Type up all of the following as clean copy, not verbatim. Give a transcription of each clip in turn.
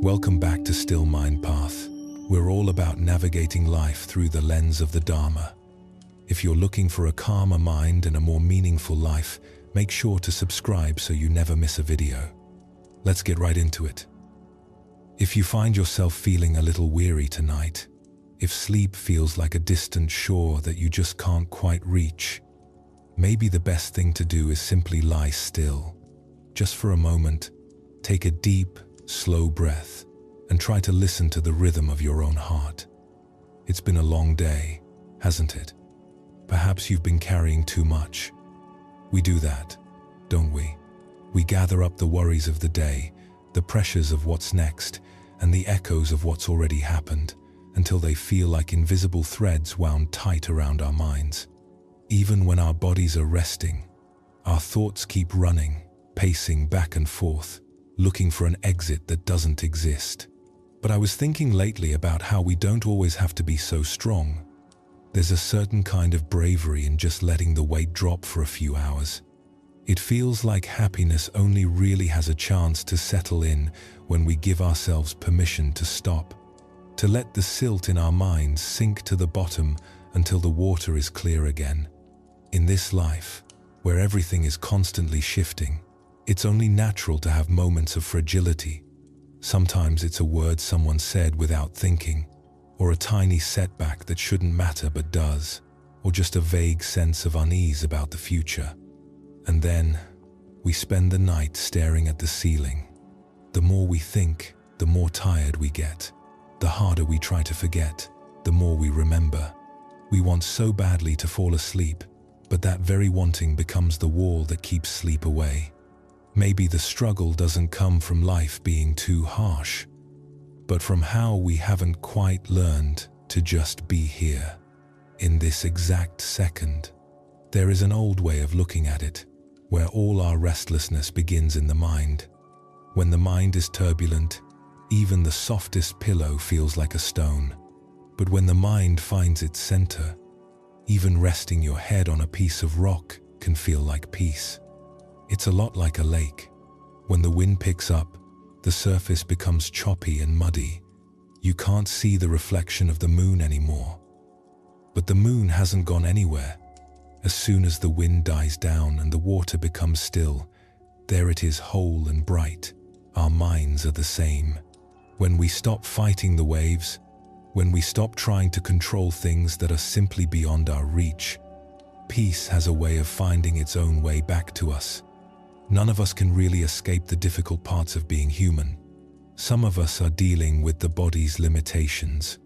Welcome back to Still Mind Path. We're all about navigating life through the lens of the Dharma. If you're looking for a calmer mind and a more meaningful life, make sure to subscribe so you never miss a video. Let's get right into it. If you find yourself feeling a little weary tonight, if sleep feels like a distant shore that you just can't quite reach, maybe the best thing to do is simply lie still. Just for a moment, take a deep, slow breath and try to listen to the rhythm of your own heart. It's been a long day, hasn't it? Perhaps you've been carrying too much. We do that, don't we? We gather up the worries of the day, the pressures of what's next, and the echoes of what's already happened, until they feel like invisible threads wound tight around our minds. Even when our bodies are resting, our thoughts keep running, pacing back and forth, looking for an exit that doesn't exist. But I was thinking lately about how we don't always have to be so strong. There's a certain kind of bravery in just letting the weight drop for a few hours. It feels like happiness only really has a chance to settle in when we give ourselves permission to stop, to let the silt in our minds sink to the bottom until the water is clear again. In this life, where everything is constantly shifting, it's only natural to have moments of fragility. Sometimes it's a word someone said without thinking, or a tiny setback that shouldn't matter but does, or just a vague sense of unease about the future. And then, we spend the night staring at the ceiling. The more we think, the more tired we get. The harder we try to forget, the more we remember. We want so badly to fall asleep, but that very wanting becomes the wall that keeps sleep away. Maybe the struggle doesn't come from life being too harsh, but from how we haven't quite learned to just be here, in this exact second. There is an old way of looking at it, where all our restlessness begins in the mind. When the mind is turbulent, even the softest pillow feels like a stone. But when the mind finds its center, even resting your head on a piece of rock can feel like peace. It's a lot like a lake. When the wind picks up, the surface becomes choppy and muddy. You can't see the reflection of the moon anymore. But the moon hasn't gone anywhere. As soon as the wind dies down and the water becomes still, there it is, whole and bright. Our minds are the same. When we stop fighting the waves, when we stop trying to control things that are simply beyond our reach, peace has a way of finding its own way back to us. None of us can really escape the difficult parts of being human. Some of us are dealing with the body's limitations,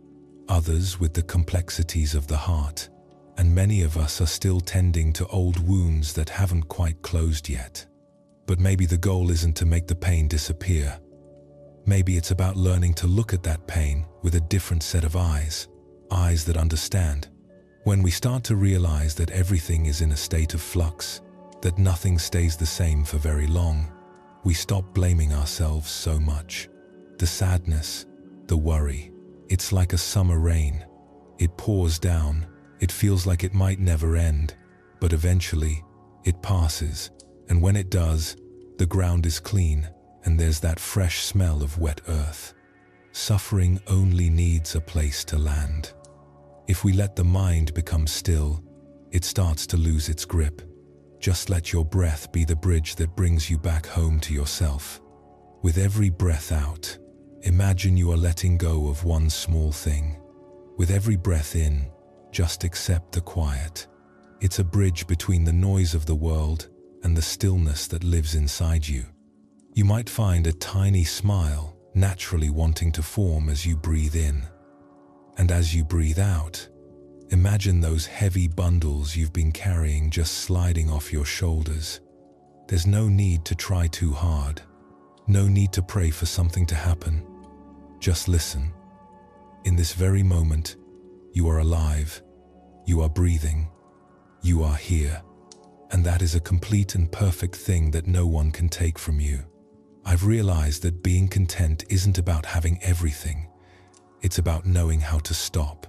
others with the complexities of the heart, and many of us are still tending to old wounds that haven't quite closed yet. But maybe the goal isn't to make the pain disappear. Maybe it's about learning to look at that pain with a different set of eyes, eyes that understand. When we start to realize that everything is in a state of flux, that nothing stays the same for very long, we stop blaming ourselves so much. The sadness, the worry, it's like a summer rain. It pours down, it feels like it might never end, but eventually, it passes, and when it does, the ground is clean, and there's that fresh smell of wet earth. Suffering only needs a place to land. If we let the mind become still, it starts to lose its grip. Just let your breath be the bridge that brings you back home to yourself. With every breath out, imagine you are letting go of one small thing. With every breath in, just accept the quiet. It's a bridge between the noise of the world and the stillness that lives inside you. You might find a tiny smile naturally wanting to form as you breathe in. And as you breathe out, imagine those heavy bundles you've been carrying just sliding off your shoulders. There's no need to try too hard. No need to pray for something to happen. Just listen. In this very moment, you are alive. You are breathing. You are here. And that is a complete and perfect thing that no one can take from you. I've realized that being content isn't about having everything. It's about knowing how to stop.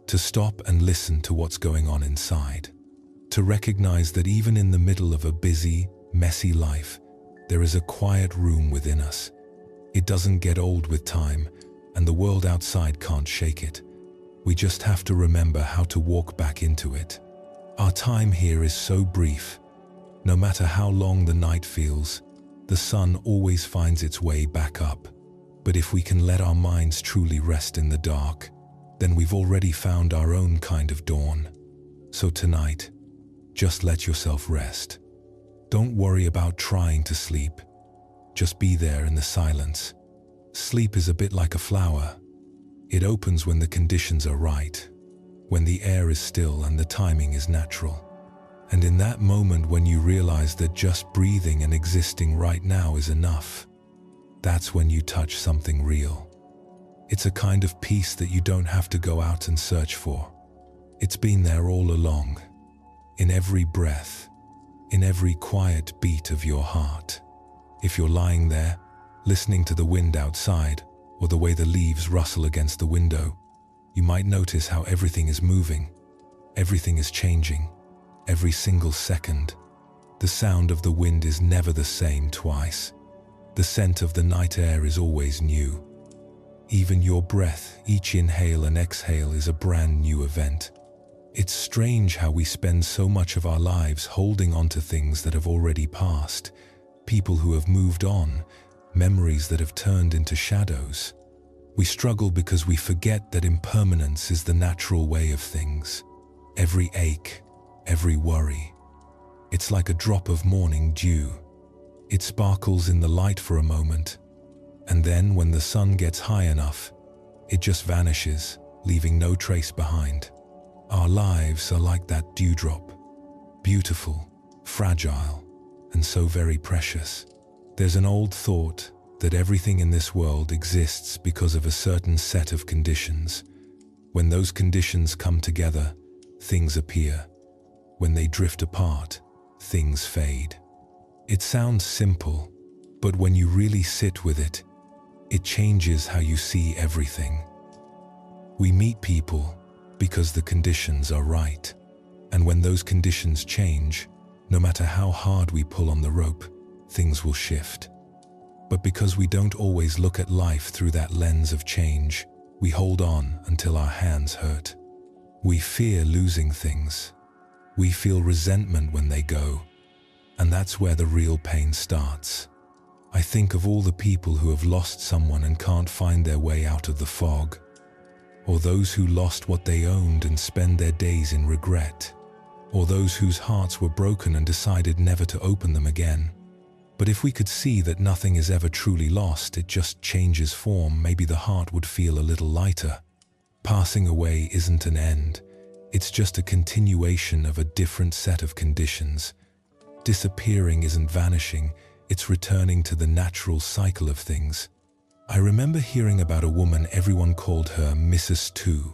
To stop and listen to what's going on inside. To recognize that even in the middle of a busy, messy life, There is a quiet room within us. It doesn't get old with time, and the world outside can't shake it. We just have to remember how to walk back into it. Our time here is so brief. No matter how long the night feels, the sun always finds its way back up. But if we can let our minds truly rest in the dark, then we've already found our own kind of dawn. So tonight, just let yourself rest. Don't worry about trying to sleep. Just be there in the silence. Sleep is a bit like a flower. It opens when the conditions are right, when the air is still and the timing is natural. And in that moment when you realize that just breathing and existing right now is enough, that's when you touch something real. It's a kind of peace that you don't have to go out and search for. It's been there all along, in every breath, in every quiet beat of your heart. If you're lying there, listening to the wind outside, or the way the leaves rustle against the window, you might notice how everything is moving, everything is changing, every single second. The sound of the wind is never the same twice. The scent of the night air is always new. Even your breath, each inhale and exhale, is a brand new event. It's strange how we spend so much of our lives holding on to things that have already passed, people who have moved on, memories that have turned into shadows. We struggle because we forget that impermanence is the natural way of things. Every ache, every worry. It's like a drop of morning dew. It sparkles in the light for a moment, and then when the sun gets high enough, it just vanishes, leaving no trace behind. Our lives are like that dewdrop, beautiful, fragile, and so very precious. There's an old thought that everything in this world exists because of a certain set of conditions. When those conditions come together, things appear. When they drift apart, things fade. It sounds simple, but when you really sit with it, it changes how you see everything. We meet people because the conditions are right, and when those conditions change, no matter how hard we pull on the rope, things will shift. But because we don't always look at life through that lens of change, we hold on until our hands hurt. We fear losing things. We feel resentment when they go, and that's where the real pain starts. I think of all the people who have lost someone and can't find their way out of the fog, or those who lost what they owned and spend their days in regret, or those whose hearts were broken and decided never to open them again. But if we could see that nothing is ever truly lost, it just changes form, maybe the heart would feel a little lighter. Passing away isn't an end, it's just a continuation of a different set of conditions. Disappearing isn't vanishing, it's returning to the natural cycle of things. I remember hearing about a woman everyone called her Mrs. Two.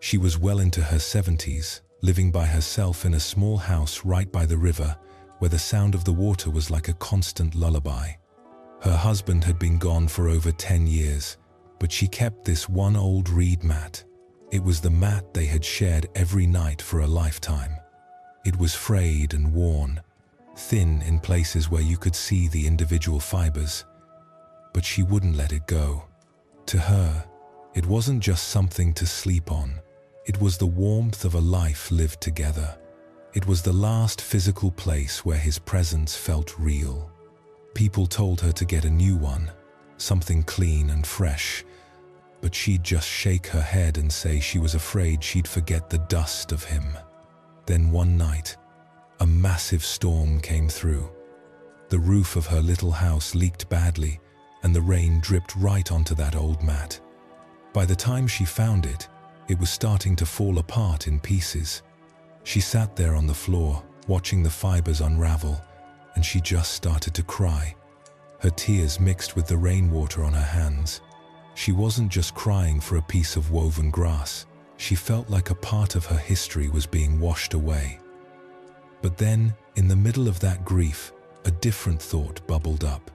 She was well into her 70s, living by herself in a small house right by the river, where the sound of the water was like a constant lullaby. Her husband had been gone for over 10 years, but she kept this one old reed mat. It was the mat they had shared every night for a lifetime. It was frayed and worn, thin in places where you could see the individual fibers, but she wouldn't let it go. To her, it wasn't just something to sleep on. It was the warmth of a life lived together. It was the last physical place where his presence felt real. People told her to get a new one, something clean and fresh, but she'd just shake her head and say she was afraid she'd forget the dust of him. Then one night, a massive storm came through. The roof of her little house leaked badly, and the rain dripped right onto that old mat. By the time she found it, it was starting to fall apart in pieces. She sat there on the floor, watching the fibers unravel, and she just started to cry. Her tears mixed with the rainwater on her hands. She wasn't just crying for a piece of woven grass. She felt like a part of her history was being washed away. But then, in the middle of that grief, a different thought bubbled up.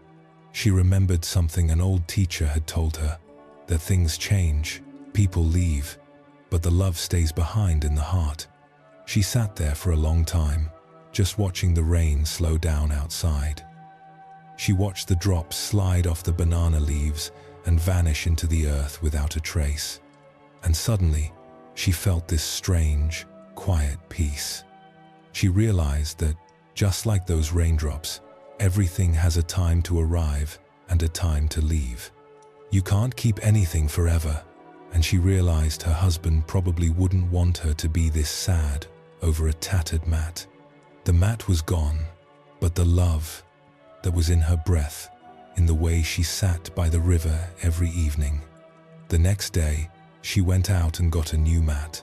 She remembered something an old teacher had told her, that things change, people leave, but the love stays behind in the heart. She sat there for a long time, just watching the rain slow down outside. She watched the drops slide off the banana leaves and vanish into the earth without a trace. And suddenly, she felt this strange, quiet peace. She realized that, just like those raindrops, everything has a time to arrive and a time to leave. You can't keep anything forever, and she realized her husband probably wouldn't want her to be this sad over a tattered mat. The mat was gone, but the love that was in her breath, in the way she sat by the river every evening. The next day, she went out and got a new mat.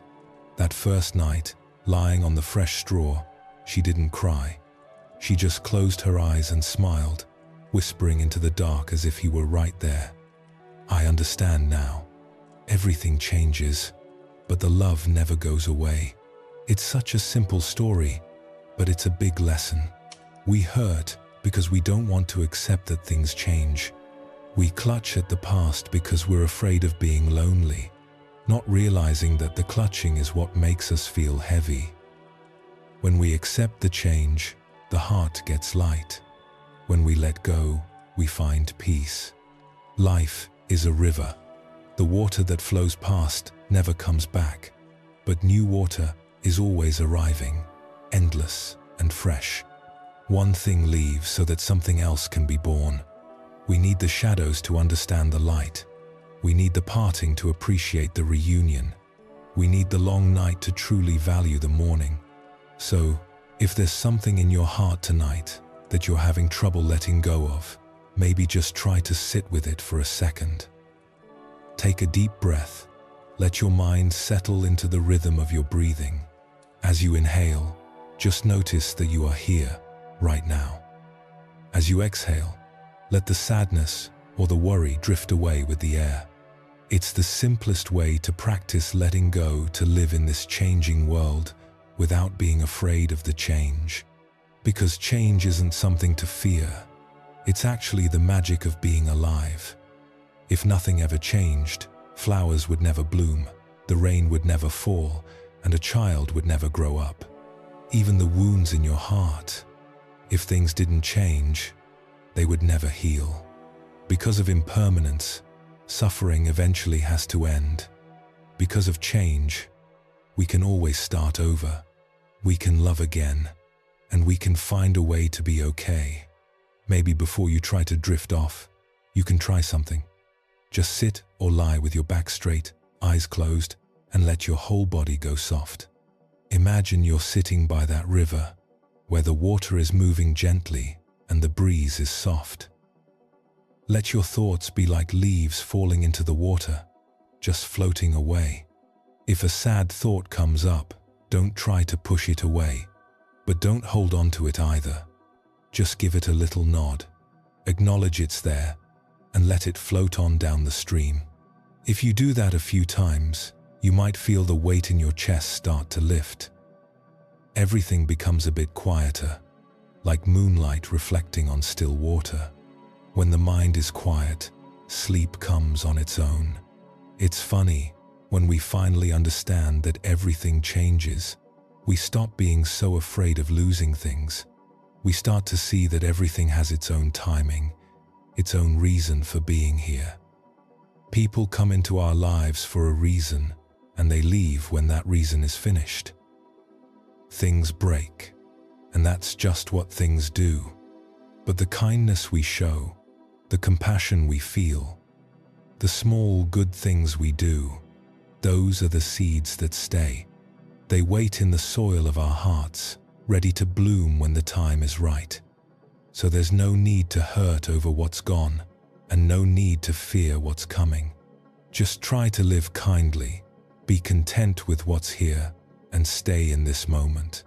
That first night, lying on the fresh straw, she didn't cry. She just closed her eyes and smiled, whispering into the dark as if he were right there. I understand now. Everything changes, but the love never goes away. It's such a simple story, but it's a big lesson. We hurt because we don't want to accept that things change. We clutch at the past because we're afraid of being lonely, not realizing that the clutching is what makes us feel heavy. When we accept the change, the heart gets light. When we let go, we find peace. Life is a river. The water that flows past never comes back, but new water is always arriving, endless and fresh. One thing leaves so that something else can be born. We need the shadows to understand the light. We need the parting to appreciate the reunion. We need the long night to truly value the morning. So, if there's something in your heart tonight that you're having trouble letting go of, maybe just try to sit with it for a second. Take a deep breath. Let your mind settle into the rhythm of your breathing. As you inhale, just notice that you are here, right now. As you exhale, let the sadness or the worry drift away with the air. It's the simplest way to practice letting go, to live in this changing world without being afraid of the change. Because change isn't something to fear. It's actually the magic of being alive. If nothing ever changed, flowers would never bloom, the rain would never fall, and a child would never grow up. Even the wounds in your heart, if things didn't change, they would never heal. Because of impermanence, suffering eventually has to end. Because of change, we can always start over. We can love again, and we can find a way to be okay. Maybe before you try to drift off, you can try something. Just sit or lie with your back straight, eyes closed, and let your whole body go soft. Imagine you're sitting by that river, where the water is moving gently and the breeze is soft. Let your thoughts be like leaves falling into the water, just floating away. If a sad thought comes up, don't try to push it away, but don't hold on to it either. Just give it a little nod. Acknowledge it's there, and let it float on down the stream. If you do that a few times, you might feel the weight in your chest start to lift. Everything becomes a bit quieter, like moonlight reflecting on still water. When the mind is quiet, sleep comes on its own. It's funny, when we finally understand that everything changes, we stop being so afraid of losing things. We start to see that everything has its own timing, its own reason for being here. People come into our lives for a reason, and they leave when that reason is finished. Things break, and that's just what things do. But the kindness we show, the compassion we feel, the small good things we do, those are the seeds that stay. They wait in the soil of our hearts, ready to bloom when the time is right. So there's no need to hurt over what's gone, and no need to fear what's coming. Just try to live kindly, be content with what's here, and stay in this moment.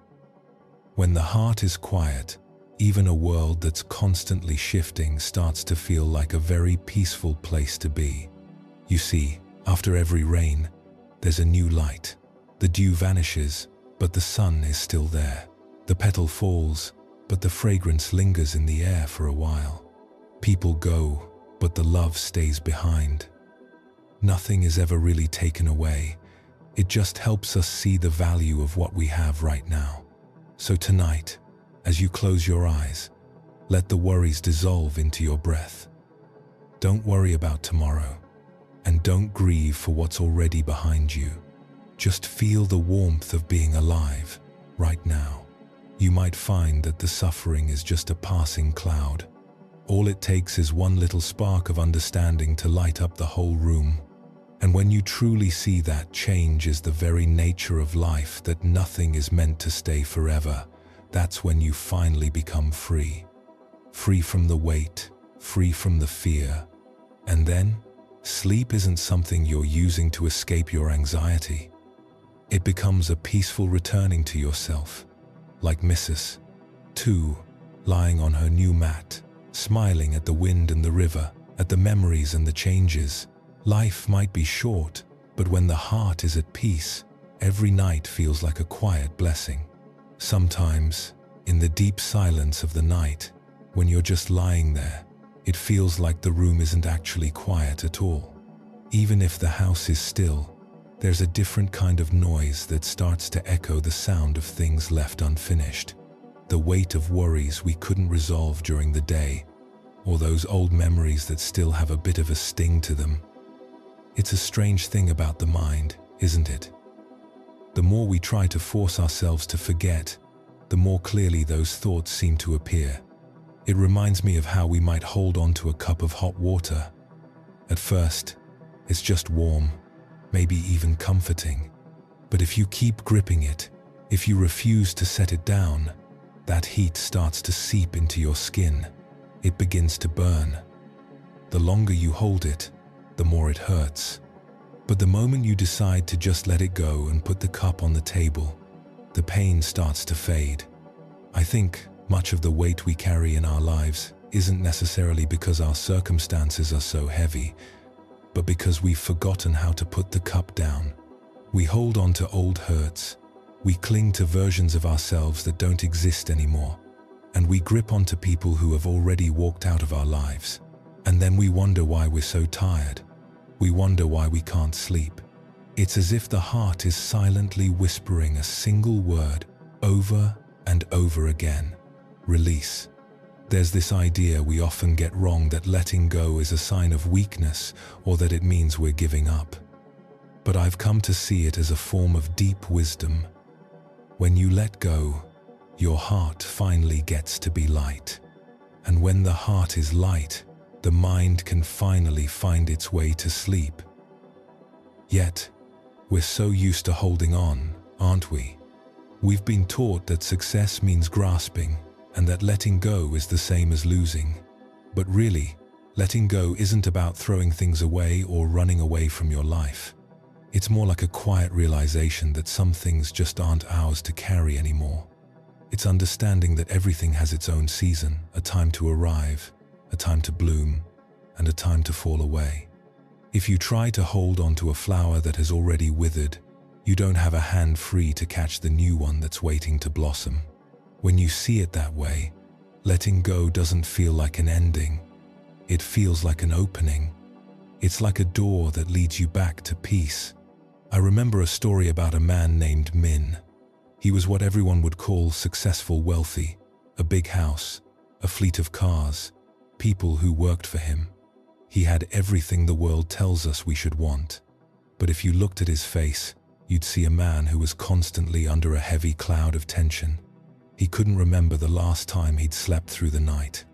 When the heart is quiet, even a world that's constantly shifting starts to feel like a very peaceful place to be. You see, after every rain, there's a new light. The dew vanishes, but the sun is still there. The petal falls, but the fragrance lingers in the air for a while. People go, but the love stays behind. Nothing is ever really taken away. It just helps us see the value of what we have right now. So tonight, as you close your eyes, Let the worries dissolve into your breath. Don't worry about tomorrow, and don't grieve for what's already behind you. Just feel the warmth of being alive right now. You might find that the suffering is just a passing cloud. All it takes is one little spark of understanding to light up the whole room. And when you truly see that change is the very nature of life, that nothing is meant to stay forever, that's when you finally become free. Free from the weight, free from the fear. And then, sleep isn't something you're using to escape your anxiety. It becomes a peaceful returning to yourself, like Mrs. 2, lying on her new mat, smiling at the wind and the river, at the memories and the changes. Life might be short, but when the heart is at peace, every night feels like a quiet blessing. Sometimes, in the deep silence of the night, when you're just lying there, it feels like the room isn't actually quiet at all. Even if the house is still, there's a different kind of noise that starts to echo the sound of things left unfinished. The weight of worries we couldn't resolve during the day, or those old memories that still have a bit of a sting to them. It's a strange thing about the mind, isn't it? The more we try to force ourselves to forget, the more clearly those thoughts seem to appear. It reminds me of how we might hold on to a cup of hot water. At first, it's just warm, maybe even comforting. But if you keep gripping it, if you refuse to set it down, that heat starts to seep into your skin. It begins to burn. The longer you hold it, the more it hurts. But the moment you decide to just let it go and put the cup on the table, the pain starts to fade. I think much of the weight we carry in our lives isn't necessarily because our circumstances are so heavy, but because we've forgotten how to put the cup down. We hold on to old hurts, we cling to versions of ourselves that don't exist anymore, and we grip onto people who have already walked out of our lives. And then we wonder why we're so tired. We wonder why we can't sleep. It's as if the heart is silently whispering a single word over and over again: release. There's this idea we often get wrong that letting go is a sign of weakness, or that it means we're giving up. But I've come to see it as a form of deep wisdom. When you let go, your heart finally gets to be light. And when the heart is light, the mind can finally find its way to sleep. Yet, we're so used to holding on, aren't we? We've been taught that success means grasping, and that letting go is the same as losing. But really, letting go isn't about throwing things away or running away from your life. It's more like a quiet realization that some things just aren't ours to carry anymore. It's understanding that everything has its own season, a time to arrive, a time to bloom, and a time to fall away. If you try to hold on to a flower that has already withered, you don't have a hand free to catch the new one that's waiting to blossom. When you see it that way, letting go doesn't feel like an ending. It feels like an opening. It's like a door that leads you back to peace. I remember a story about a man named Min. He was what everyone would call successful, wealthy, a big house, a fleet of cars, people who worked for him. He had everything the world tells us we should want. But if you looked at his face, you'd see a man who was constantly under a heavy cloud of tension. He couldn't remember the last time he'd slept through the night.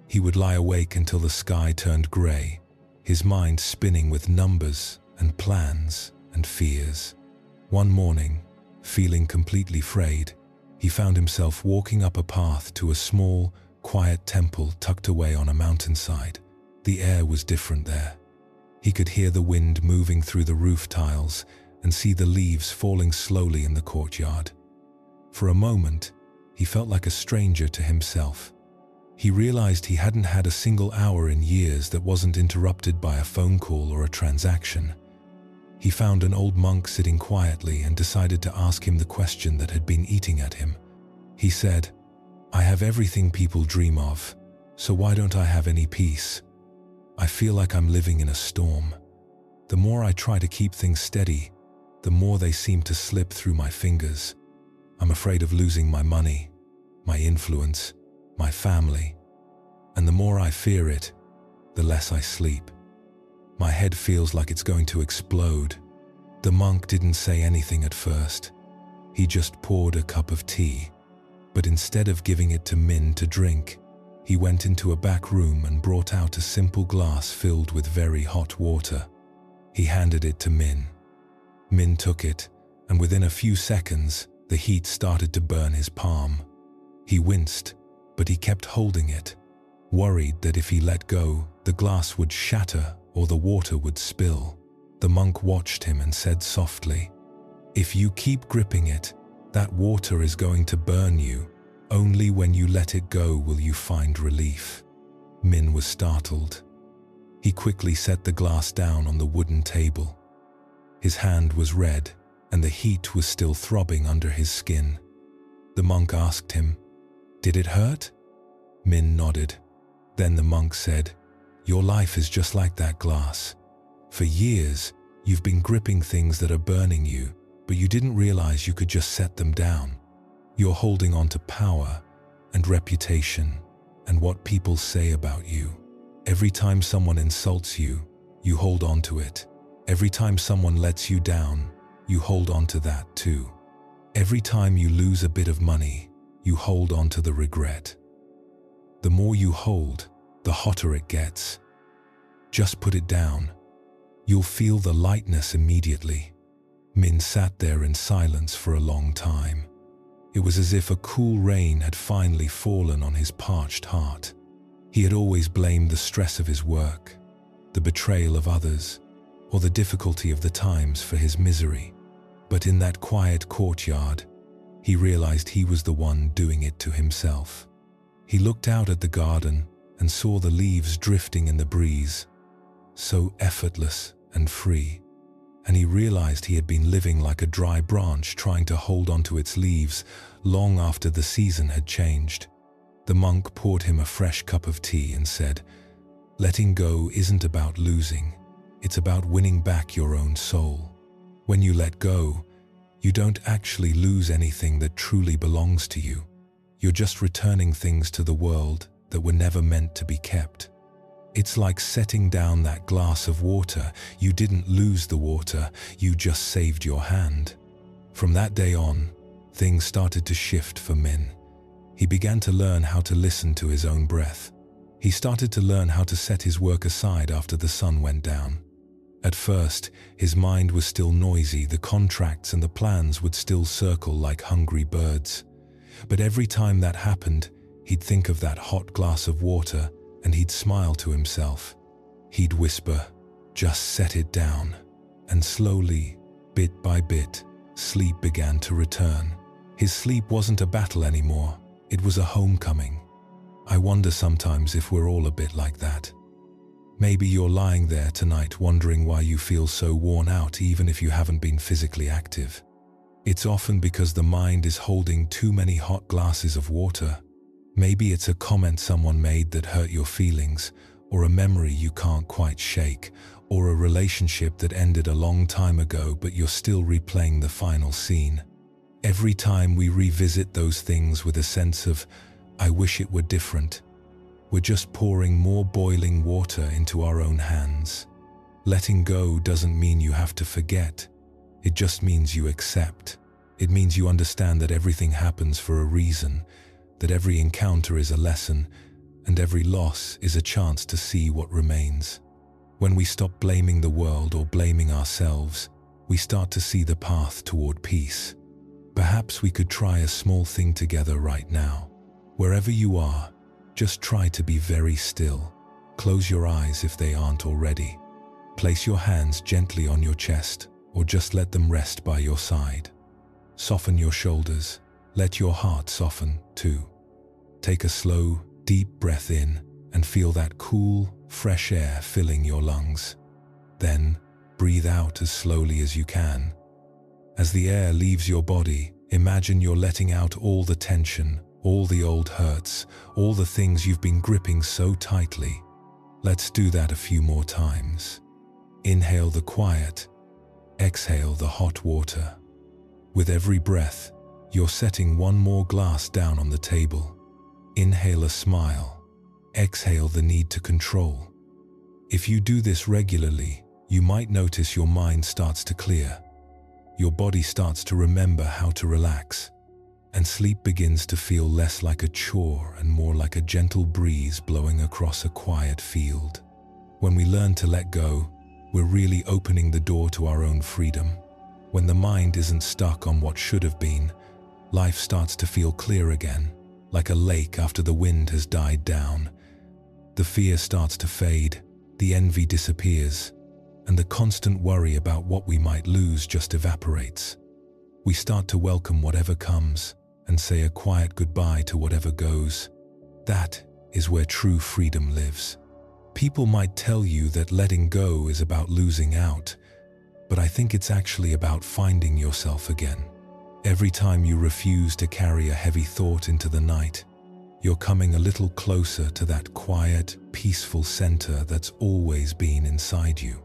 He would lie awake until the sky turned grey, his mind spinning with numbers and plans and fears. One morning, feeling completely frayed, he found himself walking up a path to a small, quiet temple tucked away on a mountainside. The air was different there. He could hear the wind moving through the roof tiles and see the leaves falling slowly in the courtyard. For a moment, he felt like a stranger to himself. He realized he hadn't had a single hour in years that wasn't interrupted by a phone call or a transaction. He found an old monk sitting quietly and decided to ask him the question that had been eating at him. He said, "I have everything people dream of, so why don't I have any peace? I feel like I'm living in a storm. The more I try to keep things steady, the more they seem to slip through my fingers. I'm afraid of losing my money, my influence, my family, and the more I fear it, the less I sleep. My head feels like it's going to explode. The monk didn't say anything at first. He just poured a cup of tea. But instead of giving it to Min to drink, he went into a back room and brought out a simple glass filled with very hot water. He handed it to Min. Min took it, and within a few seconds, the heat started to burn his palm. He winced, but he kept holding it, worried that if he let go, the glass would shatter or the water would spill. The monk watched him and said softly, "If you keep gripping it, that water is going to burn you. Only when you let it go will you find relief." Min was startled. He quickly set the glass down on the wooden table. His hand was red, and the heat was still throbbing under his skin. The monk asked him, "Did it hurt?" Min nodded. Then the monk said, "Your life is just like that glass. For years, you've been gripping things that are burning you, but you didn't realize you could just set them down. You're holding on to power and reputation and what people say about you. Every time someone insults you, you hold on to it. Every time someone lets you down, you hold on to that too. Every time you lose a bit of money, you hold on to the regret. The more you hold, the hotter it gets. Just put it down. You'll feel the lightness immediately." Min sat there in silence for a long time. It was as if a cool rain had finally fallen on his parched heart. He had always blamed the stress of his work, the betrayal of others, or the difficulty of the times for his misery. But in that quiet courtyard, he realized he was the one doing it to himself. He looked out at the garden and saw the leaves drifting in the breeze, so effortless and free. And he realized he had been living like a dry branch trying to hold onto its leaves long after the season had changed. The monk poured him a fresh cup of tea and said, "Letting go isn't about losing. It's about winning back your own soul. When you let go, you don't actually lose anything that truly belongs to you. You're just returning things to the world that were never meant to be kept. It's like setting down that glass of water. You didn't lose the water, you just saved your hand." From that day on, things started to shift for Min. He began to learn how to listen to his own breath. He started to learn how to set his work aside after the sun went down. At first, his mind was still noisy, the contracts and the plans would still circle like hungry birds. But every time that happened, he'd think of that hot glass of water and he'd smile to himself. He'd whisper, "Just set it down." And slowly, bit by bit, sleep began to return. His sleep wasn't a battle anymore, it was a homecoming. I wonder sometimes if we're all a bit like that. Maybe you're lying there tonight wondering why you feel so worn out even if you haven't been physically active. It's often because the mind is holding too many hot glasses of water. Maybe it's a comment someone made that hurt your feelings, or a memory you can't quite shake, or a relationship that ended a long time ago but you're still replaying the final scene. Every time we revisit those things with a sense of, "I wish it were different," we're just pouring more boiling water into our own hands. Letting go doesn't mean you have to forget. It just means you accept. It means you understand that everything happens for a reason, that every encounter is a lesson, and every loss is a chance to see what remains. When we stop blaming the world or blaming ourselves, we start to see the path toward peace. Perhaps we could try a small thing together right now. Wherever you are, just try to be very still. Close your eyes if they aren't already. Place your hands gently on your chest, or just let them rest by your side. Soften your shoulders. Let your heart soften too. Take a slow, deep breath in and feel that cool, fresh air filling your lungs. Then, breathe out as slowly as you can. As the air leaves your body, imagine you're letting out all the tension, all the old hurts, all the things you've been gripping so tightly. Let's do that a few more times. Inhale the quiet, exhale the hot water. With every breath, you're setting one more glass down on the table. Inhale a smile, exhale the need to control. If you do this regularly, you might notice your mind starts to clear. Your body starts to remember how to relax, and sleep begins to feel less like a chore and more like a gentle breeze blowing across a quiet field. When we learn to let go, we're really opening the door to our own freedom. When the mind isn't stuck on what should have been, life starts to feel clear again, like a lake after the wind has died down. The fear starts to fade, the envy disappears, and the constant worry about what we might lose just evaporates. We start to welcome whatever comes and say a quiet goodbye to whatever goes. That is where true freedom lives. People might tell you that letting go is about losing out, but I think it's actually about finding yourself again. Every time you refuse to carry a heavy thought into the night, you're coming a little closer to that quiet, peaceful center that's always been inside you.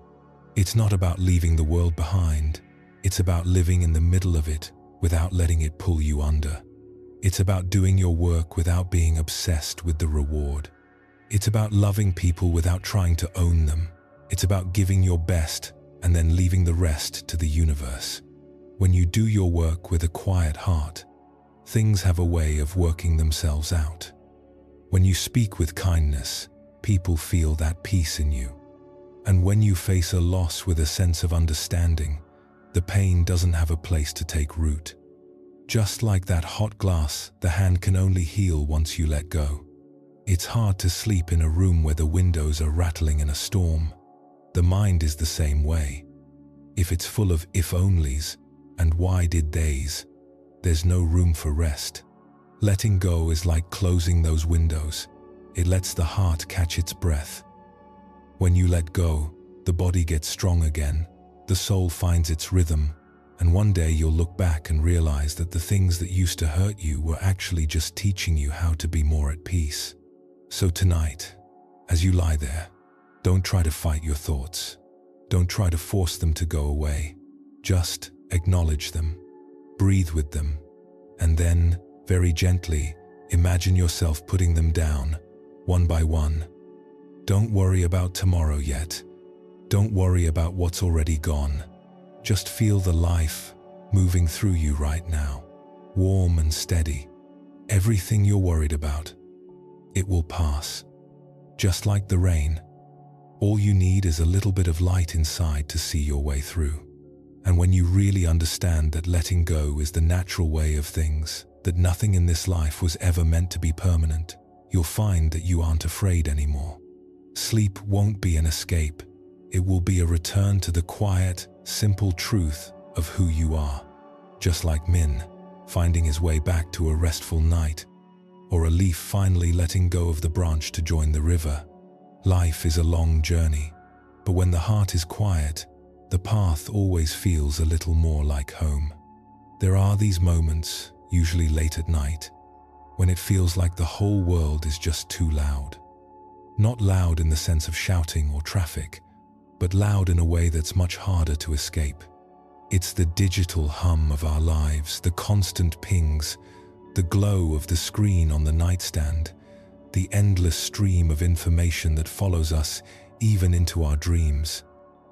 It's not about leaving the world behind. It's about living in the middle of it without letting it pull you under. It's about doing your work without being obsessed with the reward. It's about loving people without trying to own them. It's about giving your best and then leaving the rest to the universe. When you do your work with a quiet heart, things have a way of working themselves out. When you speak with kindness, people feel that peace in you. And when you face a loss with a sense of understanding, the pain doesn't have a place to take root. Just like that hot glass, the hand can only heal once you let go. It's hard to sleep in a room where the windows are rattling in a storm. The mind is the same way. If it's full of if-onlys and why did theys, there's no room for rest. Letting go is like closing those windows. It lets the heart catch its breath. When you let go, the body gets strong again, the soul finds its rhythm, and one day you'll look back and realize that the things that used to hurt you were actually just teaching you how to be more at peace. So tonight, as you lie there, don't try to fight your thoughts. Don't try to force them to go away. Just acknowledge them, breathe with them, and then, very gently, imagine yourself putting them down, one by one. Don't worry about tomorrow yet. Don't worry about what's already gone. Just feel the life moving through you right now, warm and steady. Everything you're worried about, it will pass. Just like the rain, all you need is a little bit of light inside to see your way through. And when you really understand that letting go is the natural way of things, that nothing in this life was ever meant to be permanent, you'll find that you aren't afraid anymore. Sleep won't be an escape. It will be a return to the quiet, simple truth of who you are. Just like Min finding his way back to a restful night, or a leaf finally letting go of the branch to join the river. Life is a long journey, but when the heart is quiet, the path always feels a little more like home. There are these moments, usually late at night, when it feels like the whole world is just too loud. Not loud in the sense of shouting or traffic, but loud in a way that's much harder to escape. It's the digital hum of our lives, the constant pings, the glow of the screen on the nightstand, the endless stream of information that follows us even into our dreams.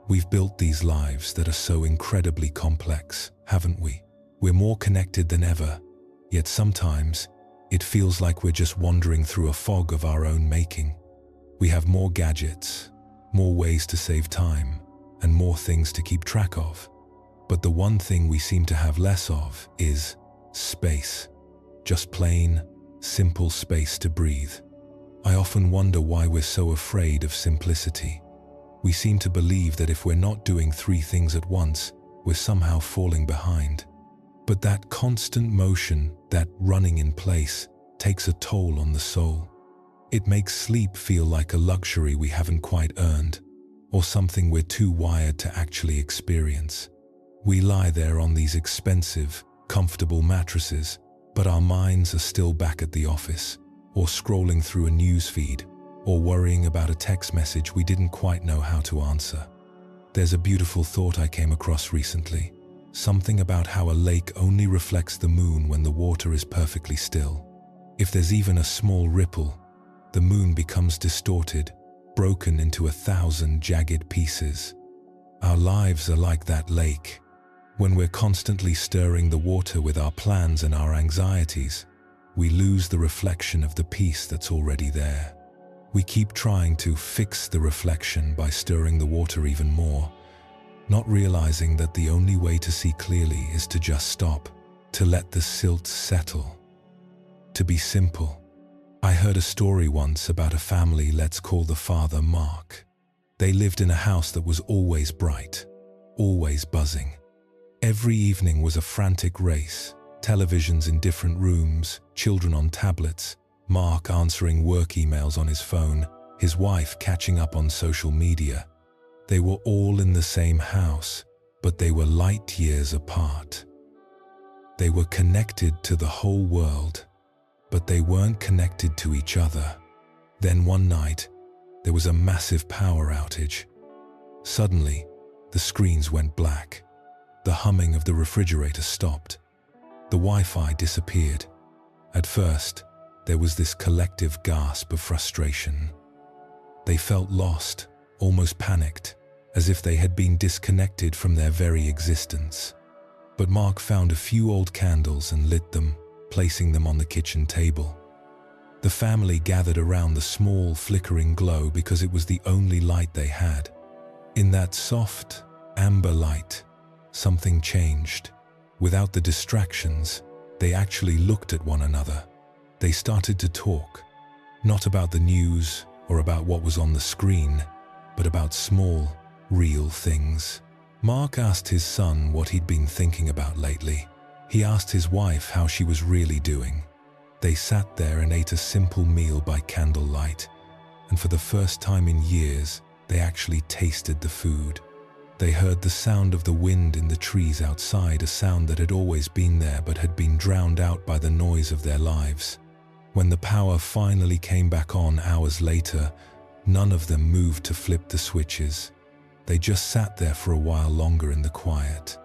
We've built these lives that are so incredibly complex, haven't we? We're more connected than ever, yet sometimes it feels like we're just wandering through a fog of our own making. We have more gadgets, more ways to save time, and more things to keep track of. But the one thing we seem to have less of is space. Just plain, simple space to breathe. I often wonder why we're so afraid of simplicity. We seem to believe that if we're not doing 3 things at once, we're somehow falling behind. But that constant motion, that running in place, takes a toll on the soul. It makes sleep feel like a luxury we haven't quite earned, or something we're too wired to actually experience. We lie there on these expensive, comfortable mattresses, but our minds are still back at the office, or scrolling through a news feed, or worrying about a text message we didn't quite know how to answer. There's a beautiful thought I came across recently, something about how a lake only reflects the moon when the water is perfectly still. If there's even a small ripple, The moon becomes distorted, broken into 1,000 jagged pieces. Our lives are like that lake. When we're constantly stirring the water with our plans and our anxieties, we lose the reflection of the peace that's already there. We keep trying to fix the reflection by stirring the water even more, not realizing that the only way to see clearly is to just stop, to let the silt settle, to be simple. I heard a story once about a family, let's call the father Mark. They lived in a house that was always bright, always buzzing. Every evening was a frantic race, televisions in different rooms, children on tablets, Mark answering work emails on his phone, his wife catching up on social media. They were all in the same house, but they were light years apart. They were connected to the whole world, but they weren't connected to each other. Then one night, there was a massive power outage. Suddenly, the screens went black. The humming of the refrigerator stopped. The Wi-Fi disappeared. At first, there was this collective gasp of frustration. They felt lost, almost panicked, as if they had been disconnected from their very existence. But Mark found a few old candles and lit them, placing them on the kitchen table. The family gathered around the small, flickering glow because it was the only light they had. In that soft, amber light, something changed. Without the distractions, they actually looked at one another. They started to talk, not about the news or about what was on the screen, but about small, real things. Mark asked his son what he'd been thinking about lately. He asked his wife how she was really doing. They sat there and ate a simple meal by candlelight, and for the first time in years, they actually tasted the food. They heard the sound of the wind in the trees outside, a sound that had always been there but had been drowned out by the noise of their lives. When the power finally came back on hours later, none of them moved to flip the switches. They just sat there for a while longer in the quiet.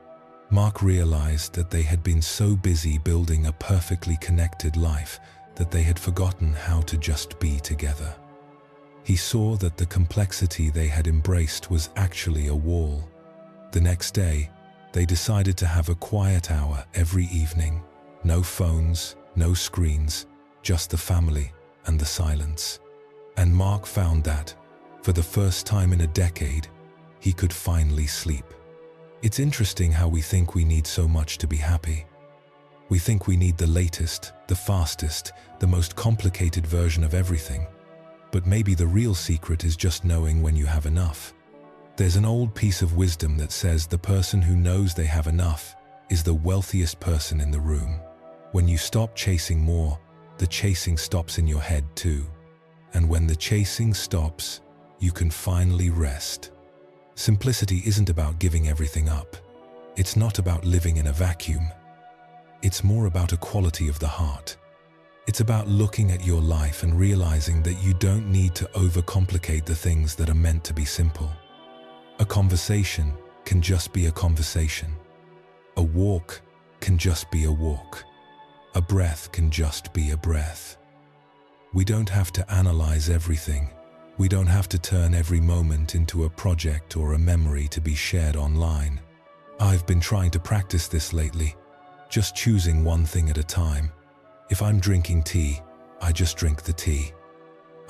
Mark realized that they had been so busy building a perfectly connected life that they had forgotten how to just be together. He saw that the complexity they had embraced was actually a wall. The next day, they decided to have a quiet hour every evening. No phones, no screens, just the family and the silence. And Mark found that, for the first time in a decade, he could finally sleep. It's interesting how we think we need so much to be happy. We think we need the latest, the fastest, the most complicated version of everything. But maybe the real secret is just knowing when you have enough. There's an old piece of wisdom that says the person who knows they have enough is the wealthiest person in the room. When you stop chasing more, the chasing stops in your head too. And when the chasing stops, you can finally rest. Simplicity isn't about giving everything up. It's not about living in a vacuum. It's more about a quality of the heart. It's about looking at your life and realizing that you don't need to overcomplicate the things that are meant to be simple. A conversation can just be a conversation. A walk can just be a walk. A breath can just be a breath. We don't have to analyze everything. We don't have to turn every moment into a project or a memory to be shared online. I've been trying to practice this lately, just choosing one thing at a time. If I'm drinking tea, I just drink the tea.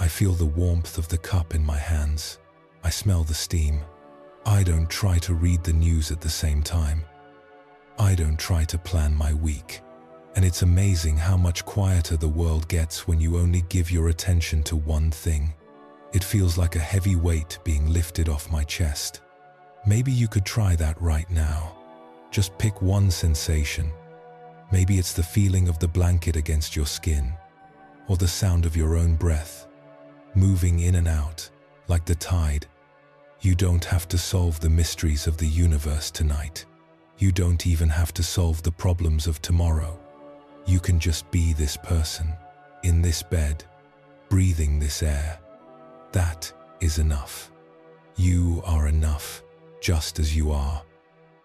I feel the warmth of the cup in my hands. I smell the steam. I don't try to read the news at the same time. I don't try to plan my week. And it's amazing how much quieter the world gets when you only give your attention to one thing. It feels like a heavy weight being lifted off my chest. Maybe you could try that right now. Just pick one sensation. Maybe it's the feeling of the blanket against your skin, or the sound of your own breath, moving in and out, like the tide. You don't have to solve the mysteries of the universe tonight. You don't even have to solve the problems of tomorrow. You can just be this person, in this bed, breathing this air. That is enough. You are enough, just as you are,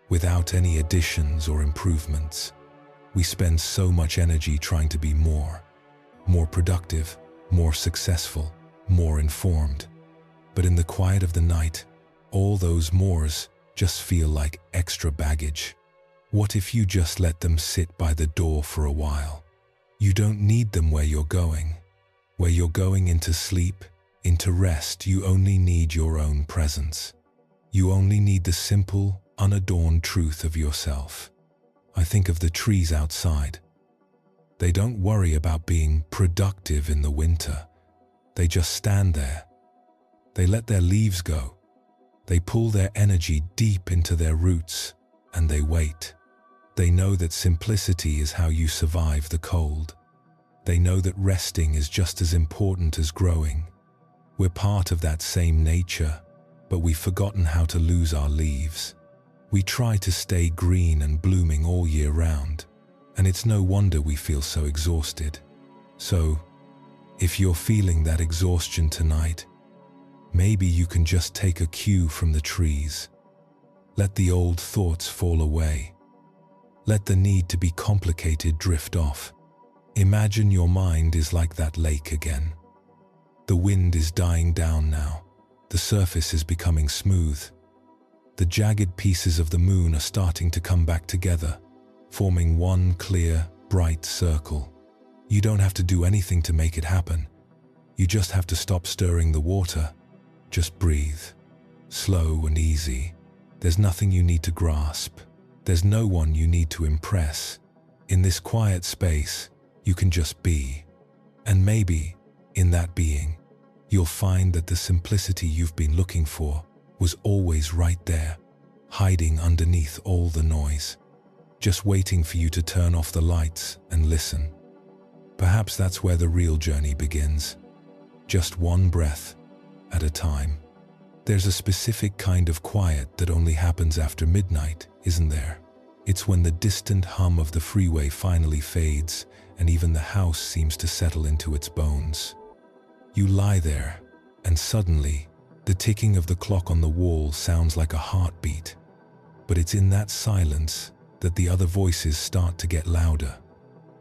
without any additions or improvements. We spend so much energy trying to be more productive, more successful, more informed. But in the quiet of the night, all those mores just feel like extra baggage. What if you just let them sit by the door for a while? You don't need them where you're going. Where you're going into sleep, into rest, you only need your own presence. You only need the simple, unadorned truth of yourself. I think of the trees outside. They don't worry about being productive in the winter. They just stand there. They let their leaves go. They pull their energy deep into their roots, and they wait. They know that simplicity is how you survive the cold. They know that resting is just as important as growing. We're part of that same nature, but we've forgotten how to lose our leaves. We try to stay green and blooming all year round, and it's no wonder we feel so exhausted. So, if you're feeling that exhaustion tonight, maybe you can just take a cue from the trees. Let the old thoughts fall away. Let the need to be complicated drift off. Imagine your mind is like that lake again. The wind is dying down now. The surface is becoming smooth. The jagged pieces of the moon are starting to come back together, forming one clear, bright circle. You don't have to do anything to make it happen. You just have to stop stirring the water. Just breathe. Slow and easy. There's nothing you need to grasp. There's no one you need to impress. In this quiet space, you can just be. And maybe, in that being, you'll find that the simplicity you've been looking for was always right there, hiding underneath all the noise, just waiting for you to turn off the lights and listen. Perhaps that's where the real journey begins. Just one breath at a time. There's a specific kind of quiet that only happens after midnight, isn't there? It's when the distant hum of the freeway finally fades and even the house seems to settle into its bones. You lie there, and suddenly, the ticking of the clock on the wall sounds like a heartbeat. But it's in that silence that the other voices start to get louder.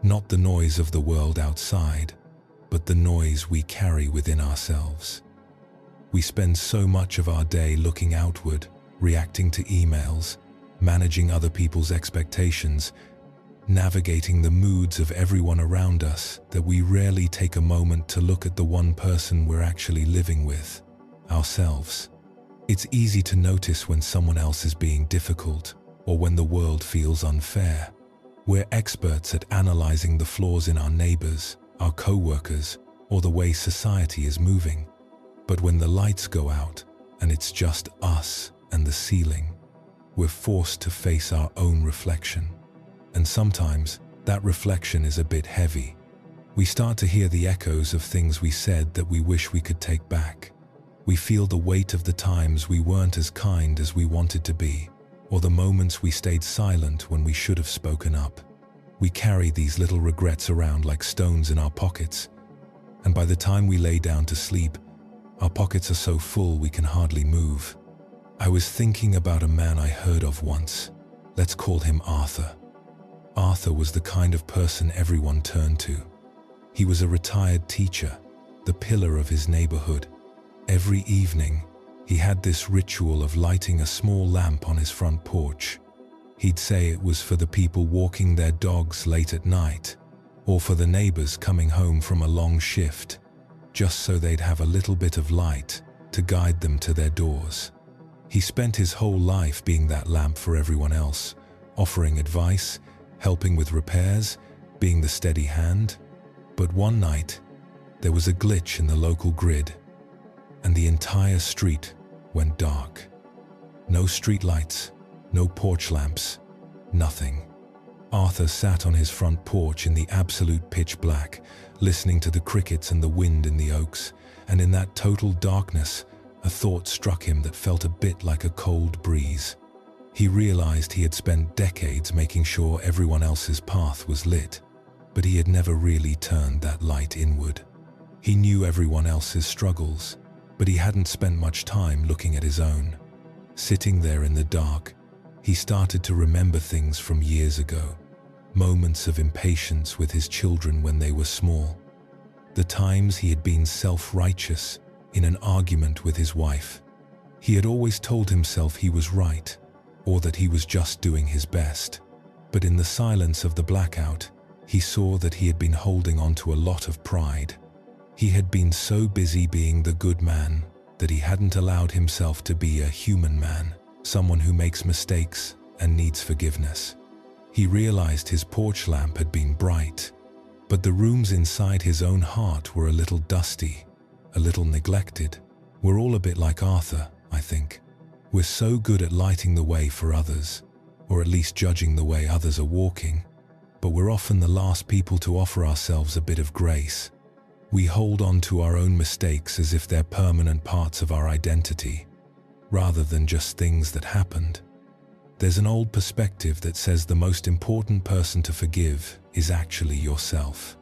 Not the noise of the world outside, but the noise we carry within ourselves. We spend so much of our day looking outward, reacting to emails, managing other people's expectations, navigating the moods of everyone around us, that we rarely take a moment to look at the one person we're actually living with, ourselves. It's easy to notice when someone else is being difficult or when the world feels unfair. We're experts at analyzing the flaws in our neighbors, our co-workers, or the way society is moving. But when the lights go out and it's just us and the ceiling, we're forced to face our own reflection. And sometimes that reflection is a bit heavy. We start to hear the echoes of things we said that we wish we could take back. We feel the weight of the times we weren't as kind as we wanted to be, or the moments we stayed silent when we should have spoken up. We carry these little regrets around like stones in our pockets, and by the time we lay down to sleep, our pockets are so full we can hardly move. I was thinking about a man I heard of once. Let's call him Arthur. Arthur was the kind of person everyone turned to. He was a retired teacher, the pillar of his neighborhood. Every evening, he had this ritual of lighting a small lamp on his front porch. He'd say it was for the people walking their dogs late at night, or for the neighbors coming home from a long shift, just so they'd have a little bit of light to guide them to their doors. He spent his whole life being that lamp for everyone else, offering advice, helping with repairs, being the steady hand. But one night, there was a glitch in the local grid, and the entire street went dark. No street lights, no porch lamps, nothing. Arthur sat on his front porch in the absolute pitch black, listening to the crickets and the wind in the oaks, and in that total darkness, a thought struck him that felt a bit like a cold breeze. He realized he had spent decades making sure everyone else's path was lit, but he had never really turned that light inward. He knew everyone else's struggles, but he hadn't spent much time looking at his own. Sitting there in the dark, he started to remember things from years ago. Moments of impatience with his children when they were small. The times he had been self-righteous in an argument with his wife. He had always told himself he was right, or that he was just doing his best. But in the silence of the blackout, he saw that he had been holding on to a lot of pride. He had been so busy being the good man that he hadn't allowed himself to be a human man, someone who makes mistakes and needs forgiveness. He realized his porch lamp had been bright, but the rooms inside his own heart were a little dusty, a little neglected. We're all a bit like Arthur, I think. We're so good at lighting the way for others, or at least judging the way others are walking, but we're often the last people to offer ourselves a bit of grace. We hold on to our own mistakes as if they're permanent parts of our identity, rather than just things that happened. There's an old perspective that says the most important person to forgive is actually yourself.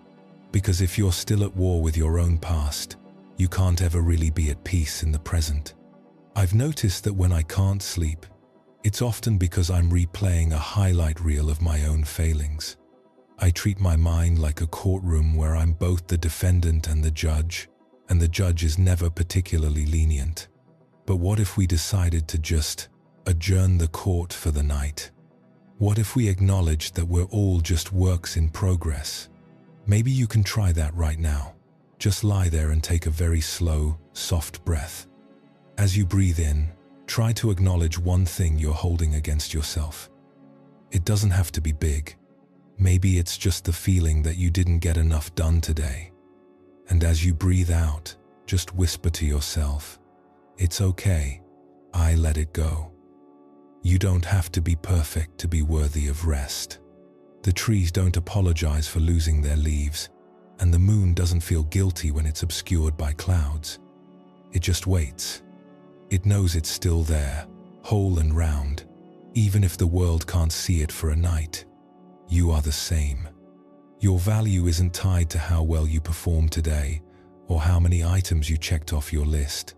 Because if you're still at war with your own past, you can't ever really be at peace in the present. I've noticed that when I can't sleep, it's often because I'm replaying a highlight reel of my own failings. I treat my mind like a courtroom where I'm both the defendant and the judge is never particularly lenient. But what if we decided to just adjourn the court for the night? What if we acknowledged that we're all just works in progress? Maybe you can try that right now. Just lie there and take a very slow, soft breath. As you breathe in, try to acknowledge one thing you're holding against yourself. It doesn't have to be big. Maybe it's just the feeling that you didn't get enough done today. And as you breathe out, just whisper to yourself, "It's okay. I let it go." You don't have to be perfect to be worthy of rest. The trees don't apologize for losing their leaves, and the moon doesn't feel guilty when it's obscured by clouds. It just waits. It knows it's still there, whole and round, even if the world can't see it for a night. You are the same. Your value isn't tied to how well you performed today or how many items you checked off your list.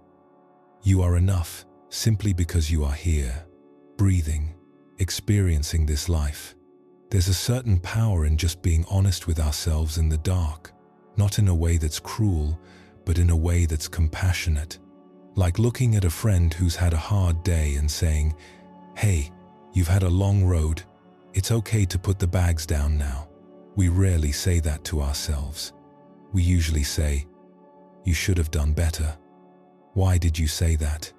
You are enough simply because you are here, breathing, experiencing this life. There's a certain power in just being honest with ourselves in the dark, not in a way that's cruel, but in a way that's compassionate. Like looking at a friend who's had a hard day and saying, "Hey, you've had a long road. It's okay to put the bags down now." We rarely say that to ourselves. We usually say, "You should have done better. Why did you say that?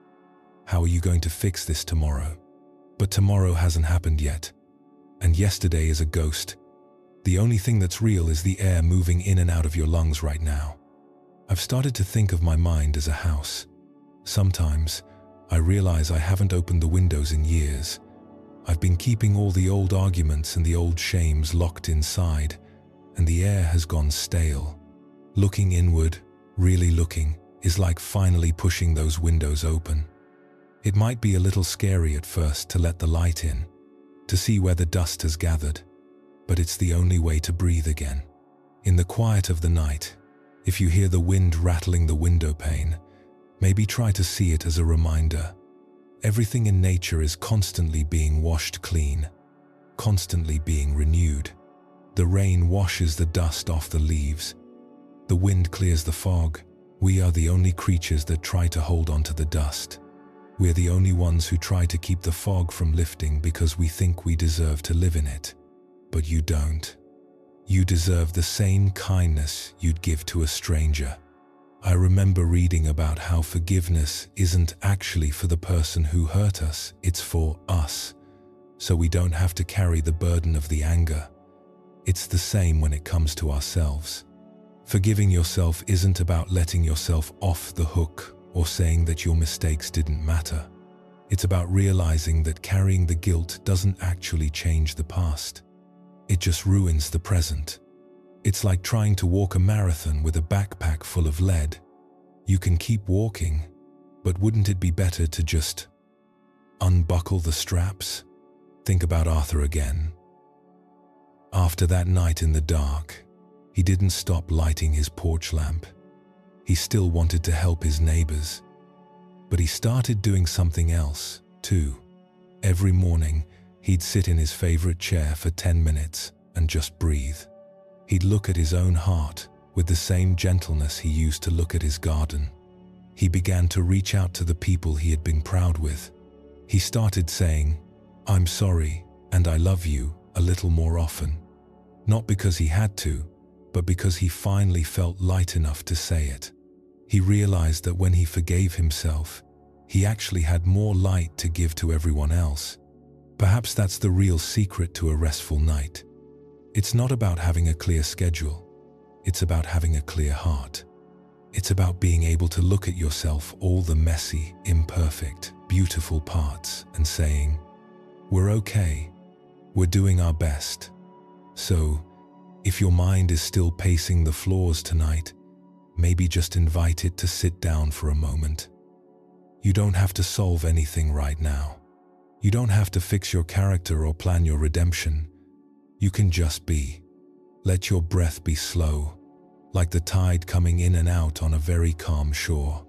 How are you going to fix this tomorrow?" But tomorrow hasn't happened yet. And yesterday is a ghost. The only thing that's real is the air moving in and out of your lungs right now. I've started to think of my mind as a house. Sometimes I realize I haven't opened the windows in years. I've been keeping all the old arguments and the old shames locked inside, and the air has gone stale. Looking inward, really looking, is like finally pushing those windows open. It might be a little scary at first to let the light in, to see where the dust has gathered, but it's the only way to breathe again. In the quiet of the night, if you hear the wind rattling the window pane, maybe try to see it as a reminder. Everything in nature is constantly being washed clean, constantly being renewed. The rain washes the dust off the leaves. The wind clears the fog. We are the only creatures that try to hold on to the dust. We're the only ones who try to keep the fog from lifting because we think we deserve to live in it. But you don't. You deserve the same kindness you'd give to a stranger. I remember reading about how forgiveness isn't actually for the person who hurt us, it's for us, so we don't have to carry the burden of the anger. It's the same when it comes to ourselves. Forgiving yourself isn't about letting yourself off the hook or saying that your mistakes didn't matter. It's about realizing that carrying the guilt doesn't actually change the past. It just ruins the present. It's like trying to walk a marathon with a backpack full of lead. You can keep walking, but wouldn't it be better to just unbuckle the straps? Think about Arthur again. After that night in the dark, he didn't stop lighting his porch lamp. He still wanted to help his neighbors, but he started doing something else, too. Every morning, he'd sit in his favorite chair for 10 minutes and just breathe. He'd look at his own heart, with the same gentleness he used to look at his garden. He began to reach out to the people he had been proud with. He started saying, "I'm sorry, and I love you," a little more often. Not because he had to, but because he finally felt light enough to say it. He realized that when he forgave himself, he actually had more light to give to everyone else. Perhaps that's the real secret to a restful night. It's not about having a clear schedule. It's about having a clear heart. It's about being able to look at yourself, all the messy, imperfect, beautiful parts, and saying, "We're okay. We're doing our best." So, if your mind is still pacing the floors tonight, maybe just invite it to sit down for a moment. You don't have to solve anything right now. You don't have to fix your character or plan your redemption. You can just be. Let your breath be slow, like the tide coming in and out on a very calm shore.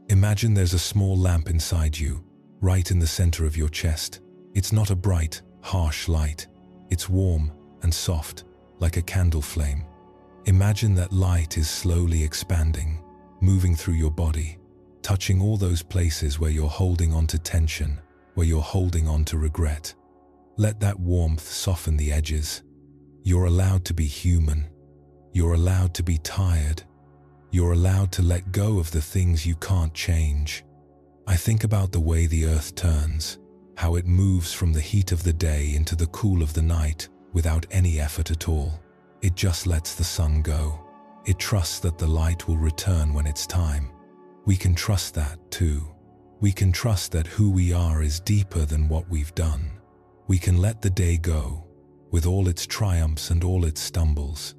Imagine there's a small lamp inside you, right in the center of your chest. It's not a bright, harsh light. It's warm and soft, like a candle flame. Imagine that light is slowly expanding, moving through your body, touching all those places where you're holding on to tension, where you're holding on to regret. Let that warmth soften the edges. You're allowed to be human. You're allowed to be tired. You're allowed to let go of the things you can't change. I think about the way the earth turns, how it moves from the heat of the day into the cool of the night without any effort at all. It just lets the sun go. It trusts that the light will return when it's time. We can trust that too. We can trust that who we are is deeper than what we've done. We can let the day go, with all its triumphs and all its stumbles.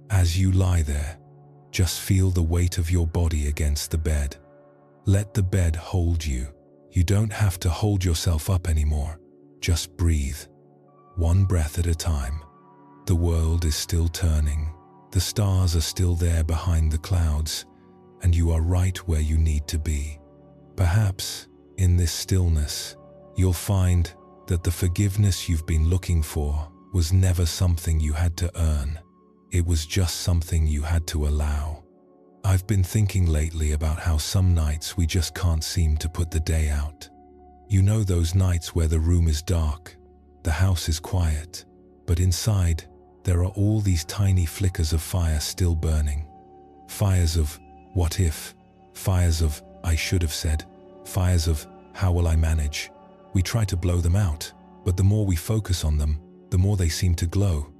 As you lie there, just feel the weight of your body against the bed. Let the bed hold you. You don't have to hold yourself up anymore. Just breathe. One breath at a time. The world is still turning. The stars are still there behind the clouds, and you are right where you need to be. Perhaps, in this stillness, you'll find that the forgiveness you've been looking for was never something you had to earn. It was just something you had to allow. I've been thinking lately about how some nights we just can't seem to put the day out. You know those nights where the room is dark, the house is quiet, but inside there are all these tiny flickers of fire still burning. Fires of what if, fires of I should have said, fires of how will I manage. We try to blow them out, but the more we focus on them, the more they seem to glow.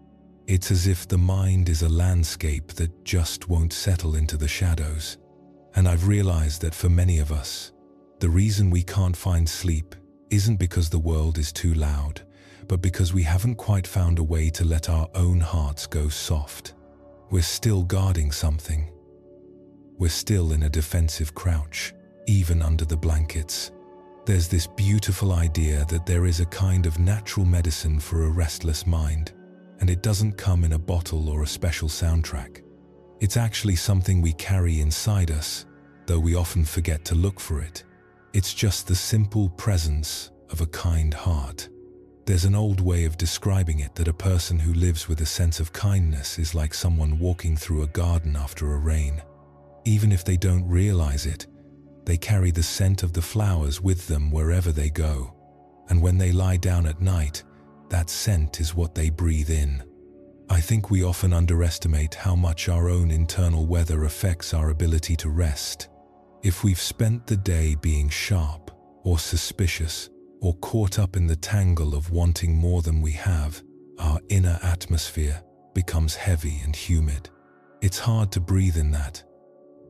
It's as if the mind is a landscape that just won't settle into the shadows. And I've realized that for many of us, the reason we can't find sleep isn't because the world is too loud, but because we haven't quite found a way to let our own hearts go soft. We're still guarding something. We're still in a defensive crouch, even under the blankets. There's this beautiful idea that there is a kind of natural medicine for a restless mind, and it doesn't come in a bottle or a special soundtrack. It's actually something we carry inside us, though we often forget to look for it. It's just the simple presence of a kind heart. There's an old way of describing it that a person who lives with a sense of kindness is like someone walking through a garden after a rain. Even if they don't realize it, they carry the scent of the flowers with them wherever they go. And when they lie down at night, that scent is what they breathe in. I think we often underestimate how much our own internal weather affects our ability to rest. If we've spent the day being sharp or suspicious or caught up in the tangle of wanting more than we have, our inner atmosphere becomes heavy and humid. It's hard to breathe in that.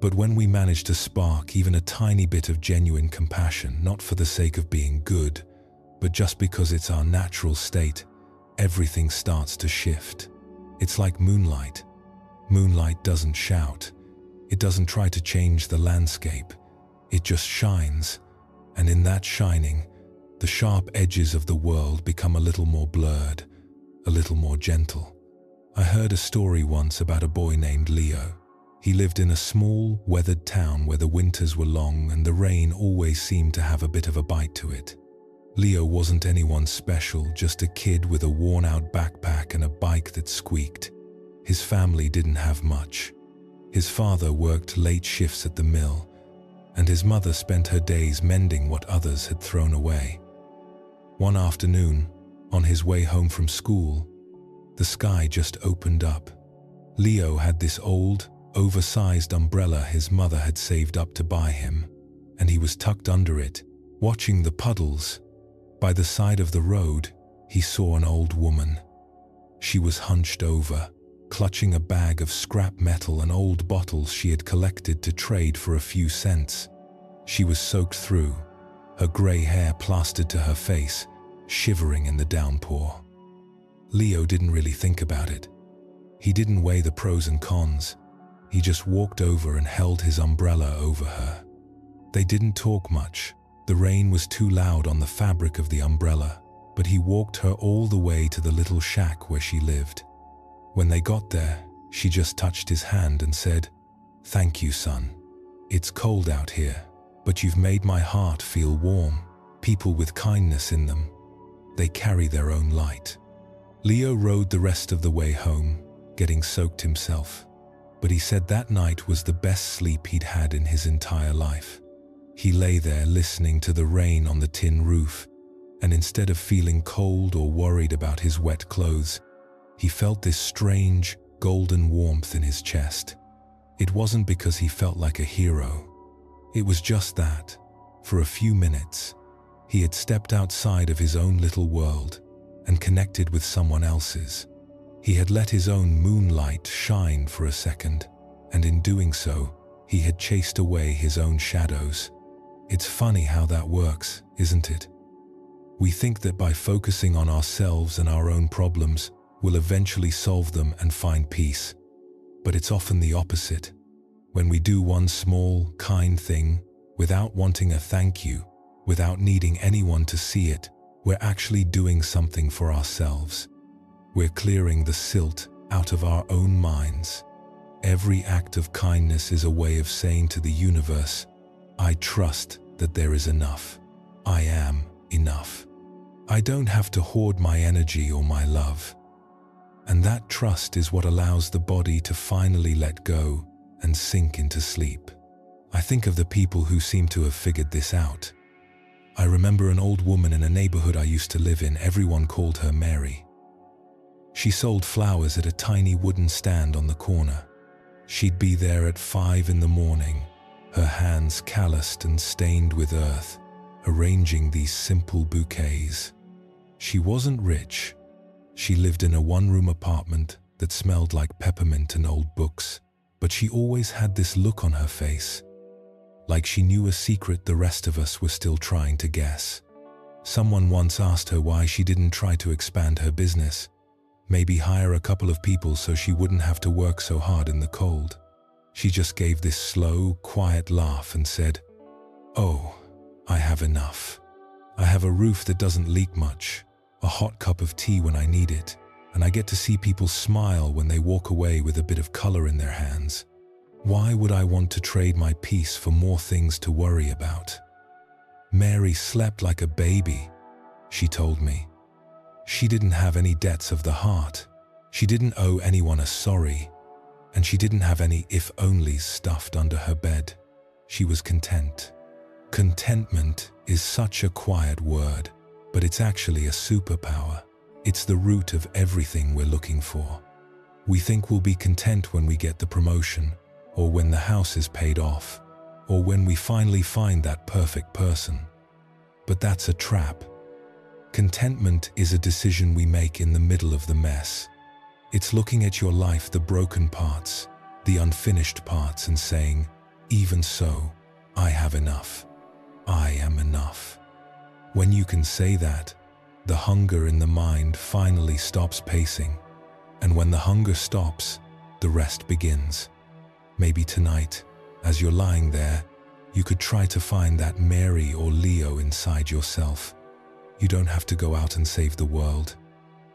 But when we manage to spark even a tiny bit of genuine compassion, not for the sake of being good, but just because it's our natural state, everything starts to shift. It's like moonlight. Moonlight doesn't shout. It doesn't try to change the landscape. It just shines. And in that shining, the sharp edges of the world become a little more blurred, a little more gentle. I heard a story once about a boy named Leo. He lived in a small, weathered town where the winters were long and the rain always seemed to have a bit of a bite to it. Leo wasn't anyone special, just a kid with a worn-out backpack and a bike that squeaked. His family didn't have much. His father worked late shifts at the mill, and his mother spent her days mending what others had thrown away. One afternoon, on his way home from school, the sky just opened up. Leo had this old, oversized umbrella his mother had saved up to buy him, and he was tucked under it, watching the puddles. By the side of the road, he saw an old woman. She was hunched over, clutching a bag of scrap metal and old bottles she had collected to trade for a few cents. She was soaked through, her grey hair plastered to her face, shivering in the downpour. Leo didn't really think about it. He didn't weigh the pros and cons. He just walked over and held his umbrella over her. They didn't talk much. The rain was too loud on the fabric of the umbrella, but he walked her all the way to the little shack where she lived. When they got there, she just touched his hand and said, "Thank you, son. It's cold out here, but you've made my heart feel warm. People with kindness in them, they carry their own light." Leo rode the rest of the way home, getting soaked himself, but he said that night was the best sleep he'd had in his entire life. He lay there listening to the rain on the tin roof, and instead of feeling cold or worried about his wet clothes, he felt this strange, golden warmth in his chest. It wasn't because he felt like a hero. It was just that, for a few minutes, he had stepped outside of his own little world and connected with someone else's. He had let his own moonlight shine for a second, and in doing so, he had chased away his own shadows. It's funny how that works, isn't it? We think that by focusing on ourselves and our own problems, we'll eventually solve them and find peace. But it's often the opposite. When we do one small, kind thing, without wanting a thank you, without needing anyone to see it, we're actually doing something for ourselves. We're clearing the silt out of our own minds. Every act of kindness is a way of saying to the universe, "I trust that there is enough. I am enough. I don't have to hoard my energy or my love." And that trust is what allows the body to finally let go and sink into sleep. I think of the people who seem to have figured this out. I remember an old woman in a neighborhood I used to live in. Everyone called her Mary. She sold flowers at a tiny wooden stand on the corner. She'd be there at 5 in the morning, her hands calloused and stained with earth, arranging these simple bouquets. She wasn't rich. She lived in a one-room apartment that smelled like peppermint and old books, but she always had this look on her face, like she knew a secret the rest of us were still trying to guess. Someone once asked her why she didn't try to expand her business, maybe hire a couple of people so she wouldn't have to work so hard in the cold. She just gave this slow, quiet laugh and said, "Oh, I have enough. I have a roof that doesn't leak much, a hot cup of tea when I need it, and I get to see people smile when they walk away with a bit of color in their hands. Why would I want to trade my peace for more things to worry about?" Mary slept like a baby, she told me. She didn't have any debts of the heart. She didn't owe anyone a sorry, and she didn't have any if-onlys stuffed under her bed. She was content. Contentment is such a quiet word, but it's actually a superpower. It's the root of everything we're looking for. We think we'll be content when we get the promotion, or when the house is paid off, or when we finally find that perfect person. But that's a trap. Contentment is a decision we make in the middle of the mess. It's looking at your life, the broken parts, the unfinished parts, and saying, "Even so, I have enough. I am enough." When you can say that, the hunger in the mind finally stops pacing. And when the hunger stops, the rest begins. Maybe tonight, as you're lying there, you could try to find that Mary or Leo inside yourself. You don't have to go out and save the world.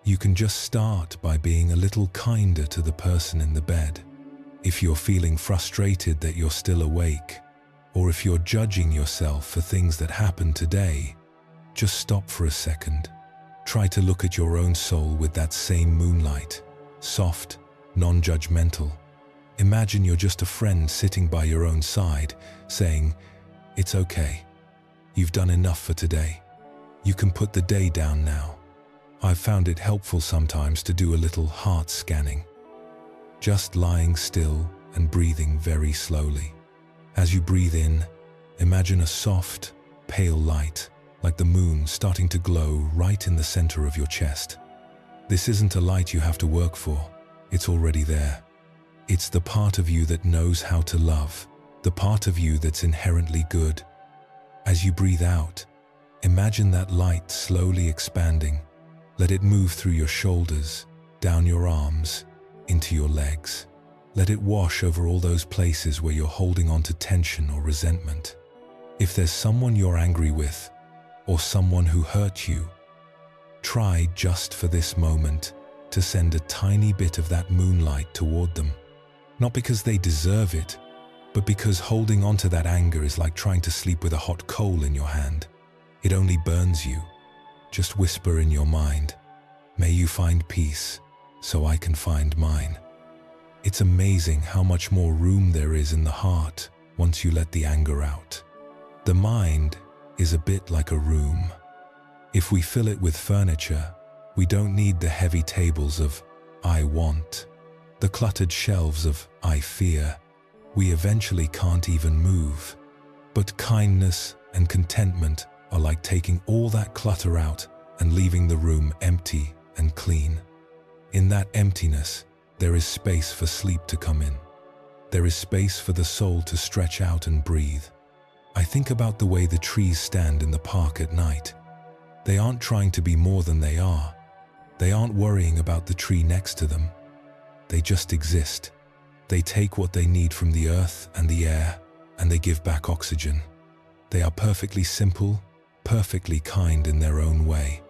You can just start by being a little kinder to the person in the bed. If you're feeling frustrated that you're still awake, or if you're judging yourself for things that happened today, just stop for a second. Try to look at your own soul with that same moonlight, soft, non-judgmental. Imagine you're just a friend sitting by your own side, saying, "It's okay. You've done enough for today. You can put the day down now." I've found it helpful sometimes to do a little heart scanning. Just lying still and breathing very slowly. As you breathe in, imagine a soft, pale light, like the moon, starting to glow right in the center of your chest. This isn't a light you have to work for. It's already there. It's the part of you that knows how to love, the part of you that's inherently good. As you breathe out, imagine that light slowly expanding. Let it move through your shoulders, down your arms, into your legs. Let it wash over all those places where you're holding on to tension or resentment. If there's someone you're angry with, or someone who hurt you, try just for this moment to send a tiny bit of that moonlight toward them. Not because they deserve it, but because holding on to that anger is like trying to sleep with a hot coal in your hand. It only burns you. Just whisper in your mind, "May you find peace, so I can find mine." It's amazing how much more room there is in the heart once you let the anger out. The mind is a bit like a room. If we fill it with furniture, we don't need the heavy tables of "I want," the cluttered shelves of "I fear." We eventually can't even move. But kindness and contentment are like taking all that clutter out and leaving the room empty and clean. In that emptiness, there is space for sleep to come in. There is space for the soul to stretch out and breathe. I think about the way the trees stand in the park at night. They aren't trying to be more than they are. They aren't worrying about the tree next to them. They just exist. They take what they need from the earth and the air, and they give back oxygen. They are perfectly simple, perfectly kind in their own way.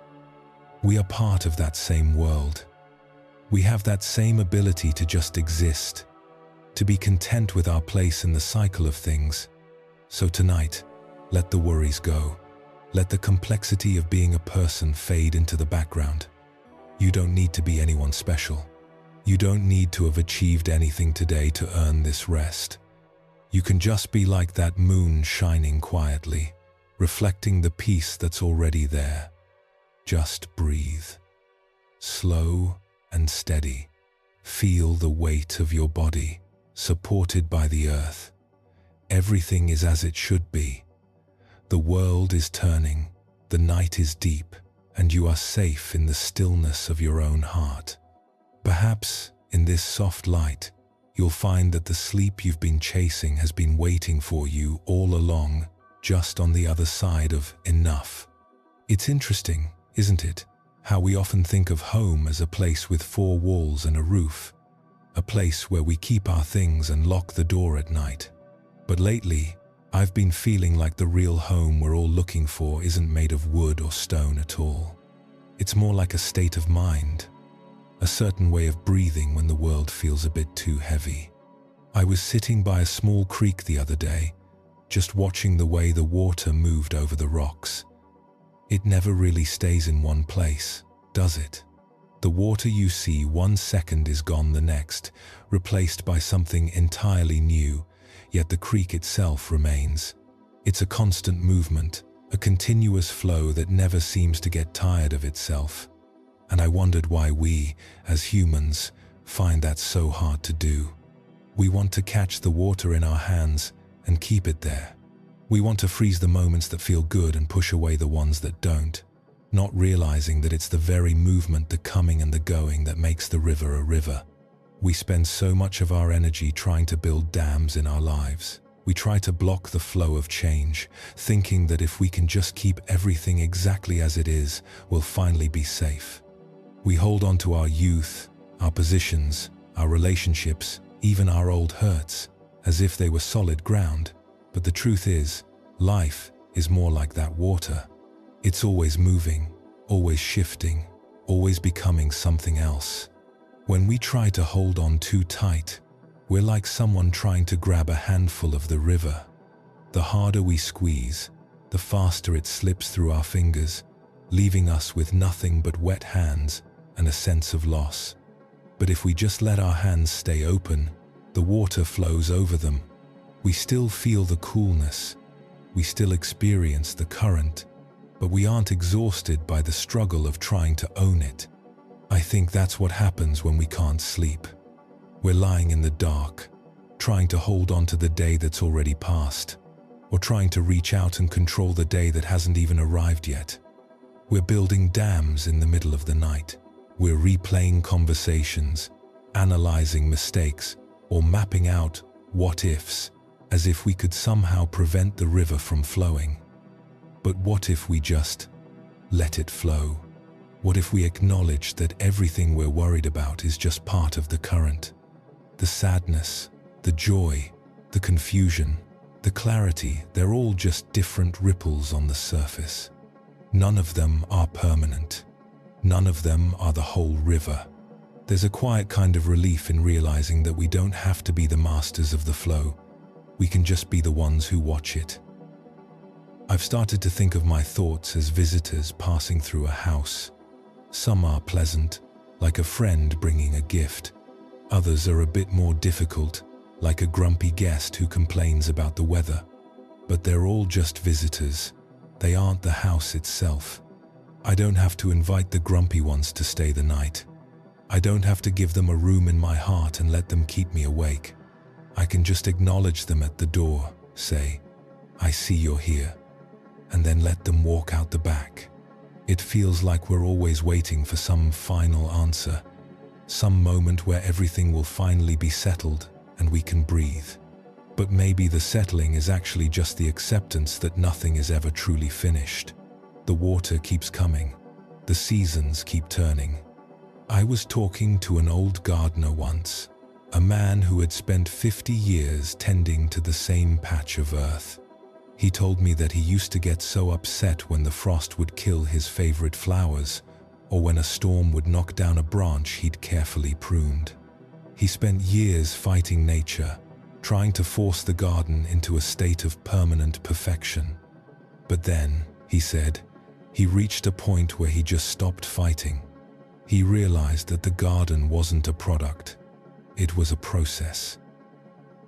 We are part of that same world. We have that same ability to just exist, to be content with our place in the cycle of things. So tonight, let the worries go. Let the complexity of being a person fade into the background. You don't need to be anyone special. You don't need to have achieved anything today to earn this rest. You can just be like that moon shining quietly, reflecting the peace that's already there. Just breathe. Slow and steady. Feel the weight of your body, supported by the earth. Everything is as it should be. The world is turning, the night is deep, and you are safe in the stillness of your own heart. Perhaps, in this soft light, you'll find that the sleep you've been chasing has been waiting for you all along, just on the other side of enough. It's interesting, isn't it, how we often think of home as a place with four walls and a roof, a place where we keep our things and lock the door at night. But lately, I've been feeling like the real home we're all looking for isn't made of wood or stone at all. It's more like a state of mind, a certain way of breathing when the world feels a bit too heavy. I was sitting by a small creek the other day, just watching the way the water moved over the rocks. It never really stays in one place, does it? The water you see one second is gone the next, replaced by something entirely new, yet the creek itself remains. It's a constant movement, a continuous flow that never seems to get tired of itself. And I wondered why we, as humans, find that so hard to do. We want to catch the water in our hands and keep it there. We want to freeze the moments that feel good and push away the ones that don't, not realizing that it's the very movement, the coming and the going, that makes the river a river. We spend so much of our energy trying to build dams in our lives. We try to block the flow of change, thinking that if we can just keep everything exactly as it is, we'll finally be safe. We hold on to our youth, our positions, our relationships, even our old hurts, as if they were solid ground. But the truth is, life is more like that water. It's always moving, always shifting, always becoming something else. When we try to hold on too tight, we're like someone trying to grab a handful of the river. The harder we squeeze, the faster it slips through our fingers, leaving us with nothing but wet hands and a sense of loss. But if we just let our hands stay open, The water flows over them. We still feel the coolness. We still experience the current, but we aren't exhausted by the struggle of trying to own it. I think that's what happens when we can't sleep. We're lying in the dark, trying to hold on to the day that's already passed, or trying to reach out and control the day that hasn't even arrived yet. We're building dams in the middle of the night. We're replaying conversations, analyzing mistakes, or mapping out what-ifs, as if we could somehow prevent the river from flowing. But what if we just let it flow? What if we acknowledge that everything we're worried about is just part of the current? The sadness, the joy, the confusion, the clarity, they're all just different ripples on the surface. None of them are permanent. None of them are the whole river. There's a quiet kind of relief in realizing that we don't have to be the masters of the flow. We can just be the ones who watch it. I've started to think of my thoughts as visitors passing through a house. Some are pleasant, like a friend bringing a gift. Others are a bit more difficult, like a grumpy guest who complains about the weather. But they're all just visitors. They aren't the house itself. I don't have to invite the grumpy ones to stay the night. I don't have to give them a room in my heart and let them keep me awake. I can just acknowledge them at the door, say, "I see you're here," and then let them walk out the back. It feels like we're always waiting for some final answer, some moment where everything will finally be settled and we can breathe. But maybe the settling is actually just the acceptance that nothing is ever truly finished. The water keeps coming. The seasons keep turning. I was talking to an old gardener once, a man who had spent 50 years tending to the same patch of earth. He told me that he used to get so upset when the frost would kill his favorite flowers, or when a storm would knock down a branch he'd carefully pruned. He spent years fighting nature, trying to force the garden into a state of permanent perfection. But then, he said, he reached a point where he just stopped fighting. He realized that the garden wasn't a product. It was a process.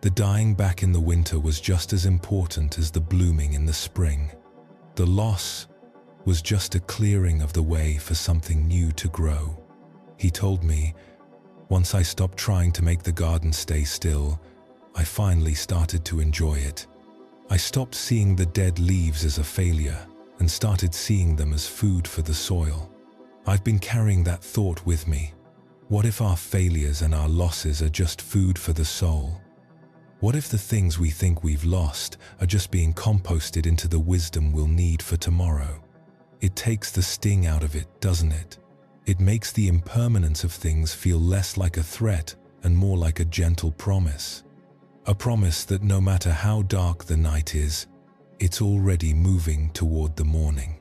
The dying back in the winter was just as important as the blooming in the spring. The loss was just a clearing of the way for something new to grow. He told me, once I stopped trying to make the garden stay still, I finally started to enjoy it. I stopped seeing the dead leaves as a failure and started seeing them as food for the soil. I've been carrying that thought with me. What if our failures and our losses are just food for the soul? What if the things we think we've lost are just being composted into the wisdom we'll need for tomorrow? It takes the sting out of it, doesn't it? It makes the impermanence of things feel less like a threat and more like a gentle promise. A promise that no matter how dark the night is, it's already moving toward the morning.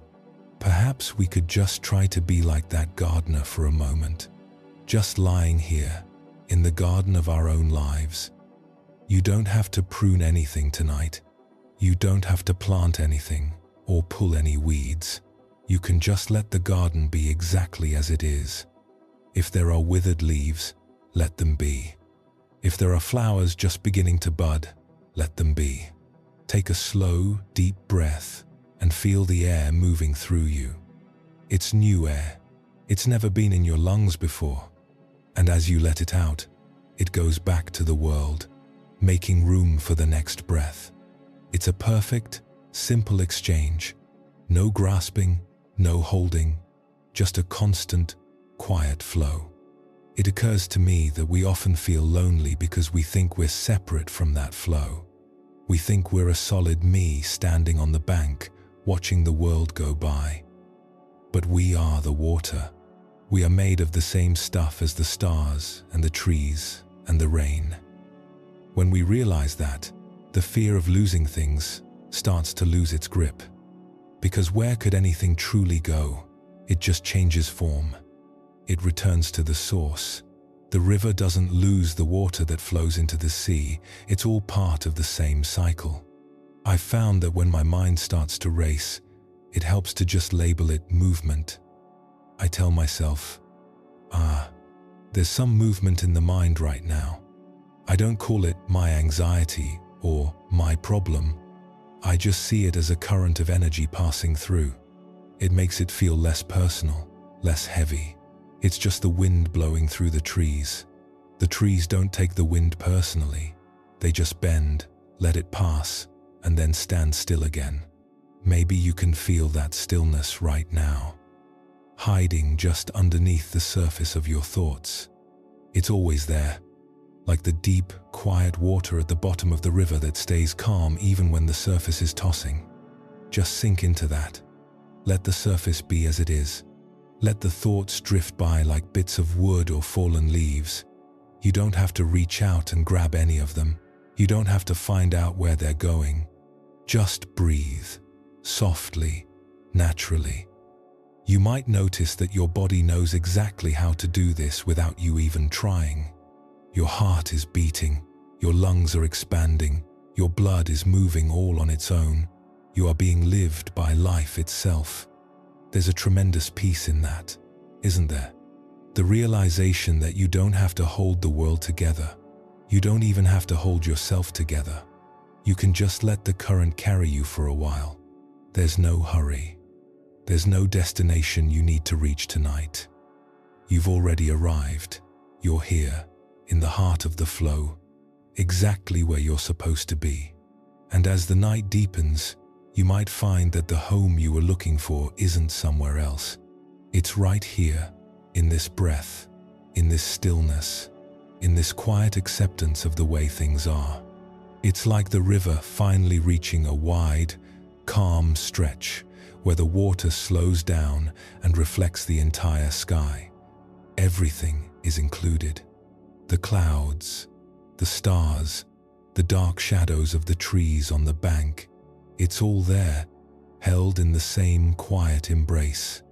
Perhaps we could just try to be like that gardener for a moment, just lying here, in the garden of our own lives. You don't have to prune anything tonight. You don't have to plant anything or pull any weeds. You can just let the garden be exactly as it is. If there are withered leaves, let them be. If there are flowers just beginning to bud, let them be. Take a slow, deep breath and feel the air moving through you. It's new air. It's never been in your lungs before. And as you let it out, it goes back to the world, making room for the next breath. It's a perfect, simple exchange. No grasping, no holding, just a constant, quiet flow. It occurs to me that we often feel lonely because we think we're separate from that flow. We think we're a solid me standing on the bank, watching the world go by. But we are the water. We are made of the same stuff as the stars and the trees and the rain. When we realize that, the fear of losing things starts to lose its grip. Because where could anything truly go? It just changes form. It returns to the source. The river doesn't lose the water that flows into the sea. It's all part of the same cycle. I've found that when my mind starts to race, it helps to just label it movement. I tell myself, there's some movement in the mind right now. I don't call it my anxiety or my problem. I just see it as a current of energy passing through. It makes it feel less personal, less heavy. It's just the wind blowing through the trees. The trees don't take the wind personally. They just bend, let it pass, and then stand still again. Maybe you can feel that stillness right now, hiding just underneath the surface of your thoughts. It's always there, like the deep, quiet water at the bottom of the river that stays calm even when the surface is tossing. Just sink into that. Let the surface be as it is. Let the thoughts drift by like bits of wood or fallen leaves. You don't have to reach out and grab any of them. You don't have to find out where they're going. Just breathe, softly, naturally. You might notice that your body knows exactly how to do this without you even trying. Your heart is beating, your lungs are expanding, your blood is moving all on its own. You are being lived by life itself. There's a tremendous peace in that, isn't there? The realization that you don't have to hold the world together. You don't even have to hold yourself together. You can just let the current carry you for a while. There's no hurry. There's no destination you need to reach tonight. You've already arrived. You're here, in the heart of the flow, exactly where you're supposed to be. And as the night deepens, you might find that the home you were looking for isn't somewhere else. It's right here, in this breath, in this stillness, in this quiet acceptance of the way things are. It's like the river finally reaching a wide, calm stretch where the water slows down and reflects the entire sky. Everything is included. The clouds, the stars, the dark shadows of the trees on the bank. It's all there, held in the same quiet embrace.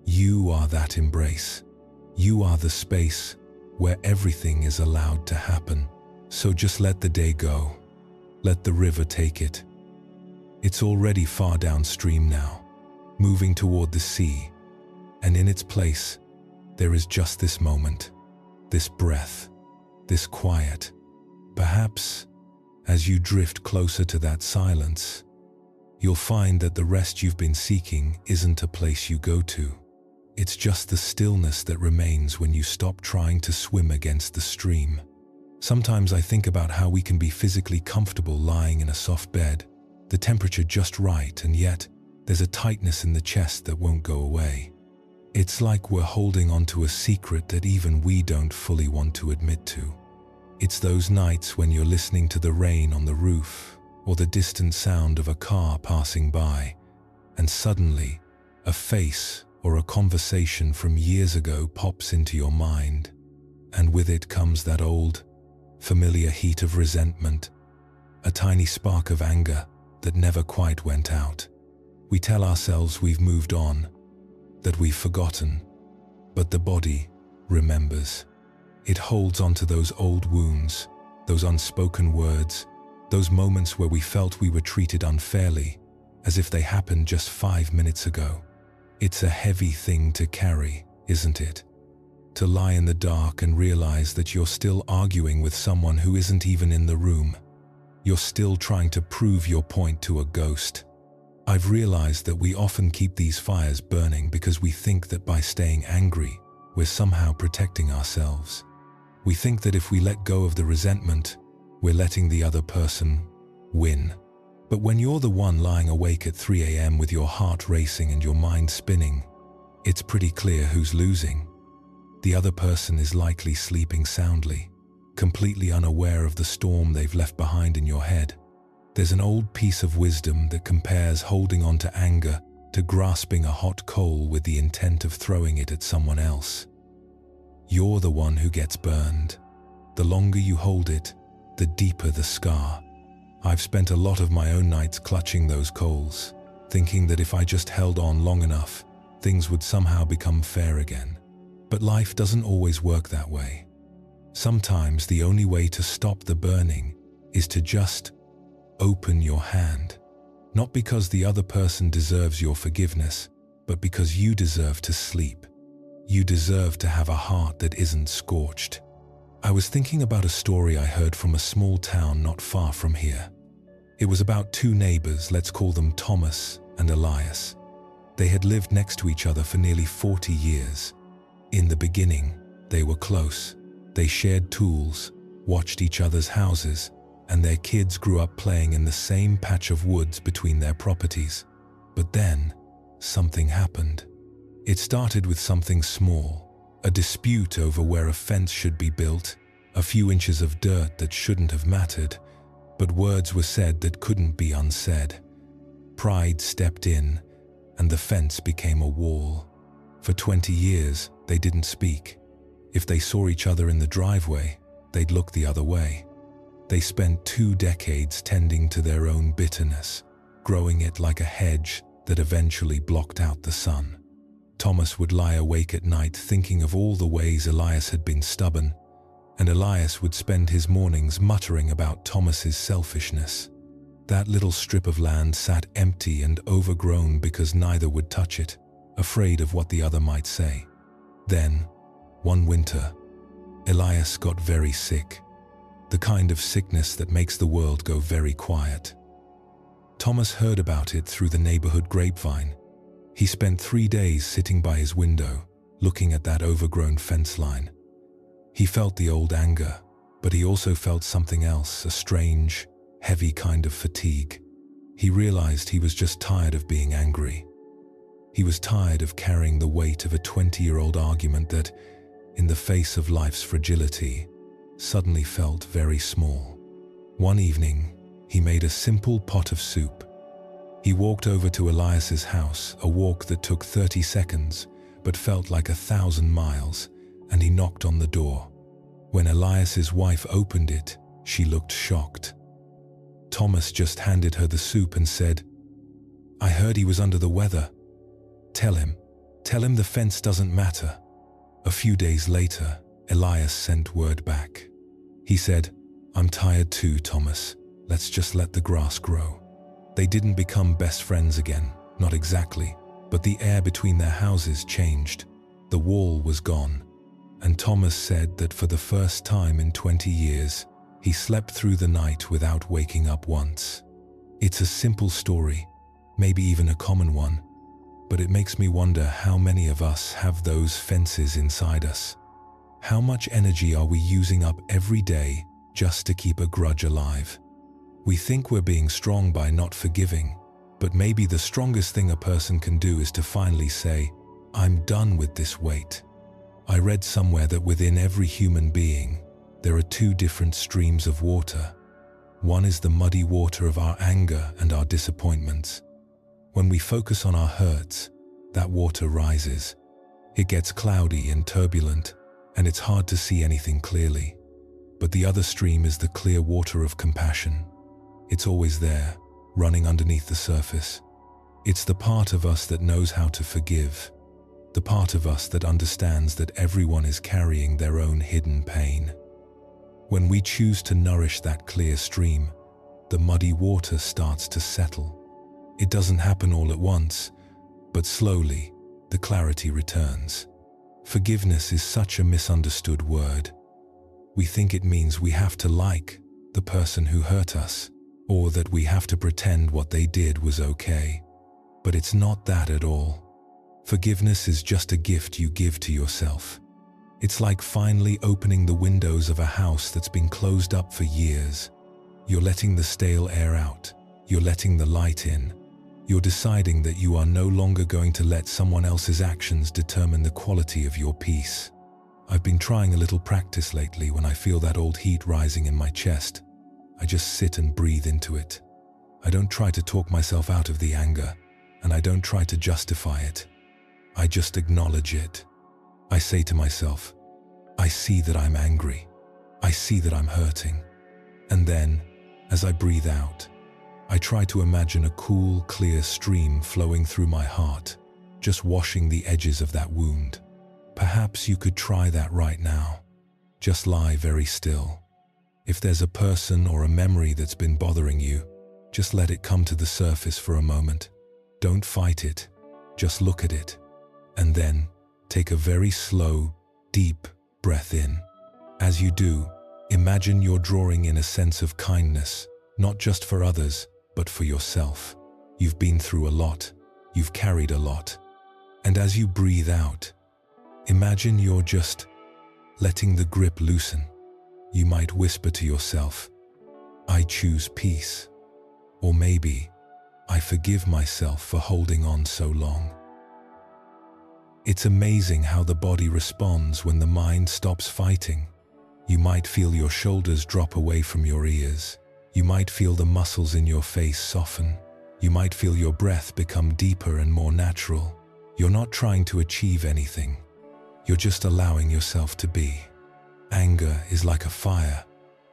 You are that embrace. You are the space where everything is allowed to happen. So just let the day go. Let the river take it. It's already far downstream now, moving toward the sea. And in its place, there is just this moment, this breath, this quiet. Perhaps, as you drift closer to that silence, you'll find that the rest you've been seeking isn't a place you go to. It's just the stillness that remains when you stop trying to swim against the stream. Sometimes I think about how we can be physically comfortable lying in a soft bed, the temperature just right, and yet there's a tightness in the chest that won't go away. It's like we're holding onto a secret that even we don't fully want to admit to. It's those nights when you're listening to the rain on the roof or the distant sound of a car passing by, and suddenly a face or a conversation from years ago pops into your mind, and with it comes that old, familiar heat of resentment, a tiny spark of anger that never quite went out. We tell ourselves we've moved on, that we've forgotten, but the body remembers. It holds onto those old wounds, those unspoken words, those moments where we felt we were treated unfairly, as if they happened just 5 minutes ago. It's a heavy thing to carry, isn't it? To lie in the dark and realize that you're still arguing with someone who isn't even in the room. You're still trying to prove your point to a ghost. I've realized that we often keep these fires burning because we think that by staying angry, we're somehow protecting ourselves. We think that if we let go of the resentment, we're letting the other person win. But when you're the one lying awake at 3 a.m. with your heart racing and your mind spinning, it's pretty clear who's losing. The other person is likely sleeping soundly, completely unaware of the storm they've left behind in your head. There's an old piece of wisdom that compares holding on to anger to grasping a hot coal with the intent of throwing it at someone else. You're the one who gets burned. The longer you hold it, the deeper the scar. I've spent a lot of my own nights clutching those coals, thinking that if I just held on long enough, things would somehow become fair again. But life doesn't always work that way. Sometimes the only way to stop the burning is to just open your hand. Not because the other person deserves your forgiveness, but because you deserve to sleep. You deserve to have a heart that isn't scorched. I was thinking about a story I heard from a small town not far from here. It was about two neighbors, let's call them Thomas and Elias. They had lived next to each other for nearly 40 years. In the beginning, they were close. They shared tools, watched each other's houses, and their kids grew up playing in the same patch of woods between their properties. But then, something happened. It started with something small, a dispute over where a fence should be built, a few inches of dirt that shouldn't have mattered, but words were said that couldn't be unsaid. Pride stepped in, and the fence became a wall. For 20 years, they didn't speak. If they saw each other in the driveway, they'd look the other way. They spent 2 decades tending to their own bitterness, growing it like a hedge that eventually blocked out the sun. Thomas would lie awake at night thinking of all the ways Elias had been stubborn, and Elias would spend his mornings muttering about Thomas's selfishness. That little strip of land sat empty and overgrown because neither would touch it, afraid of what the other might say. Then, one winter, Elias got very sick, the kind of sickness that makes the world go very quiet. Thomas heard about it through the neighborhood grapevine. He spent 3 days sitting by his window, looking at that overgrown fence line. He felt the old anger, but he also felt something else, a strange, heavy kind of fatigue. He realized he was just tired of being angry. He was tired of carrying the weight of a 20-year-old argument that, in the face of life's fragility, suddenly felt very small. One evening, he made a simple pot of soup. He walked over to Elias's house, a walk that took 30 seconds, but felt like 1,000 miles, and he knocked on the door. When Elias's wife opened it, she looked shocked. Thomas just handed her the soup and said, "I heard he was under the weather. Tell him the fence doesn't matter." A few days later, Elias sent word back. He said, "I'm tired too, Thomas. Let's just let the grass grow." They didn't become best friends again, not exactly, but the air between their houses changed. The wall was gone, and Thomas said that for the first time in 20 years, he slept through the night without waking up once. It's a simple story, maybe even a common one, but it makes me wonder how many of us have those fences inside us. How much energy are we using up every day just to keep a grudge alive? We think we're being strong by not forgiving, but maybe the strongest thing a person can do is to finally say, "I'm done with this weight." I read somewhere that within every human being, there are 2 different streams of water. One is the muddy water of our anger and our disappointments. When we focus on our hurts, that water rises. It gets cloudy and turbulent, and it's hard to see anything clearly. But the other stream is the clear water of compassion. It's always there, running underneath the surface. It's the part of us that knows how to forgive, the part of us that understands that everyone is carrying their own hidden pain. When we choose to nourish that clear stream, the muddy water starts to settle. It doesn't happen all at once, but slowly, the clarity returns. Forgiveness is such a misunderstood word. We think it means we have to like the person who hurt us, or that we have to pretend what they did was okay. But it's not that at all. Forgiveness is just a gift you give to yourself. It's like finally opening the windows of a house that's been closed up for years. You're letting the stale air out. You're letting the light in. You're deciding that you are no longer going to let someone else's actions determine the quality of your peace. I've been trying a little practice lately. When I feel that old heat rising in my chest, I just sit and breathe into it. I don't try to talk myself out of the anger, and I don't try to justify it. I just acknowledge it. I say to myself, I see that I'm angry. I see that I'm hurting. And then, as I breathe out, I try to imagine a cool, clear stream flowing through my heart, just washing the edges of that wound. Perhaps you could try that right now. Just lie very still. If there's a person or a memory that's been bothering you, just let it come to the surface for a moment. Don't fight it. Just look at it. And then take a very slow, deep breath in. As you do, imagine you're drawing in a sense of kindness, not just for others, but for yourself. You've been through a lot, you've carried a lot. And as you breathe out, imagine you're just letting the grip loosen. You might whisper to yourself, "I choose peace." Or maybe, "I forgive myself for holding on so long." It's amazing how the body responds when the mind stops fighting. You might feel your shoulders drop away from your ears. You might feel the muscles in your face soften. You might feel your breath become deeper and more natural. You're not trying to achieve anything. You're just allowing yourself to be. Anger is like a fire.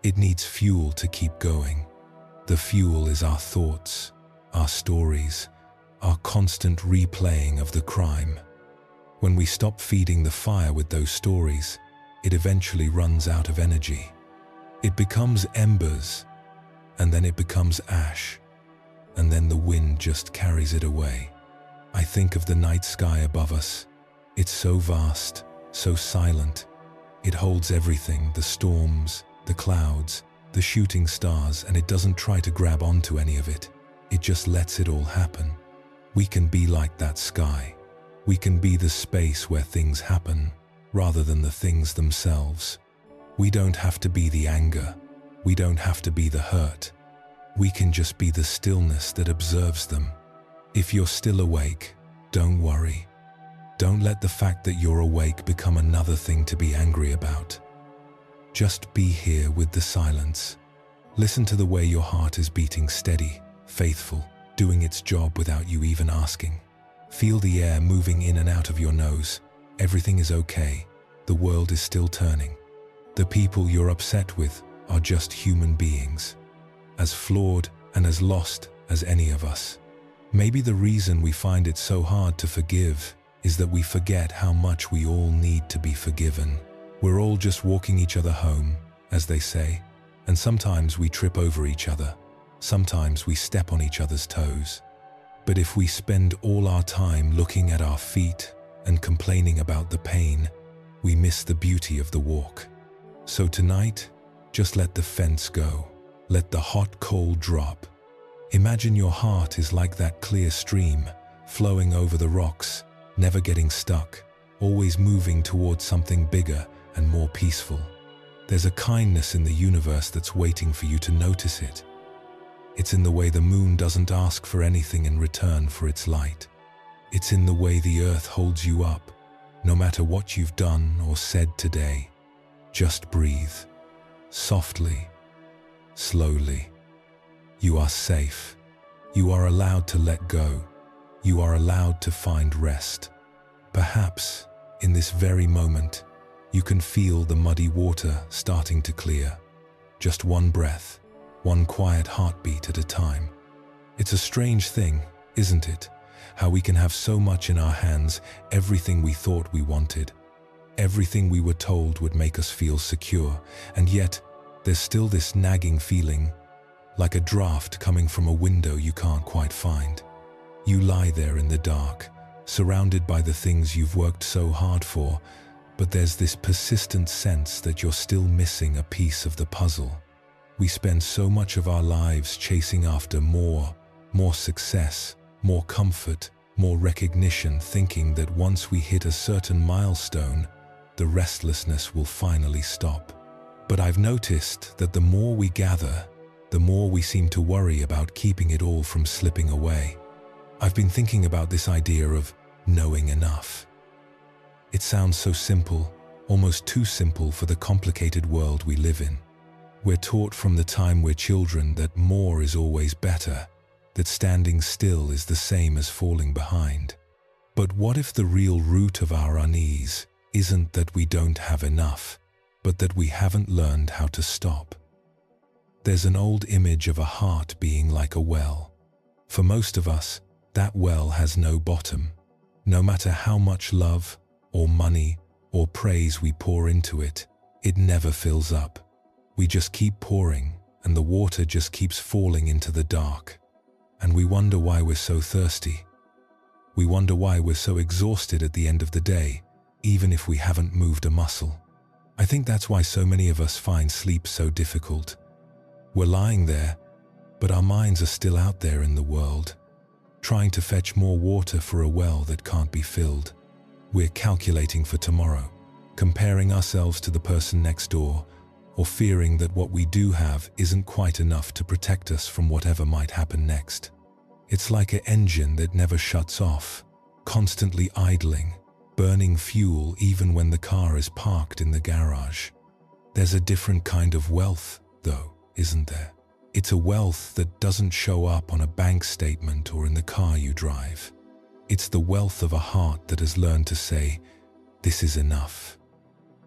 It needs fuel to keep going. The fuel is our thoughts, our stories, our constant replaying of the crime. When we stop feeding the fire with those stories, it eventually runs out of energy. It becomes embers, and then it becomes ash, and then the wind just carries it away. I think of the night sky above us. It's so vast, so silent. It holds everything, the storms, the clouds, the shooting stars, and it doesn't try to grab onto any of it. It just lets it all happen. We can be like that sky. We can be the space where things happen, rather than the things themselves. We don't have to be the anger. We don't have to be the hurt. We can just be the stillness that observes them. If you're still awake, don't worry. Don't let the fact that you're awake become another thing to be angry about. Just be here with the silence. Listen to the way your heart is beating steady, faithful, doing its job without you even asking. Feel the air moving in and out of your nose. Everything is okay. The world is still turning. The people you're upset with are just human beings, as flawed and as lost as any of us. Maybe the reason we find it so hard to forgive is that we forget how much we all need to be forgiven. We're all just walking each other home, as they say, and sometimes we trip over each other. Sometimes we step on each other's toes. But if we spend all our time looking at our feet and complaining about the pain, we miss the beauty of the walk. So tonight, just let the fence go. Let the hot coal drop. Imagine your heart is like that clear stream, flowing over the rocks, never getting stuck, always moving towards something bigger and more peaceful. There's a kindness in the universe that's waiting for you to notice it. It's in the way the moon doesn't ask for anything in return for its light. It's in the way the earth holds you up, no matter what you've done or said today. Just breathe, softly, slowly. You are safe. You are allowed to let go. You are allowed to find rest. Perhaps, in this very moment, you can feel the muddy water starting to clear. Just one breath, one quiet heartbeat at a time. It's a strange thing, isn't it? How we can have so much in our hands, everything we thought we wanted, everything we were told would make us feel secure, and yet there's still this nagging feeling, like a draft coming from a window you can't quite find. You lie there in the dark, surrounded by the things you've worked so hard for, but there's this persistent sense that you're still missing a piece of the puzzle. We spend so much of our lives chasing after more success, more comfort, more recognition, thinking that once we hit a certain milestone, the restlessness will finally stop. But I've noticed that the more we gather, the more we seem to worry about keeping it all from slipping away. I've been thinking about this idea of knowing enough. It sounds so simple, almost too simple for the complicated world we live in. We're taught from the time we're children that more is always better, that standing still is the same as falling behind. But what if the real root of our unease isn't that we don't have enough, but that we haven't learned how to stop? There's an old image of a heart being like a well. For most of us, that well has no bottom. No matter how much love, or money, or praise we pour into it, it never fills up. We just keep pouring, and the water just keeps falling into the dark. And we wonder why we're so thirsty. We wonder why we're so exhausted at the end of the day, even if we haven't moved a muscle. I think that's why so many of us find sleep so difficult. We're lying there, but our minds are still out there in the world, trying to fetch more water for a well that can't be filled. We're calculating for tomorrow, comparing ourselves to the person next door, or fearing that what we do have isn't quite enough to protect us from whatever might happen next. It's like an engine that never shuts off, constantly idling, burning fuel even when the car is parked in the garage. There's a different kind of wealth, though, isn't there? It's a wealth that doesn't show up on a bank statement or in the car you drive. It's the wealth of a heart that has learned to say, "This is enough."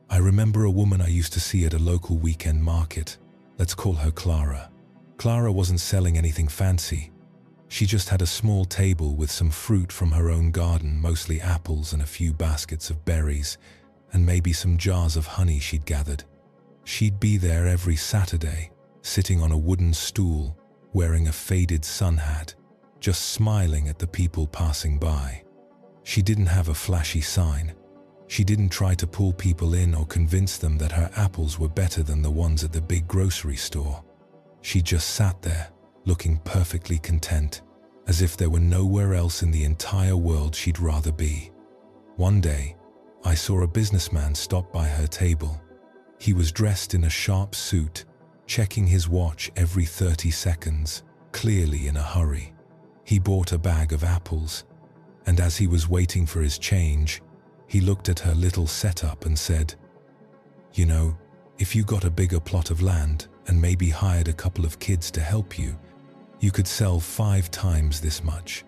I remember a woman I used to see at a local weekend market. Let's call her Clara. Clara wasn't selling anything fancy. She just had a small table with some fruit from her own garden, mostly apples and a few baskets of berries, and maybe some jars of honey she'd gathered. She'd be there every Saturday, sitting on a wooden stool, wearing a faded sun hat, just smiling at the people passing by. She didn't have a flashy sign. She didn't try to pull people in or convince them that her apples were better than the ones at the big grocery store. She just sat there, looking perfectly content, as if there were nowhere else in the entire world she'd rather be. One day, I saw a businessman stop by her table. He was dressed in a sharp suit, checking his watch every 30 seconds, clearly in a hurry. He bought a bag of apples, and as he was waiting for his change, he looked at her little setup and said, "You know, if you got a bigger plot of land and maybe hired a couple of kids to help you, you could sell 5 times this much.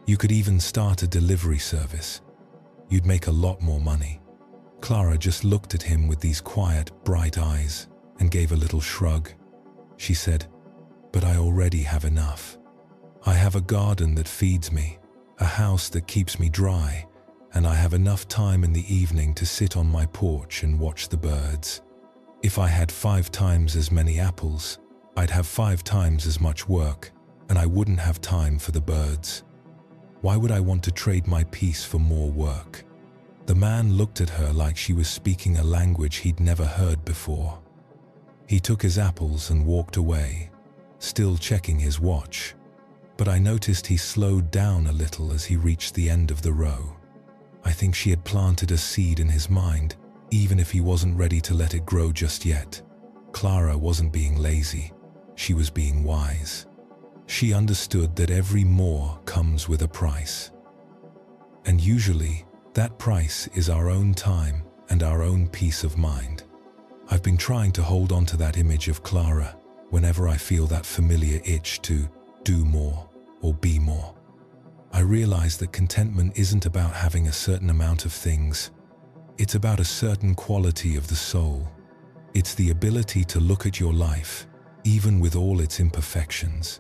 You could even start a delivery service. You'd make a lot more money." Clara just looked at him with these quiet, bright eyes and gave a little shrug. She said, "But I already have enough. I have a garden that feeds me, a house that keeps me dry, and I have enough time in the evening to sit on my porch and watch the birds. If I had 5 times as many apples, I'd have 5 times as much work, and I wouldn't have time for the birds. Why would I want to trade my peace for more work?" The man looked at her like she was speaking a language he'd never heard before. He took his apples and walked away, still checking his watch, but I noticed he slowed down a little as he reached the end of the row. I think she had planted a seed in his mind, even if he wasn't ready to let it grow just yet. Clara wasn't being lazy, she was being wise. She understood that every more comes with a price. And usually, that price is our own time and our own peace of mind. I've been trying to hold on to that image of Clara whenever I feel that familiar itch to do more or be more. I realize that contentment isn't about having a certain amount of things. It's about a certain quality of the soul. It's the ability to look at your life, even with all its imperfections,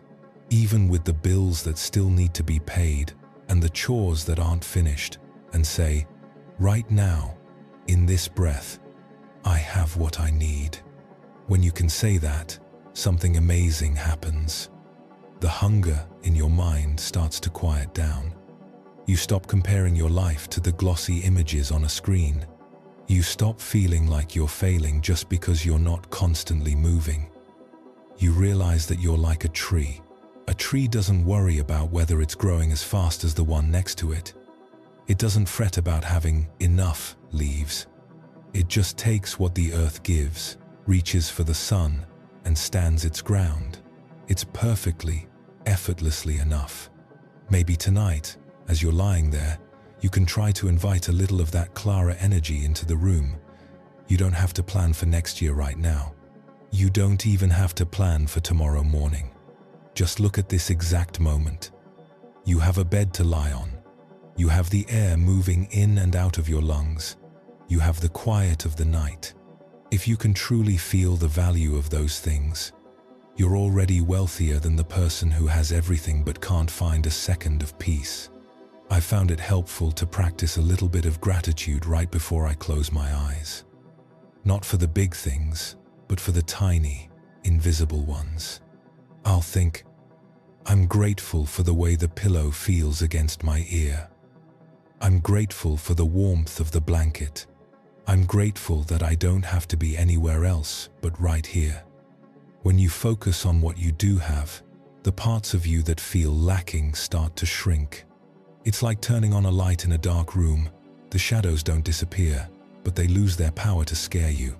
even with the bills that still need to be paid and the chores that aren't finished, and say, "Right now, in this breath, I have what I need." When you can say that, something amazing happens. The hunger in your mind starts to quiet down. You stop comparing your life to the glossy images on a screen. You stop feeling like you're failing just because you're not constantly moving. You realize that you're like a tree. A tree doesn't worry about whether it's growing as fast as the one next to it. It doesn't fret about having enough leaves. It just takes what the earth gives, reaches for the sun, and stands its ground. It's perfectly, effortlessly enough. Maybe tonight, as you're lying there, you can try to invite a little of that Clara energy into the room. You don't have to plan for next year right now. You don't even have to plan for tomorrow morning. Just look at this exact moment. You have a bed to lie on. You have the air moving in and out of your lungs. You have the quiet of the night. If you can truly feel the value of those things, you're already wealthier than the person who has everything but can't find a second of peace. I found it helpful to practice a little bit of gratitude right before I close my eyes. Not for the big things, but for the tiny, invisible ones. I'll think, "I'm grateful for the way the pillow feels against my ear. I'm grateful for the warmth of the blanket. I'm grateful that I don't have to be anywhere else but right here. When you focus on what you do have, the parts of you that feel lacking start to shrink. It's like turning on a light in a dark room. The shadows don't disappear, but they lose their power to scare you.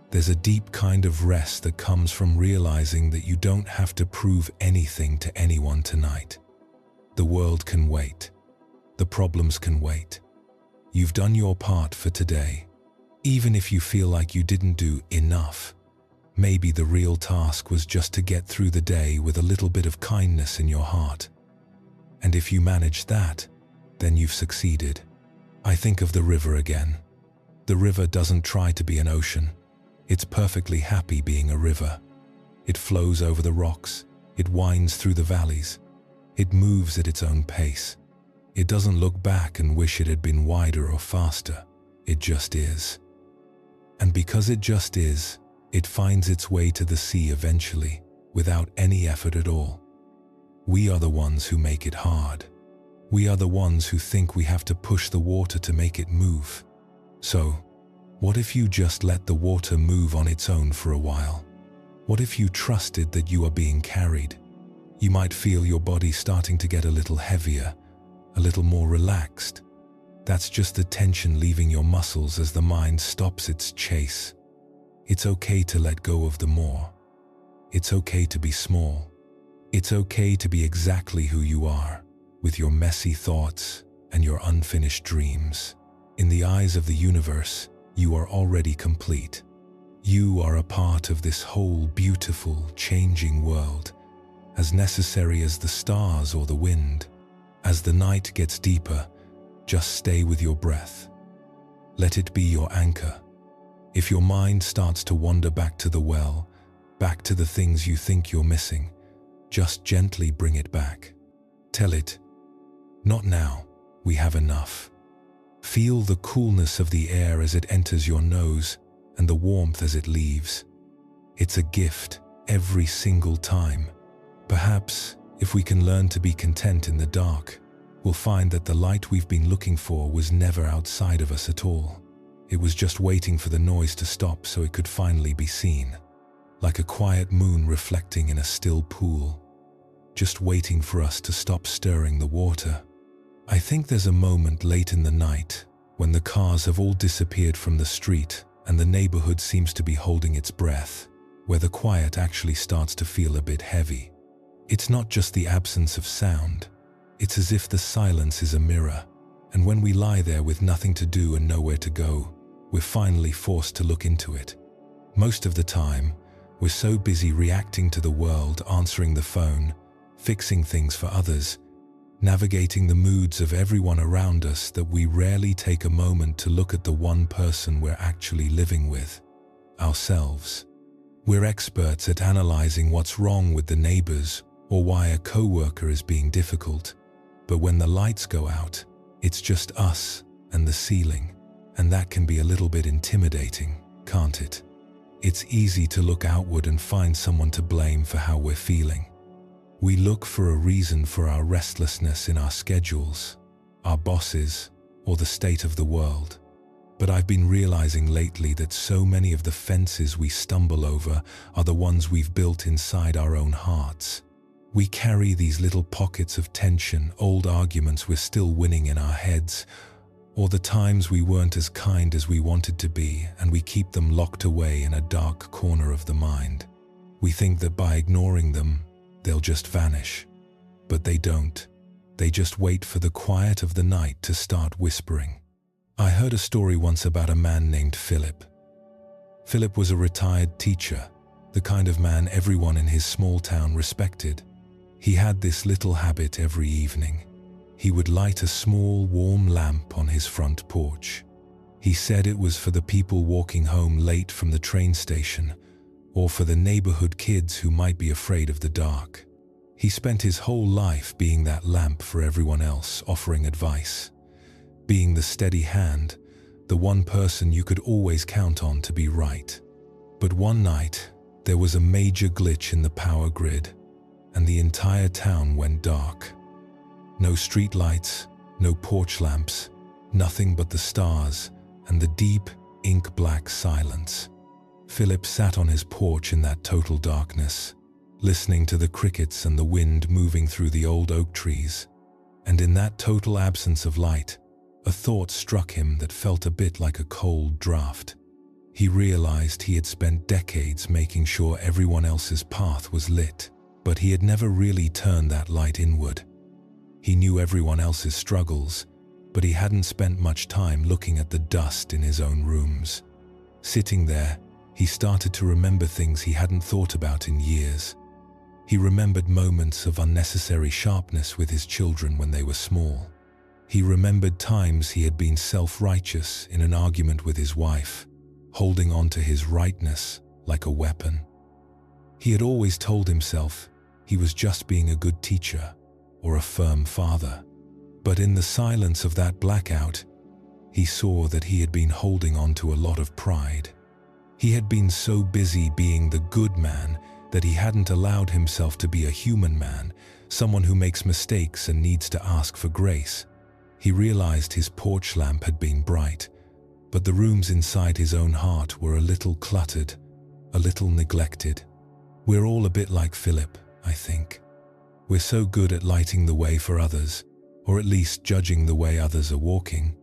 There's a deep kind of rest that comes from realizing that you don't have to prove anything to anyone tonight. The world can wait. The problems can wait. You've done your part for today. Even if you feel like you didn't do enough, maybe the real task was just to get through the day with a little bit of kindness in your heart. And if you manage that, then you've succeeded. I think of the river again. The river doesn't try to be an ocean. It's perfectly happy being a river. It flows over the rocks. It winds through the valleys. It moves at its own pace. It doesn't look back and wish it had been wider or faster. It just is. And because it just is, it finds its way to the sea eventually, without any effort at all. We are the ones who make it hard. We are the ones who think we have to push the water to make it move. So, what if you just let the water move on its own for a while? What if you trusted that you are being carried? You might feel your body starting to get a little heavier, a little more relaxed. That's just the tension leaving your muscles as the mind stops its chase. It's okay to let go of the more. It's okay to be small. It's okay to be exactly who you are, with your messy thoughts and your unfinished dreams. In the eyes of the universe, you are already complete. You are a part of this whole beautiful, changing world, as necessary as the stars or the wind. As the night gets deeper, just stay with your breath. Let it be your anchor. If your mind starts to wander back to the well, back to the things you think you're missing, just gently bring it back. Tell it, not now, we have enough. Feel the coolness of the air as it enters your nose and the warmth as it leaves. It's a gift every single time. Perhaps, if we can learn to be content in the dark, we'll find that the light we've been looking for was never outside of us at all. It was just waiting for the noise to stop so it could finally be seen. Like a quiet moon reflecting in a still pool, just waiting for us to stop stirring the water. I think there's a moment late in the night when the cars have all disappeared from the street and the neighborhood seems to be holding its breath, where the quiet actually starts to feel a bit heavy. It's not just the absence of sound. It's as if the silence is a mirror, and when we lie there with nothing to do and nowhere to go, we're finally forced to look into it. Most of the time, we're so busy reacting to the world, answering the phone, fixing things for others, navigating the moods of everyone around us that we rarely take a moment to look at the one person we're actually living with, ourselves. We're experts at analyzing what's wrong with the neighbors or why a coworker is being difficult. But when the lights go out, it's just us and the ceiling, and that can be a little bit intimidating, can't it? It's easy to look outward and find someone to blame for how we're feeling. We look for a reason for our restlessness in our schedules, our bosses, or the state of the world. But I've been realizing lately that so many of the fences we stumble over are the ones we've built inside our own hearts. We carry these little pockets of tension, old arguments we're still winning in our heads, or the times we weren't as kind as we wanted to be, and we keep them locked away in a dark corner of the mind. We think that by ignoring them, they'll just vanish. But they don't. They just wait for the quiet of the night to start whispering. I heard a story once about a man named Philip. Philip was a retired teacher, the kind of man everyone in his small town respected. He had this little habit every evening. He would light a small, warm lamp on his front porch. He said it was for the people walking home late from the train station, or for the neighborhood kids who might be afraid of the dark. He spent his whole life being that lamp for everyone else, offering advice, being the steady hand, the one person you could always count on to be right. But one night, there was a major glitch in the power grid, and the entire town went dark. No street lights, no porch lamps, nothing but the stars and the deep, ink-black silence. Philip sat on his porch in that total darkness, listening to the crickets and the wind moving through the old oak trees. And in that total absence of light, a thought struck him that felt a bit like a cold draft. He realized he had spent decades making sure everyone else's path was lit, but he had never really turned that light inward. He knew everyone else's struggles, but he hadn't spent much time looking at the dust in his own rooms. Sitting there, he started to remember things he hadn't thought about in years. He remembered moments of unnecessary sharpness with his children when they were small. He remembered times he had been self-righteous in an argument with his wife, holding on to his rightness like a weapon. He had always told himself he was just being a good teacher or a firm father. But in the silence of that blackout, he saw that he had been holding on to a lot of pride. He had been so busy being the good man that he hadn't allowed himself to be a human man, someone who makes mistakes and needs to ask for grace. He realized his porch lamp had been bright, but the rooms inside his own heart were a little cluttered, a little neglected. We're all a bit like Philip, I think. We're so good at lighting the way for others, or at least judging the way others are walking,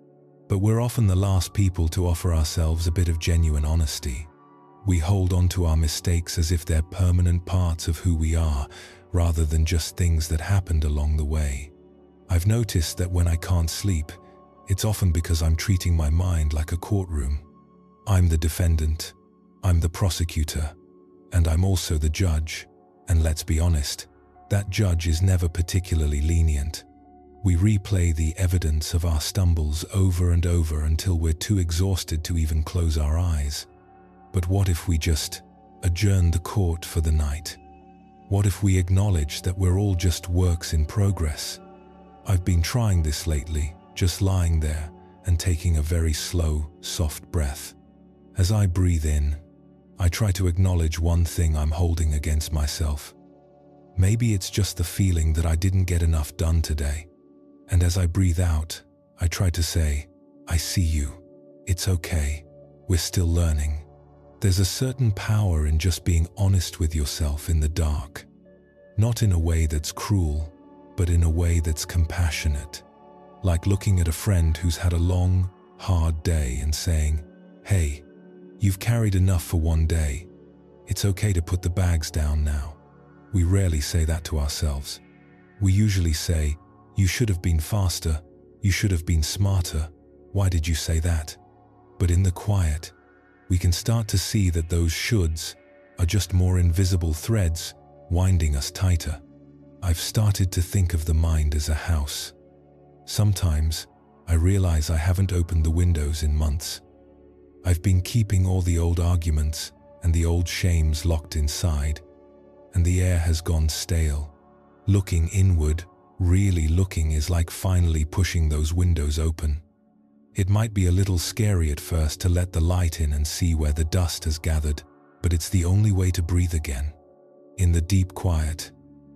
but we're often the last people to offer ourselves a bit of genuine honesty. We hold on to our mistakes as if they're permanent parts of who we are, rather than just things that happened along the way. I've noticed that when I can't sleep, it's often because I'm treating my mind like a courtroom. I'm the defendant, I'm the prosecutor, and I'm also the judge. And let's be honest, that judge is never particularly lenient. We replay the evidence of our stumbles over and over until we're too exhausted to even close our eyes. But what if we just adjourn the court for the night? What if we acknowledge that we're all just works in progress? I've been trying this lately, just lying there and taking a very slow, soft breath. As I breathe in, I try to acknowledge one thing I'm holding against myself. Maybe it's just the feeling that I didn't get enough done today. And as I breathe out, I try to say, I see you. It's okay. We're still learning. There's a certain power in just being honest with yourself in the dark. Not in a way that's cruel, but in a way that's compassionate. Like looking at a friend who's had a long, hard day and saying, hey, you've carried enough for one day. It's okay to put the bags down now. We rarely say that to ourselves. We usually say, you should have been faster, you should have been smarter, why did you say that? But in the quiet, we can start to see that those shoulds are just more invisible threads winding us tighter. I've started to think of the mind as a house. Sometimes I realize I haven't opened the windows in months. I've been keeping all the old arguments and the old shames locked inside, and the air has gone stale. Looking inward, really looking, is like finally pushing those windows open. It might be a little scary at first to let the light in and see where the dust has gathered, but it's the only way to breathe again. In the deep quiet,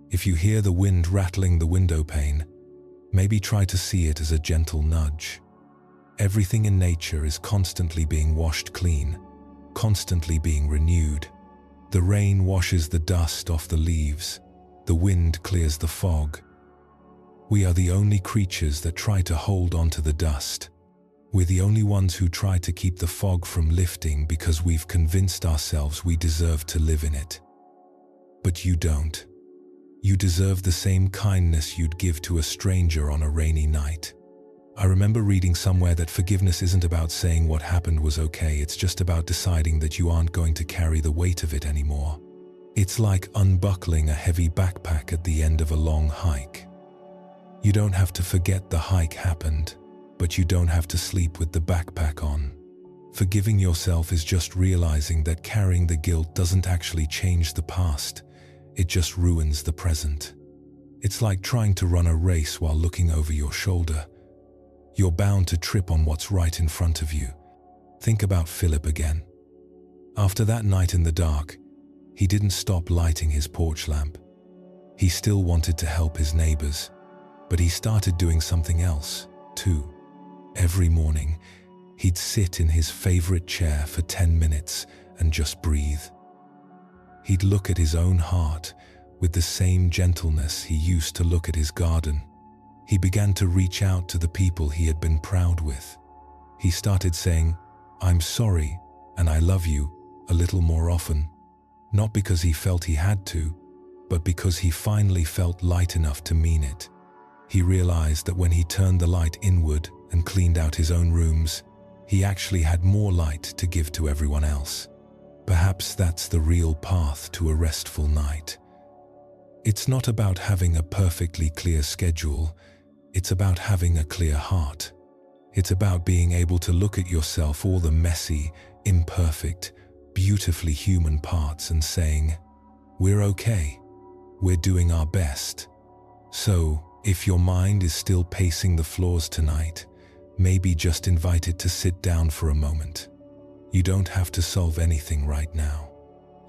if you hear the wind rattling the window pane, maybe try to see it as a gentle nudge. Everything in nature is constantly being washed clean, constantly being renewed. The rain washes the dust off the leaves, the wind clears the fog. We are the only creatures that try to hold on to the dust. We're the only ones who try to keep the fog from lifting because we've convinced ourselves we deserve to live in it. But you don't. You deserve the same kindness you'd give to a stranger on a rainy night. I remember reading somewhere that forgiveness isn't about saying what happened was okay, it's just about deciding that you aren't going to carry the weight of it anymore. It's like unbuckling a heavy backpack at the end of a long hike. You don't have to forget the hike happened, but you don't have to sleep with the backpack on. Forgiving yourself is just realizing that carrying the guilt doesn't actually change the past, it just ruins the present. It's like trying to run a race while looking over your shoulder. You're bound to trip on what's right in front of you. Think about Philip again. After that night in the dark, he didn't stop lighting his porch lamp. He still wanted to help his neighbors, but he started doing something else, too. Every morning, He'd sit in his favorite chair for 10 minutes and just breathe. He'd look at his own heart with the same gentleness he used to look at his garden. He began to reach out to the people he had been proud with. He started saying, "I'm sorry and I love you," a little more often. Not because he felt he had to, but because he finally felt light enough to mean it. He realized that when he turned the light inward and cleaned out his own rooms, he actually had more light to give to everyone else. Perhaps that's the real path to a restful night. It's not about having a perfectly clear schedule, it's about having a clear heart. It's about being able to look at yourself, all the messy, imperfect, beautifully human parts, and saying, "We're okay. We're doing our best." So, if your mind is still pacing the floors tonight, maybe just invite it to sit down for a moment. You don't have to solve anything right now.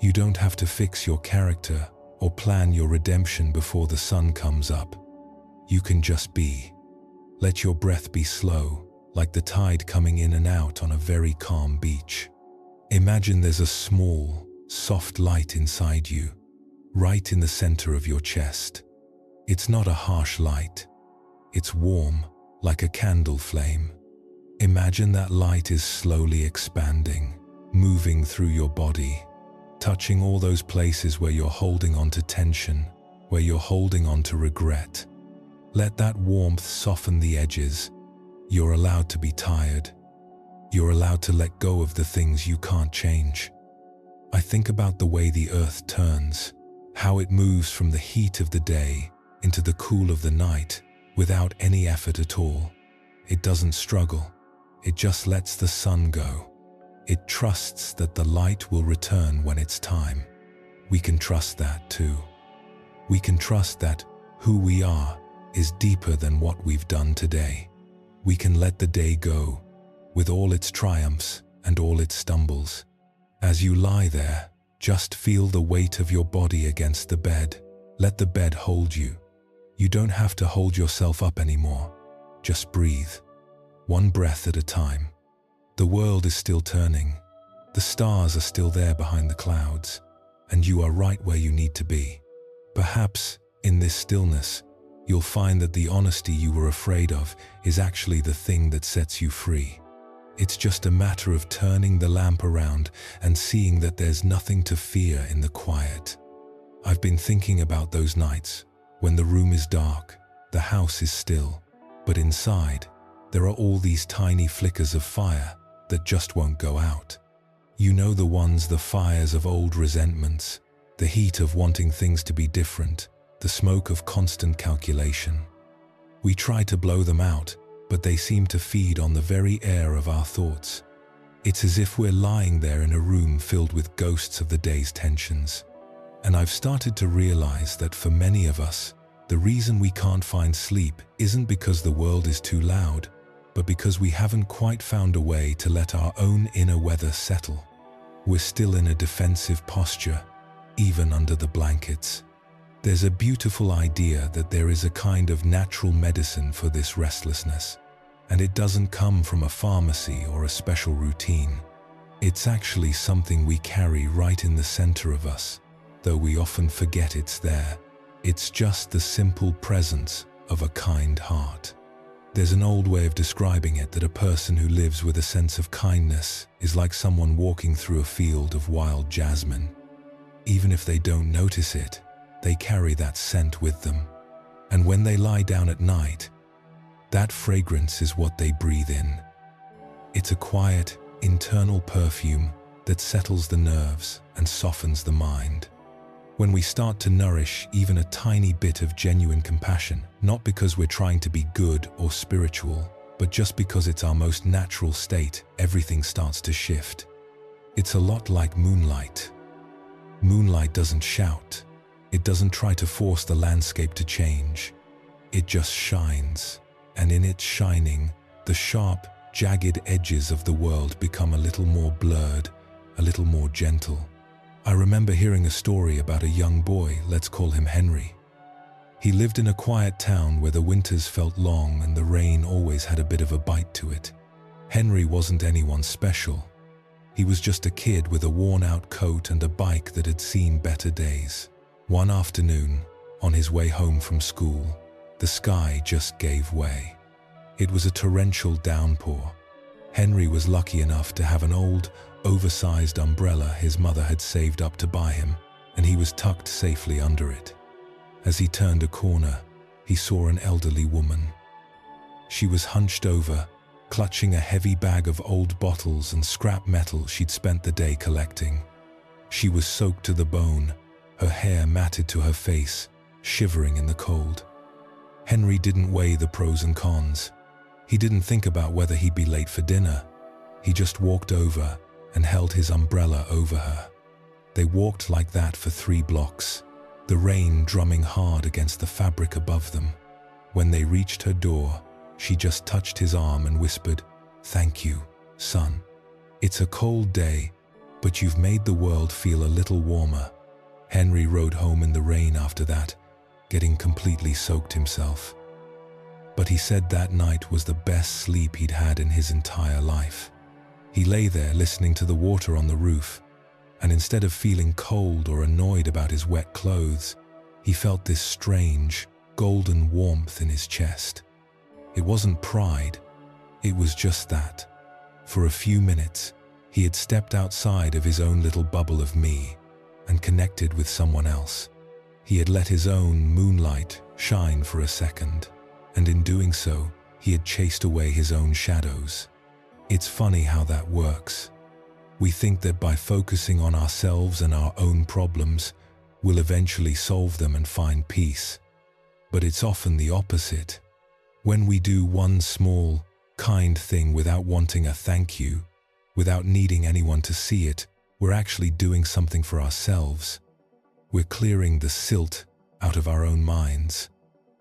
You don't have to fix your character or plan your redemption before the sun comes up. You can just be. Let your breath be slow, like the tide coming in and out on a very calm beach. Imagine there's a small, soft light inside you, right in the center of your chest. It's not a harsh light. It's warm, like a candle flame. Imagine that light is slowly expanding, moving through your body, touching all those places where you're holding on to tension, where you're holding on to regret. Let that warmth soften the edges. You're allowed to be tired. You're allowed to let go of the things you can't change. I think about the way the earth turns, how it moves from the heat of the day into the cool of the night without any effort at all. It doesn't struggle. It just lets the sun go. It trusts that the light will return when it's time. We can trust that too. We can trust that who we are is deeper than what we've done today. We can let the day go, with all its triumphs and all its stumbles. As you lie there, just feel the weight of your body against the bed. Let the bed hold you. You don't have to hold yourself up anymore. Just breathe, one breath at a time. The world is still turning. The stars are still there behind the clouds, and you are right where you need to be. Perhaps, in this stillness, you'll find that the honesty you were afraid of is actually the thing that sets you free. It's just a matter of turning the lamp around and seeing that there's nothing to fear in the quiet. I've been thinking about those nights when the room is dark, the house is still, but inside, there are all these tiny flickers of fire that just won't go out. You know, the ones, the fires of old resentments, the heat of wanting things to be different, the smoke of constant calculation. We try to blow them out, but they seem to feed on the very air of our thoughts. It's as if we're lying there in a room filled with ghosts of the day's tensions. And I've started to realize that for many of us, the reason we can't find sleep isn't because the world is too loud, but because we haven't quite found a way to let our own inner weather settle. We're still in a defensive posture, even under the blankets. There's a beautiful idea that there is a kind of natural medicine for this restlessness, and it doesn't come from a pharmacy or a special routine. It's actually something we carry right in the center of us, though we often forget it's there. It's just the simple presence of a kind heart. There's an old way of describing it, that a person who lives with a sense of kindness is like someone walking through a field of wild jasmine. Even if they don't notice it, they carry that scent with them. And when they lie down at night, that fragrance is what they breathe in. It's a quiet, internal perfume that settles the nerves and softens the mind. When we start to nourish even a tiny bit of genuine compassion, not because we're trying to be good or spiritual, but just because it's our most natural state, everything starts to shift. It's a lot like moonlight. Moonlight doesn't shout. It doesn't try to force the landscape to change. It just shines. And in its shining, the sharp, jagged edges of the world become a little more blurred, a little more gentle. I remember hearing a story about a young boy, let's call him Henry. He lived in a quiet town where the winters felt long and the rain always had a bit of a bite to it. Henry wasn't anyone special. He was just a kid with a worn-out coat and a bike that had seen better days. One afternoon, on his way home from school, the sky just gave way. It was a torrential downpour. Henry was lucky enough to have an old, oversized umbrella his mother had saved up to buy him, and he was tucked safely under it. As he turned a corner, he saw an elderly woman. She was hunched over, clutching a heavy bag of old bottles and scrap metal she'd spent the day collecting. She was soaked to the bone, her hair matted to her face, shivering in the cold. Henry didn't weigh the pros and cons. He didn't think about whether he'd be late for dinner. He just walked over and held his umbrella over her. They walked like that for 3 blocks, the rain drumming hard against the fabric above them. When they reached her door, she just touched his arm and whispered, "Thank you, son. It's a cold day, but you've made the world feel a little warmer." Henry rode home in the rain after that, getting completely soaked himself. But he said that night was the best sleep he'd had in his entire life. He lay there listening to the water on the roof, and instead of feeling cold or annoyed about his wet clothes, he felt this strange, golden warmth in his chest. It wasn't pride, it was just that. For a few minutes, he had stepped outside of his own little bubble of me and connected with someone else. He had let his own moonlight shine for a second, and in doing so, he had chased away his own shadows. It's funny how that works. We think that by focusing on ourselves and our own problems, we'll eventually solve them and find peace. But it's often the opposite. When we do one small, kind thing without wanting a thank you, without needing anyone to see it, we're actually doing something for ourselves. We're clearing the silt out of our own minds.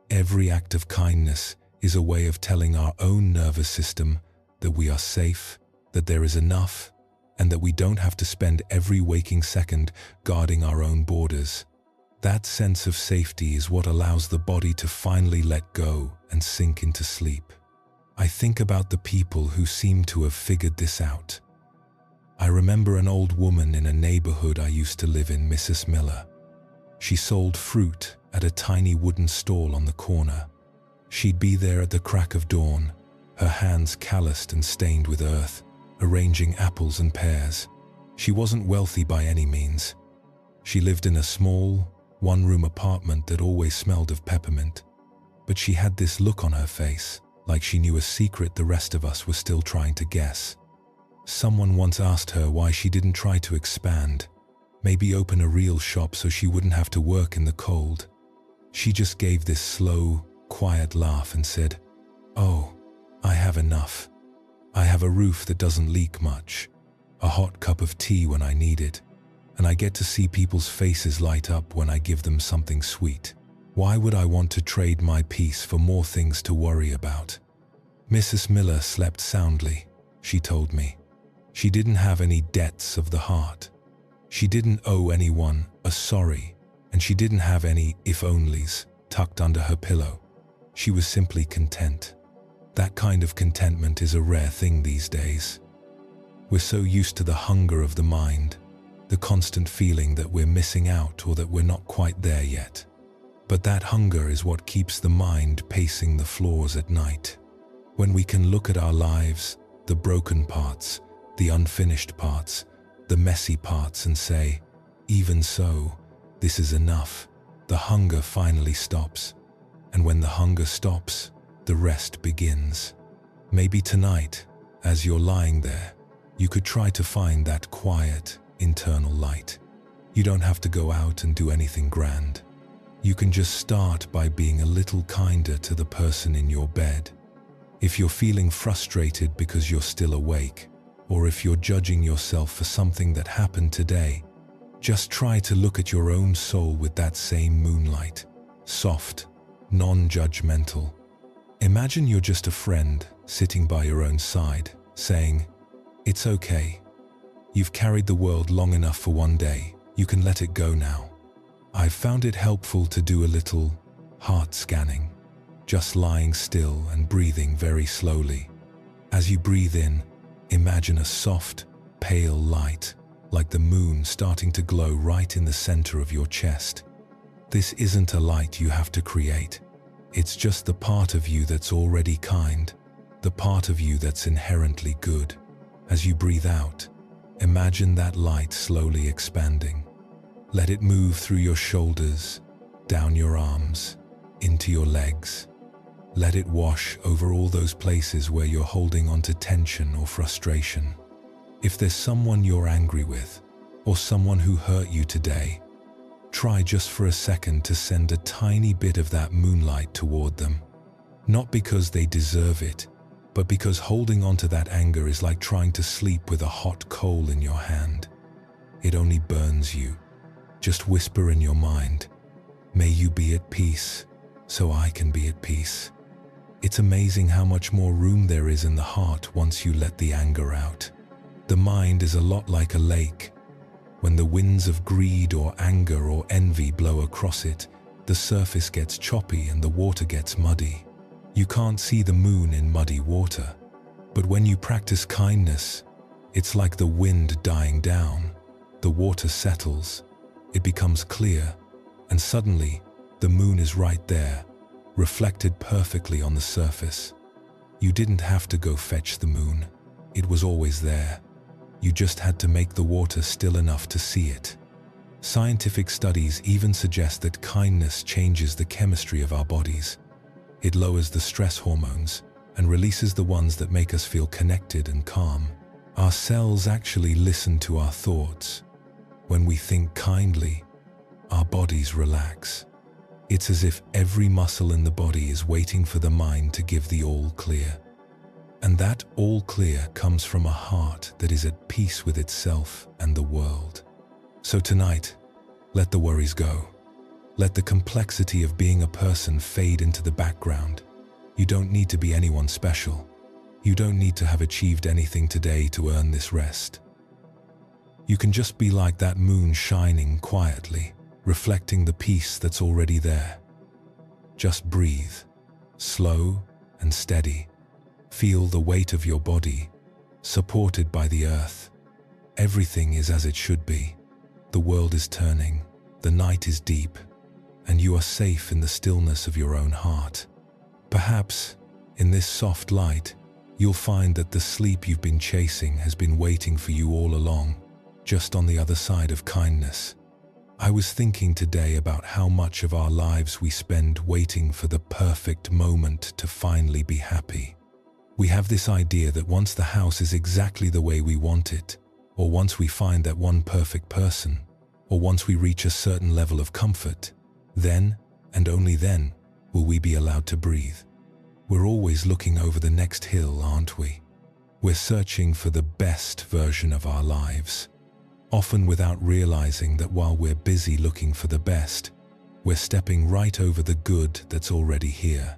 Every act of kindness is a way of telling our own nervous system that we are safe, that there is enough, and that we don't have to spend every waking second guarding our own borders. That sense of safety is what allows the body to finally let go and sink into sleep. I think about the people who seem to have figured this out. I remember an old woman in a neighborhood I used to live in, Mrs. Miller. She sold fruit at a tiny wooden stall on the corner. She'd be there at the crack of dawn, her hands calloused and stained with earth, arranging apples and pears. She wasn't wealthy by any means. She lived in a small, one-room apartment that always smelled of peppermint. But she had this look on her face, like she knew a secret the rest of us were still trying to guess. Someone once asked her why she didn't try to expand, maybe open a real shop so she wouldn't have to work in the cold. She just gave this slow, quiet laugh and said, "Oh, I have enough. I have a roof that doesn't leak much, a hot cup of tea when I need it, and I get to see people's faces light up when I give them something sweet. Why would I want to trade my peace for more things to worry about?" Mrs. Miller slept soundly, she told me. She didn't have any debts of the heart. She didn't owe anyone a sorry, and she didn't have any if-onlys tucked under her pillow. She was simply content. That kind of contentment is a rare thing these days. We're so used to the hunger of the mind, the constant feeling that we're missing out or that we're not quite there yet. But that hunger is what keeps the mind pacing the floors at night. When we can look at our lives, the broken parts, the unfinished parts, the messy parts, and say, "Even so, this is enough," the hunger finally stops. And when the hunger stops, the rest begins. Maybe tonight, as you're lying there, you could try to find that quiet, internal light. You don't have to go out and do anything grand. You can just start by being a little kinder to the person in your bed. If you're feeling frustrated because you're still awake, or if you're judging yourself for something that happened today, just try to look at your own soul with that same moonlight, soft, non-judgmental. Imagine you're just a friend sitting by your own side, saying, "It's okay. You've carried the world long enough for one day. You can let it go now." I've found it helpful to do a little heart scanning, just lying still and breathing very slowly. As you breathe in, imagine a soft, pale light, like the moon starting to glow right in the center of your chest. This isn't a light you have to create. It's just the part of you that's already kind, the part of you that's inherently good. As you breathe out, imagine that light slowly expanding. Let it move through your shoulders, down your arms, into your legs. Let it wash over all those places where you're holding on to tension or frustration. If there's someone you're angry with, or someone who hurt you today, try just for a second to send a tiny bit of that moonlight toward them. Not because they deserve it, but because holding on to that anger is like trying to sleep with a hot coal in your hand. It only burns you. Just whisper in your mind, "May you be at peace, so I can be at peace." It's amazing how much more room there is in the heart once you let the anger out. The mind is a lot like a lake. When the winds of greed or anger or envy blow across it, the surface gets choppy and the water gets muddy. You can't see the moon in muddy water. But when you practice kindness, it's like the wind dying down. The water settles, it becomes clear, and suddenly the moon is right there, reflected perfectly on the surface. You didn't have to go fetch the moon. It was always there. You just had to make the water still enough to see it. Scientific studies even suggest that kindness changes the chemistry of our bodies. It lowers the stress hormones and releases the ones that make us feel connected and calm. Our cells actually listen to our thoughts. When we think kindly, our bodies relax. It's as if every muscle in the body is waiting for the mind to give the all clear. And that all clear comes from a heart that is at peace with itself and the world. So tonight, let the worries go. Let the complexity of being a person fade into the background. You don't need to be anyone special. You don't need to have achieved anything today to earn this rest. You can just be like that moon shining quietly, reflecting the peace that's already there. Just breathe, slow and steady. Feel the weight of your body, supported by the earth. Everything is as it should be. The world is turning, the night is deep, and you are safe in the stillness of your own heart. Perhaps, in this soft light, you'll find that the sleep you've been chasing has been waiting for you all along, just on the other side of kindness. I was thinking today about how much of our lives we spend waiting for the perfect moment to finally be happy. We have this idea that once the house is exactly the way we want it, or once we find that one perfect person, or once we reach a certain level of comfort, then, and only then, will we be allowed to breathe. We're always looking over the next hill, aren't we? We're searching for the best version of our lives, often without realizing that while we're busy looking for the best, we're stepping right over the good that's already here.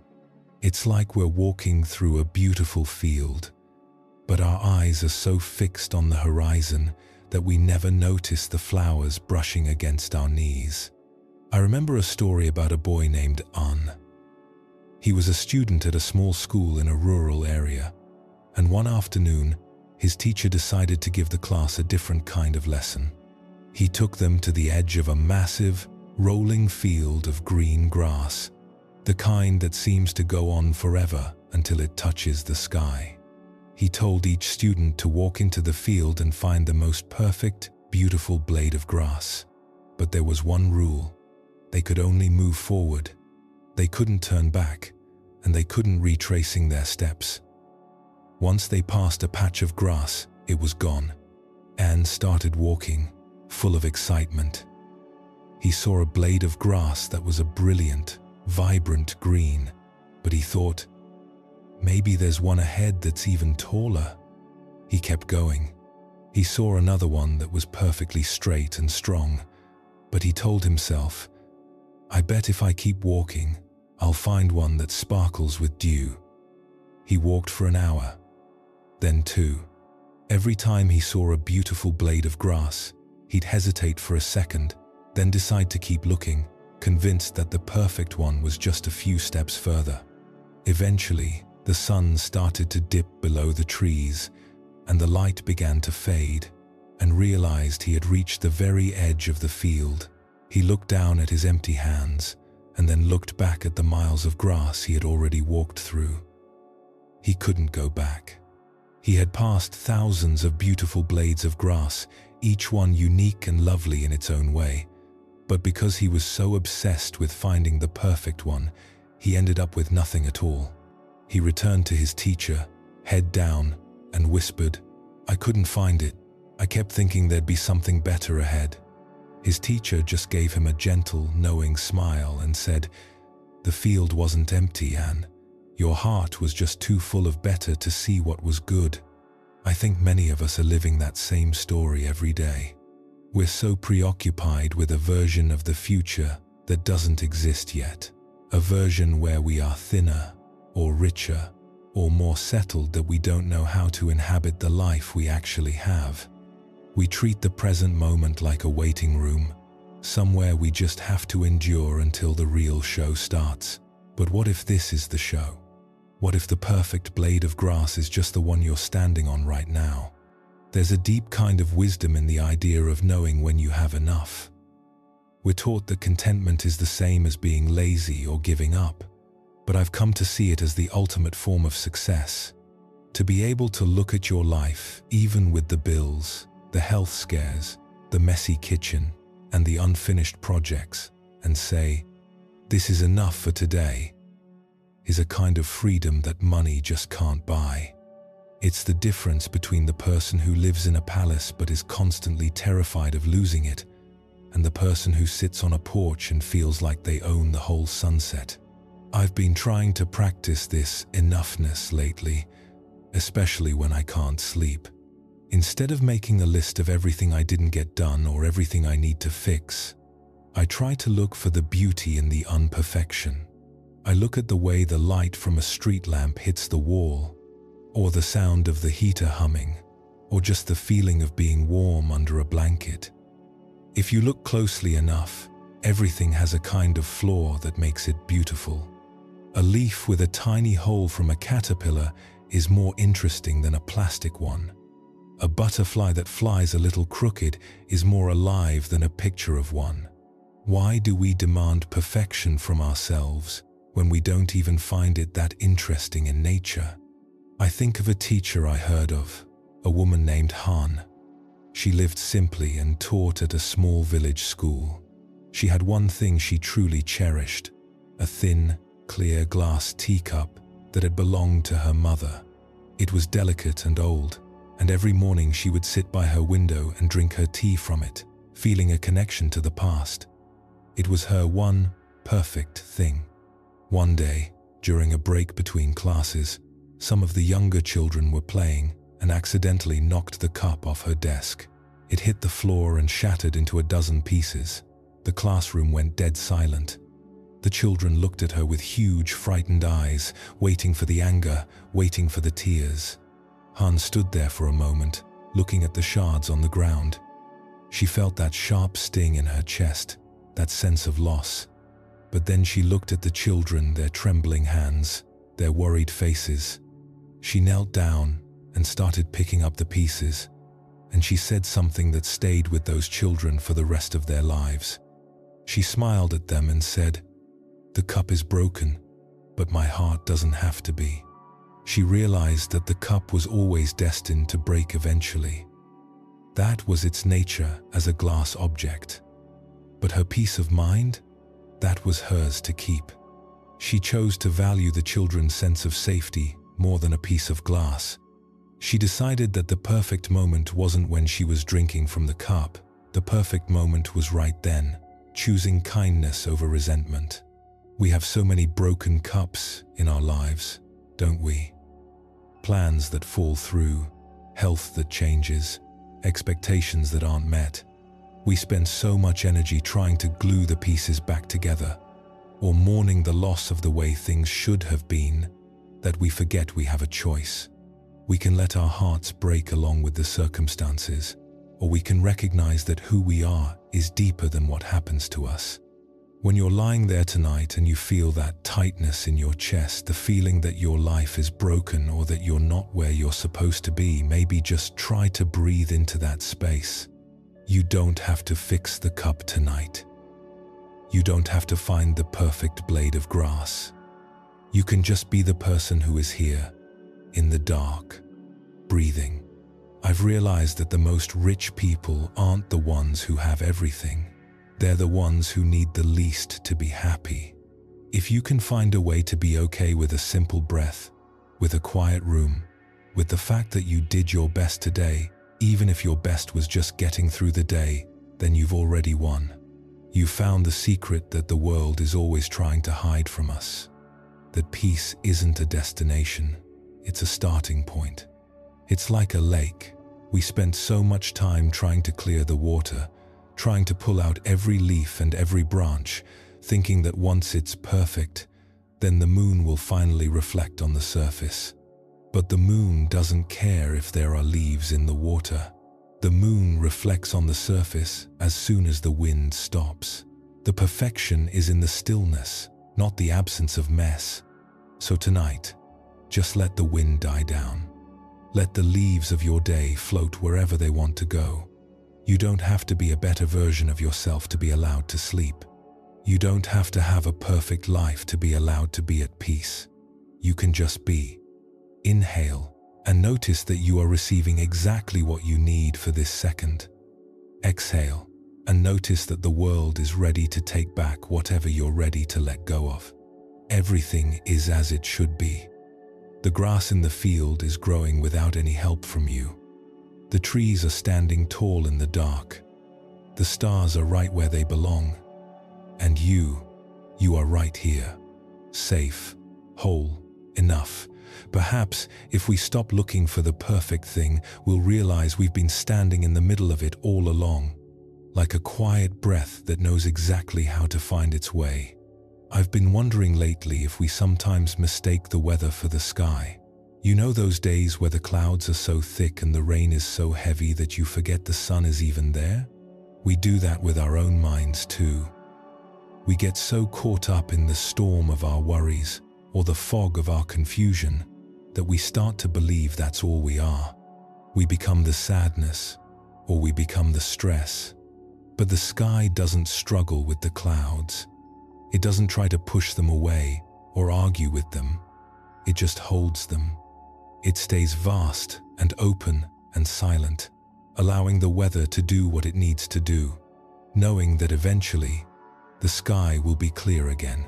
It's like we're walking through a beautiful field, but our eyes are so fixed on the horizon that we never notice the flowers brushing against our knees. I remember a story about a boy named An. He was a student at a small school in a rural area, and one afternoon, his teacher decided to give the class a different kind of lesson. He took them to the edge of a massive, rolling field of green grass, the kind that seems to go on forever until it touches the sky. He told each student to walk into the field and find the most perfect, beautiful blade of grass. But there was one rule. They could only move forward. They couldn't turn back, and they couldn't retracing their steps. Once they passed a patch of grass, it was gone. Anne started walking, full of excitement. He saw a blade of grass that was a brilliant, vibrant green, but he thought, maybe there's one ahead that's even taller. He kept going. He saw another one that was perfectly straight and strong, but he told himself, I bet if I keep walking, I'll find one that sparkles with dew. He walked for an hour, then 2. Every time he saw a beautiful blade of grass, he'd hesitate for a second, then decide to keep looking, convinced that the perfect one was just a few steps further. Eventually, The sun started to dip below the trees, and the light began to fade, and realized he had reached the very edge of the field. He looked down at his empty hands, and then looked back at the miles of grass he had already walked through. He couldn't go back. He had passed thousands of beautiful blades of grass, each one unique and lovely in its own way. But because he was so obsessed with finding the perfect one, he ended up with nothing at all. He returned to his teacher, head down, and whispered, "I couldn't find it. I kept thinking there'd be something better ahead." His teacher just gave him a gentle, knowing smile and said, "The field wasn't empty, Anne. Your heart was just too full of better to see what was good." I think many of us are living that same story every day. We're so preoccupied with a version of the future that doesn't exist yet. A version where we are thinner, or richer, or more settled that we don't know how to inhabit the life we actually have. We treat the present moment like a waiting room, somewhere we just have to endure until the real show starts. But what if this is the show? What if the perfect blade of grass is just the one you're standing on right now? There's a deep kind of wisdom in the idea of knowing when you have enough. We're taught that contentment is the same as being lazy or giving up, but I've come to see it as the ultimate form of success. To be able to look at your life, even with the bills, the health scares, the messy kitchen, and the unfinished projects, and say, "This is enough for today," is a kind of freedom that money just can't buy. It's the difference between the person who lives in a palace but is constantly terrified of losing it, and the person who sits on a porch and feels like they own the whole sunset. I've been trying to practice this enoughness lately, especially when I can't sleep. Instead of making a list of everything I didn't get done or everything I need to fix, I try to look for the beauty in the imperfection. I look at the way the light from a street lamp hits the wall, or the sound of the heater humming, or just the feeling of being warm under a blanket. If you look closely enough, everything has a kind of flaw that makes it beautiful. A leaf with a tiny hole from a caterpillar is more interesting than a plastic one. A butterfly that flies a little crooked is more alive than a picture of one. Why do we demand perfection from ourselves when we don't even find it that interesting in nature? I think of a teacher I heard of, a woman named Han. She lived simply and taught at a small village school. She had one thing she truly cherished, a thin, clear glass teacup that had belonged to her mother. It was delicate and old, and every morning she would sit by her window and drink her tea from it, feeling a connection to the past. It was her one perfect thing. One day, during a break between classes, some of the younger children were playing and accidentally knocked the cup off her desk. It hit the floor and shattered into a dozen pieces. The classroom went dead silent. The children looked at her with huge, frightened eyes, waiting for the anger, waiting for the tears. Han stood there for a moment, looking at the shards on the ground. She felt that sharp sting in her chest, that sense of loss. But then she looked at the children, their trembling hands, their worried faces. She knelt down and started picking up the pieces, and she said something that stayed with those children for the rest of their lives. She smiled at them and said, "The cup is broken, but my heart doesn't have to be." She realized that the cup was always destined to break eventually. That was its nature as a glass object. But her peace of mind? That was hers to keep. She chose to value the children's sense of safety more than a piece of glass. She decided that the perfect moment wasn't when she was drinking from the cup. The perfect moment was right then, choosing kindness over resentment. We have so many broken cups in our lives, don't we? Plans that fall through, health that changes, expectations that aren't met. We spend so much energy trying to glue the pieces back together, or mourning the loss of the way things should have been, that we forget we have a choice. We can let our hearts break along with the circumstances, or we can recognize that who we are is deeper than what happens to us. When you're lying there tonight and you feel that tightness in your chest, the feeling that your life is broken or that you're not where you're supposed to be, maybe just try to breathe into that space. You don't have to fix the cup tonight. You don't have to find the perfect blade of grass. You can just be the person who is here, in the dark, breathing. I've realized that the most rich people aren't the ones who have everything. They're the ones who need the least to be happy. If you can find a way to be okay with a simple breath, with a quiet room, with the fact that you did your best today, even if your best was just getting through the day, then you've already won. You found the secret that the world is always trying to hide from us. That peace isn't a destination, it's a starting point. It's like a lake. We spend so much time trying to clear the water, trying to pull out every leaf and every branch, thinking that once it's perfect, then the moon will finally reflect on the surface. But the moon doesn't care if there are leaves in the water. The moon reflects on the surface as soon as the wind stops. The perfection is in the stillness, not the absence of mess. So tonight, just let the wind die down. Let the leaves of your day float wherever they want to go. You don't have to be a better version of yourself to be allowed to sleep. You don't have to have a perfect life to be allowed to be at peace. You can just be. Inhale and notice that you are receiving exactly what you need for this second. Exhale and notice that the world is ready to take back whatever you're ready to let go of. Everything is as it should be. The grass in the field is growing without any help from you. The trees are standing tall in the dark. The stars are right where they belong. And you are right here, safe, whole, enough. Perhaps if we stop looking for the perfect thing, we'll realize we've been standing in the middle of it all along, like a quiet breath that knows exactly how to find its way. I've been wondering lately if we sometimes mistake the weather for the sky. You know those days where the clouds are so thick and the rain is so heavy that you forget the sun is even there? We do that with our own minds too. We get so caught up in the storm of our worries or the fog of our confusion that we start to believe that's all we are. We become the sadness or we become the stress. But the sky doesn't struggle with the clouds. It doesn't try to push them away or argue with them. It just holds them. It stays vast and open and silent, allowing the weather to do what it needs to do, knowing that eventually the sky will be clear again.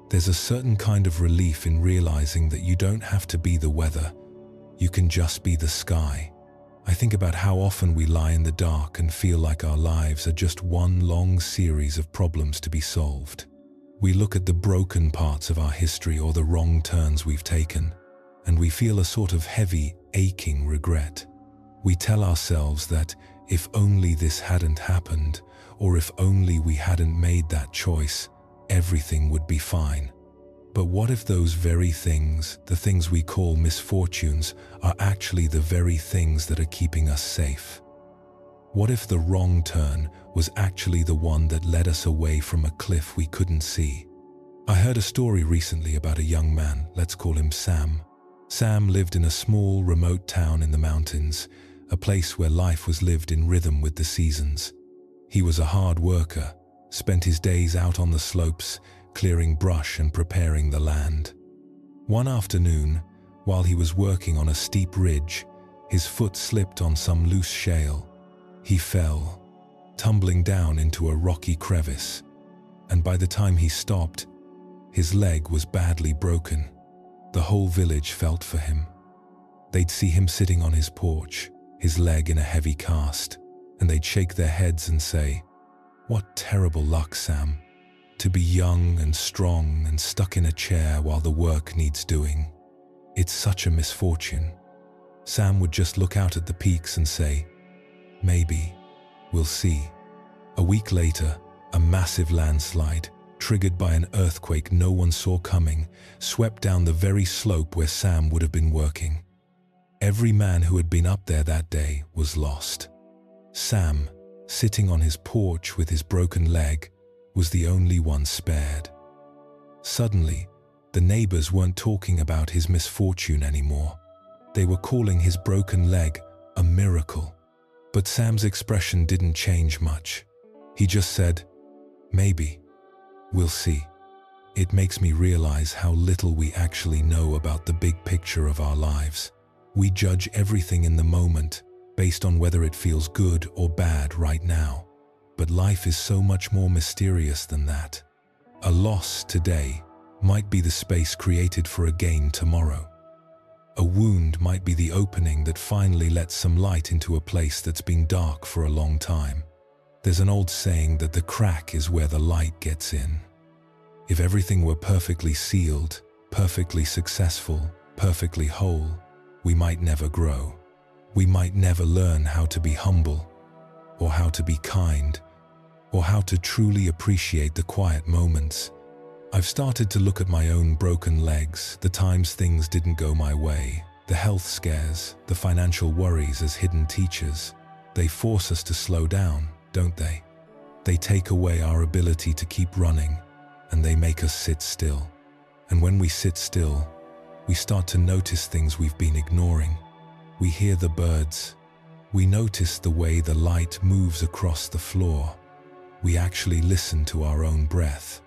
There's a certain kind of relief in realizing that you don't have to be the weather. You can just be the sky. I think about how often we lie in the dark and feel like our lives are just one long series of problems to be solved. We look at the broken parts of our history or the wrong turns we've taken, and we feel a sort of heavy, aching regret. We tell ourselves that if only this hadn't happened, or if only we hadn't made that choice, everything would be fine. But what if those very things, the things we call misfortunes, are actually the very things that are keeping us safe? What if the wrong turn was actually the one that led us away from a cliff we couldn't see? I heard a story recently about a young man, let's call him Sam. Sam lived in a small, remote town in the mountains, a place where life was lived in rhythm with the seasons. He was a hard worker, spent his days out on the slopes, clearing brush and preparing the land. One afternoon, while he was working on a steep ridge, his foot slipped on some loose shale. He fell, tumbling down into a rocky crevice, and by the time he stopped, his leg was badly broken. The whole village felt for him. They'd see him sitting on his porch, his leg in a heavy cast, and they'd shake their heads and say, "What terrible luck, Sam. To be young and strong and stuck in a chair while the work needs doing. It's such a misfortune." Sam would just look out at the peaks and say, "Maybe, we'll see." A week later, a massive landslide, triggered by an earthquake no one saw coming, swept down the very slope where Sam would have been working. Every man who had been up there that day was lost. Sam, sitting on his porch with his broken leg, was the only one spared. Suddenly, the neighbors weren't talking about his misfortune anymore. They were calling his broken leg a miracle. But Sam's expression didn't change much. He just said, "Maybe. We'll see." It makes me realize how little we actually know about the big picture of our lives. We judge everything in the moment based on whether it feels good or bad right now. But life is so much more mysterious than that. A loss today might be the space created for a gain tomorrow. A wound might be the opening that finally lets some light into a place that's been dark for a long time. There's an old saying that the crack is where the light gets in. If everything were perfectly sealed, perfectly successful, perfectly whole, we might never grow. We might never learn how to be humble, or how to be kind, or how to truly appreciate the quiet moments. I've started to look at my own broken legs, the times things didn't go my way, the health scares, the financial worries as hidden teachers. They force us to slow down, don't they? They take away our ability to keep running, and they make us sit still. And when we sit still, we start to notice things we've been ignoring. We hear the birds. We notice the way the light moves across the floor. We actually listen to our own breath.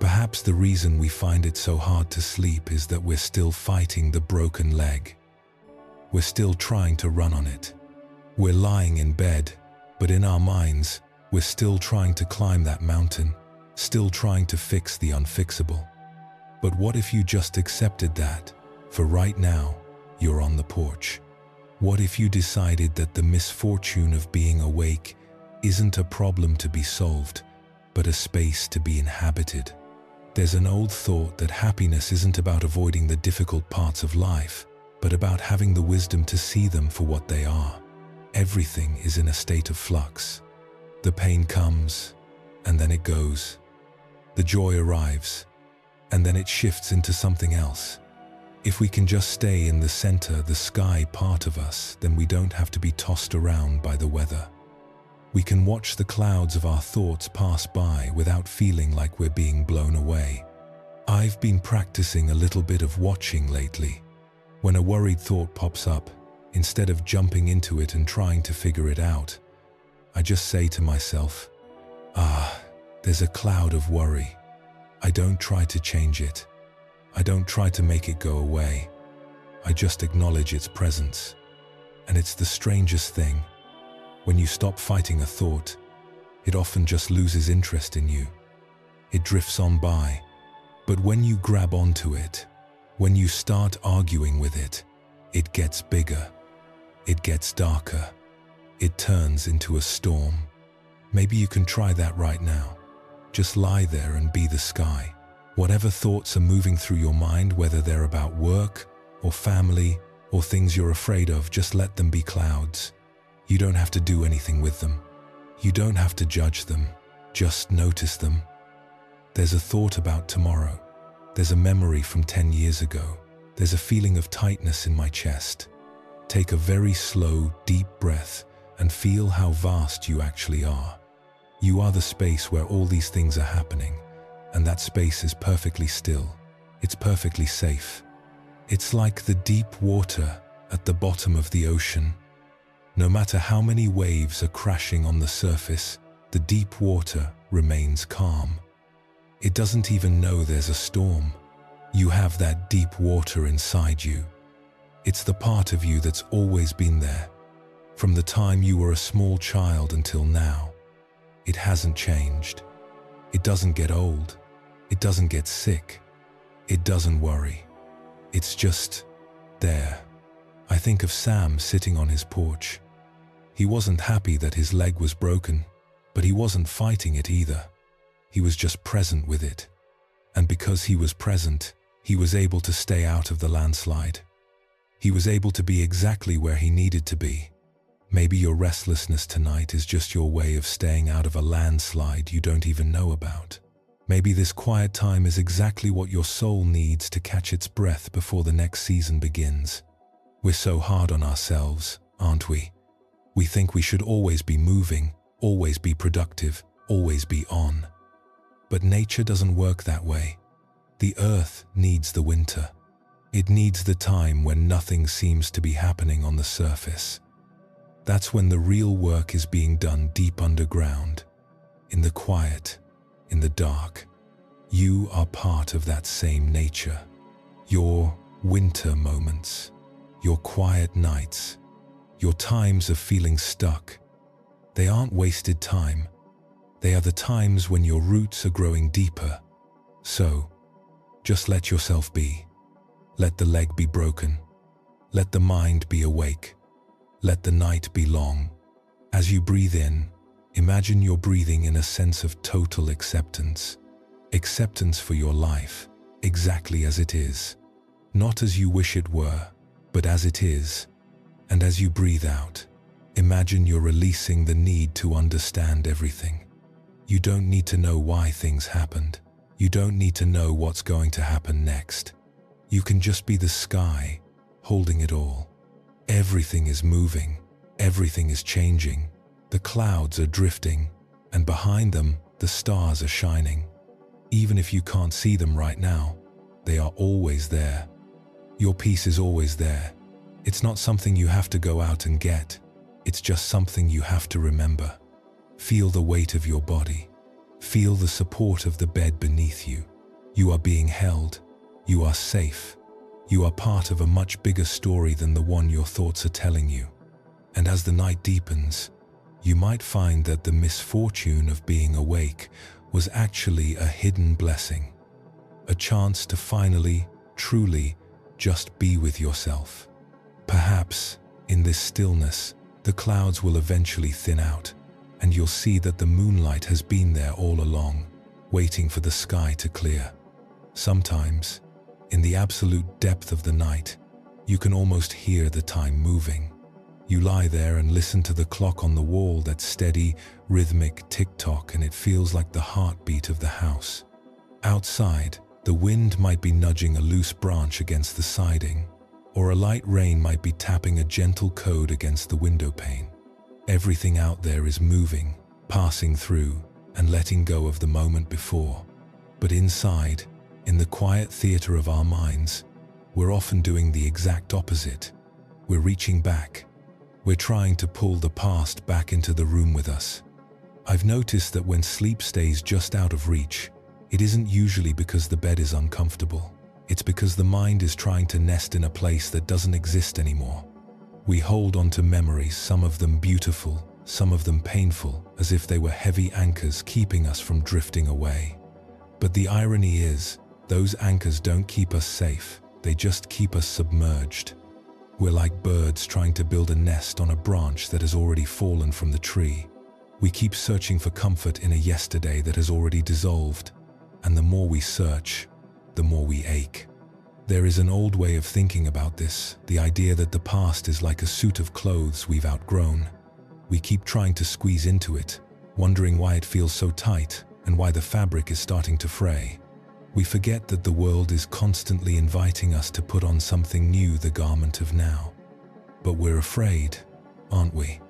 Perhaps the reason we find it so hard to sleep is that we're still fighting the broken leg. We're still trying to run on it. We're lying in bed, but in our minds, we're still trying to climb that mountain, still trying to fix the unfixable. But what if you just accepted that, for right now, you're on the porch? What if you decided that the misfortune of being awake isn't a problem to be solved, but a space to be inhabited? There's an old thought that happiness isn't about avoiding the difficult parts of life, but about having the wisdom to see them for what they are. Everything is in a state of flux. The pain comes, and then it goes. The joy arrives, and then it shifts into something else. If we can just stay in the center, the sky part of us, then we don't have to be tossed around by the weather. We can watch the clouds of our thoughts pass by without feeling like we're being blown away. I've been practicing a little bit of watching lately. When a worried thought pops up, instead of jumping into it and trying to figure it out, I just say to myself, there's a cloud of worry. I don't try to change it. I don't try to make it go away. I just acknowledge its presence. And it's the strangest thing. When you stop fighting a thought, it often just loses interest in you. It drifts on by. But when you grab onto it, when you start arguing with it, it gets bigger. It gets darker. It turns into a storm. Maybe you can try that right now. Just lie there and be the sky. Whatever thoughts are moving through your mind, whether they're about work or family or things you're afraid of, just let them be clouds. You don't have to do anything with them. You don't have to judge them. Just notice them. There's a thought about tomorrow. There's a memory from 10 years ago. There's a feeling of tightness in my chest. Take a very slow, deep breath and feel how vast you actually are. You are the space where all these things are happening. And that space is perfectly still. It's perfectly safe. It's like the deep water at the bottom of the ocean. No matter how many waves are crashing on the surface, the deep water remains calm. It doesn't even know there's a storm. You have that deep water inside you. It's the part of you that's always been there, from the time you were a small child until now. It hasn't changed. It doesn't get old. It doesn't get sick. It doesn't worry. It's just there. I think of Sam sitting on his porch. He wasn't happy that his leg was broken, but he wasn't fighting it either. He was just present with it. And because he was present, he was able to stay out of the landslide. He was able to be exactly where he needed to be. Maybe your restlessness tonight is just your way of staying out of a landslide you don't even know about. Maybe this quiet time is exactly what your soul needs to catch its breath before the next season begins. We're so hard on ourselves, aren't we? We think we should always be moving, always be productive, always be on. But nature doesn't work that way. The earth needs the winter. It needs the time when nothing seems to be happening on the surface. That's when the real work is being done deep underground, in the quiet, in the dark. You are part of that same nature. Your winter moments, your quiet nights, your times of feeling stuck, they aren't wasted time. They are the times when your roots are growing deeper. So, just let yourself be. Let the leg be broken. Let the mind be awake. Let the night be long. As you breathe in, imagine you're breathing in a sense of total acceptance. Acceptance for your life, exactly as it is. Not as you wish it were, but as it is. And as you breathe out, imagine you're releasing the need to understand everything. You don't need to know why things happened. You don't need to know what's going to happen next. You can just be the sky, holding it all. Everything is moving. Everything is changing. The clouds are drifting, and behind them, the stars are shining. Even if you can't see them right now, they are always there. Your peace is always there. It's not something you have to go out and get. It's just something you have to remember. Feel the weight of your body. Feel the support of the bed beneath you. You are being held. You are safe. You are part of a much bigger story than the one your thoughts are telling you. And as the night deepens, you might find that the misfortune of being awake was actually a hidden blessing. A chance to finally, truly, just be with yourself. Perhaps, in this stillness, the clouds will eventually thin out, and you'll see that the moonlight has been there all along, waiting for the sky to clear. Sometimes, in the absolute depth of the night, you can almost hear the time moving. You lie there and listen to the clock on the wall, that steady, rhythmic tick-tock, and it feels like the heartbeat of the house. Outside, the wind might be nudging a loose branch against the siding, or a light rain might be tapping a gentle code against the window pane. Everything out there is moving, passing through, and letting go of the moment before. But inside, in the quiet theater of our minds, we're often doing the exact opposite. We're reaching back. We're trying to pull the past back into the room with us. I've noticed that when sleep stays just out of reach, it isn't usually because the bed is uncomfortable. It's because the mind is trying to nest in a place that doesn't exist anymore. We hold on to memories, some of them beautiful, some of them painful, as if they were heavy anchors keeping us from drifting away. But the irony is, those anchors don't keep us safe, they just keep us submerged. We're like birds trying to build a nest on a branch that has already fallen from the tree. We keep searching for comfort in a yesterday that has already dissolved, and the more we search, the more we ache. There is an old way of thinking about this, the idea that the past is like a suit of clothes we've outgrown. We keep trying to squeeze into it, wondering why it feels so tight and why the fabric is starting to fray. We forget that the world is constantly inviting us to put on something new, the garment of now. But we're afraid, aren't we?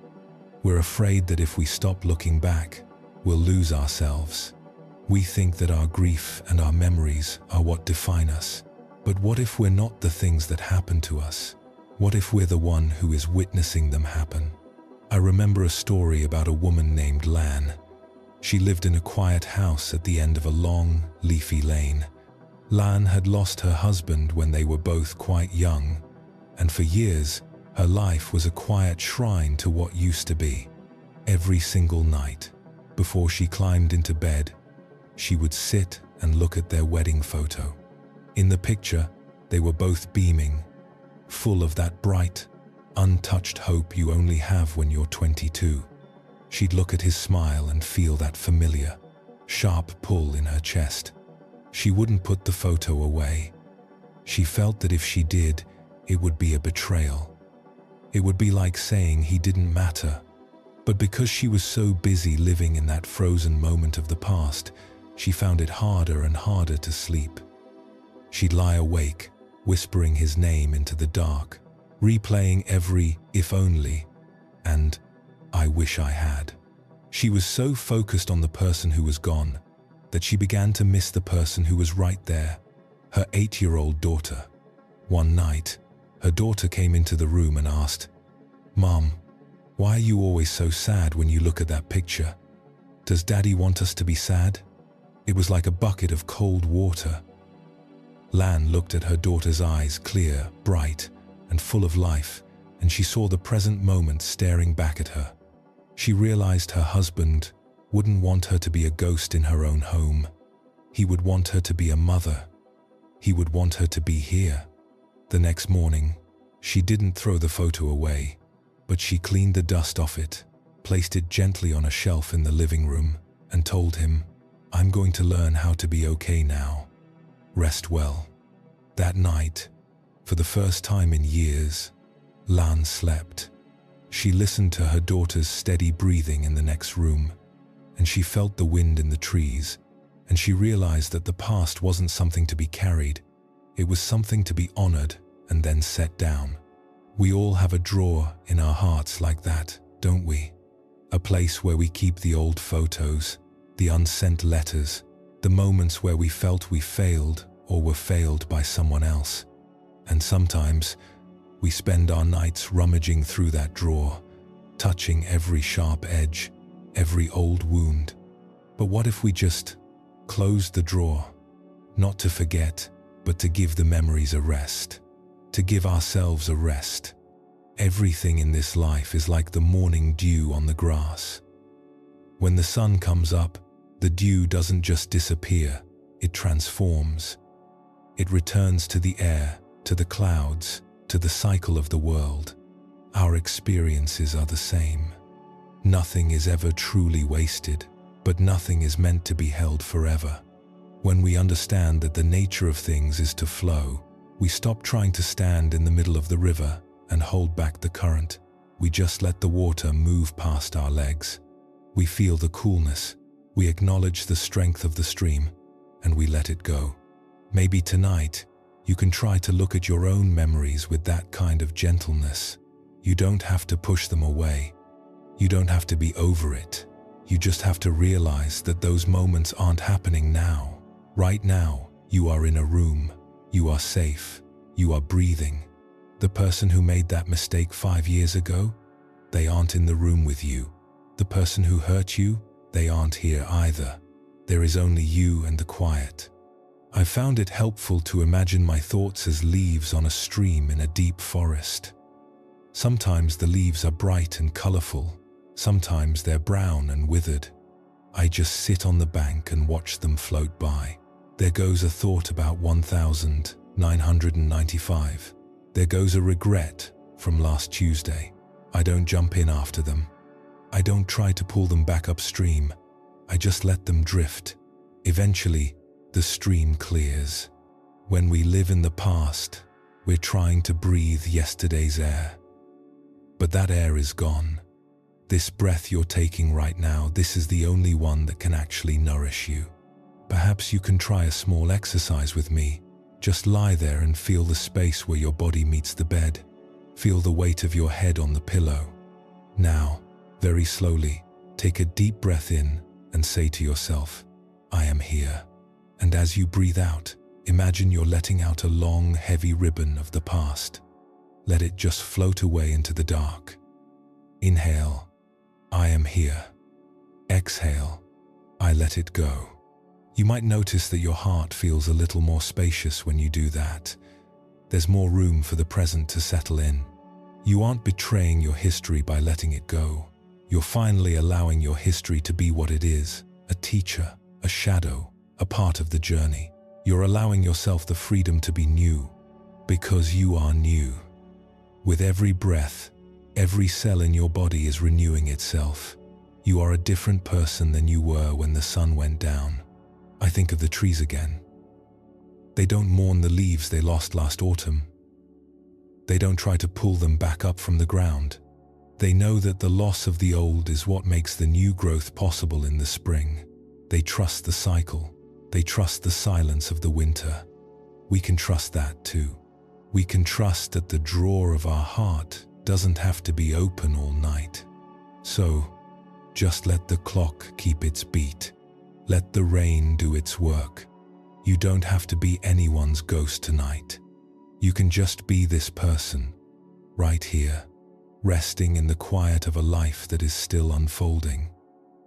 We're afraid that if we stop looking back, we'll lose ourselves. We think that our grief and our memories are what define us. But what if we're not the things that happen to us? What if we're the one who is witnessing them happen? I remember a story about a woman named Lan. She lived in a quiet house at the end of a long, leafy lane. Lan had lost her husband when they were both quite young, and for years, her life was a quiet shrine to what used to be. Every single night, before she climbed into bed, she would sit and look at their wedding photo. In the picture, they were both beaming, full of that bright, untouched hope you only have when you're 22. She'd look at his smile and feel that familiar, sharp pull in her chest. She wouldn't put the photo away. She felt that if she did, it would be a betrayal. It would be like saying he didn't matter. But because she was so busy living in that frozen moment of the past, she found it harder and harder to sleep. She'd lie awake, whispering his name into the dark, replaying every "if only" and "I wish I had." She was so focused on the person who was gone that she began to miss the person who was right there, her 8-year-old daughter. One night, her daughter came into the room and asked, "Mom, why are you always so sad when you look at that picture? Does Daddy want us to be sad?" It was like a bucket of cold water. Lan looked at her daughter's eyes, clear, bright, and full of life, and she saw the present moment staring back at her. She realized her husband wouldn't want her to be a ghost in her own home. He would want her to be a mother. He would want her to be here. The next morning, she didn't throw the photo away, but she cleaned the dust off it, placed it gently on a shelf in the living room, and told him, "I'm going to learn how to be okay now. Rest well." That night, for the first time in years, Lan slept. She listened to her daughter's steady breathing in the next room, and she felt the wind in the trees, and she realized that the past wasn't something to be carried. It was something to be honored and then set down. We all have a drawer in our hearts like that, don't we? A place where we keep the old photos, the unsent letters, the moments where we felt we failed or were failed by someone else. And sometimes we spend our nights rummaging through that drawer, touching every sharp edge, every old wound. But what if we just closed the drawer, not to forget, but to give the memories a rest, to give ourselves a rest? Everything in this life is like the morning dew on the grass. When the sun comes up, the dew doesn't just disappear, it transforms. It returns to the air, to the clouds, to the cycle of the world. Our experiences are the same. Nothing is ever truly wasted, but nothing is meant to be held forever. When we understand that the nature of things is to flow, we stop trying to stand in the middle of the river and hold back the current. We just let the water move past our legs. We feel the coolness, we acknowledge the strength of the stream, and we let it go. Maybe tonight, you can try to look at your own memories with that kind of gentleness. You don't have to push them away. You don't have to be over it. You just have to realize that those moments aren't happening now. Right now, you are in a room. You are safe. You are breathing. The person who made that mistake 5 years ago, they aren't in the room with you. The person who hurt you, they aren't here either. There is only you and the quiet. I found it helpful to imagine my thoughts as leaves on a stream in a deep forest. Sometimes the leaves are bright and colorful. Sometimes they're brown and withered. I just sit on the bank and watch them float by. There goes a thought about 1995. There goes a regret from last Tuesday. I don't jump in after them. I don't try to pull them back upstream. I just let them drift. Eventually, the stream clears. When we live in the past, we're trying to breathe yesterday's air. But that air is gone. This breath you're taking right now, this is the only one that can actually nourish you. Perhaps you can try a small exercise with me. Just lie there and feel the space where your body meets the bed. Feel the weight of your head on the pillow. Now, very slowly, take a deep breath in and say to yourself, "I am here." And as you breathe out, imagine you're letting out a long, heavy ribbon of the past. Let it just float away into the dark. Inhale, "I am here." Exhale, "I let it go." You might notice that your heart feels a little more spacious when you do that. There's more room for the present to settle in. You aren't betraying your history by letting it go. You're finally allowing your history to be what it is, a teacher, a shadow, a part of the journey. You're allowing yourself the freedom to be new, because you are new. With every breath, every cell in your body is renewing itself. You are a different person than you were when the sun went down. I think of the trees again. They don't mourn the leaves they lost last autumn. They don't try to pull them back up from the ground. They know that the loss of the old is what makes the new growth possible in the spring. They trust the cycle. They trust the silence of the winter. We can trust that too. We can trust that the drawer of our heart doesn't have to be open all night. So, just let the clock keep its beat. Let the rain do its work. You don't have to be anyone's ghost tonight. You can just be this person, right here, resting in the quiet of a life that is still unfolding.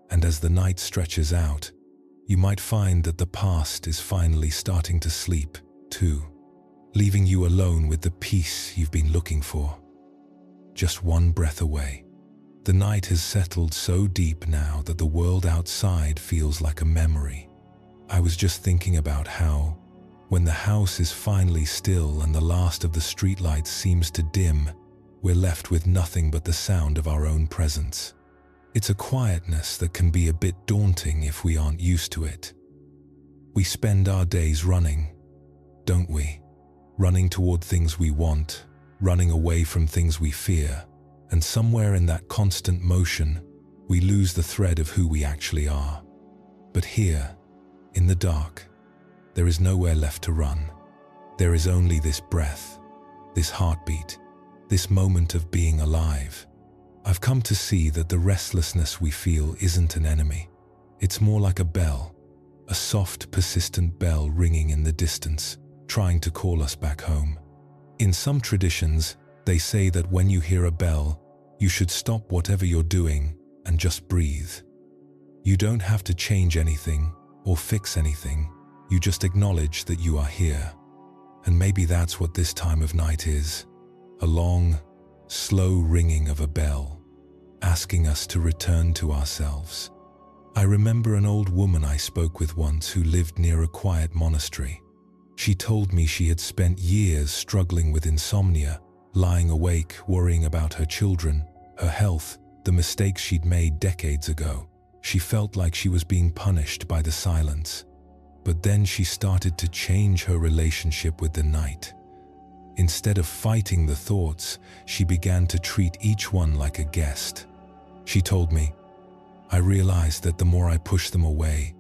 And as the night stretches out, you might find that the past is finally starting to sleep, too, leaving you alone with the peace you've been looking for. Just one breath away. The night has settled so deep now that the world outside feels like a memory. I was just thinking about how, when the house is finally still and the last of the streetlights seems to dim, we're left with nothing but the sound of our own presence. It's a quietness that can be a bit daunting if we aren't used to it. We spend our days running, don't we? Running toward things we want, running away from things we fear, and somewhere in that constant motion, we lose the thread of who we actually are. But here, in the dark, there is nowhere left to run. There is only this breath, this heartbeat, this moment of being alive. I've come to see that the restlessness we feel isn't an enemy. It's more like a bell, a soft, persistent bell ringing in the distance, trying to call us back home. In some traditions, they say that when you hear a bell, you should stop whatever you're doing and just breathe. You don't have to change anything or fix anything. You just acknowledge that you are here. And maybe that's what this time of night is. A long, slow ringing of a bell, asking us to return to ourselves. I remember an old woman I spoke with once who lived near a quiet monastery. She told me she had spent years struggling with insomnia, lying awake, worrying about her children, her health, the mistakes she'd made decades ago. She felt like she was being punished by the silence. But then she started to change her relationship with the night. Instead of fighting the thoughts, she began to treat each one like a guest. She told me, "I realized that the more I pushed them away,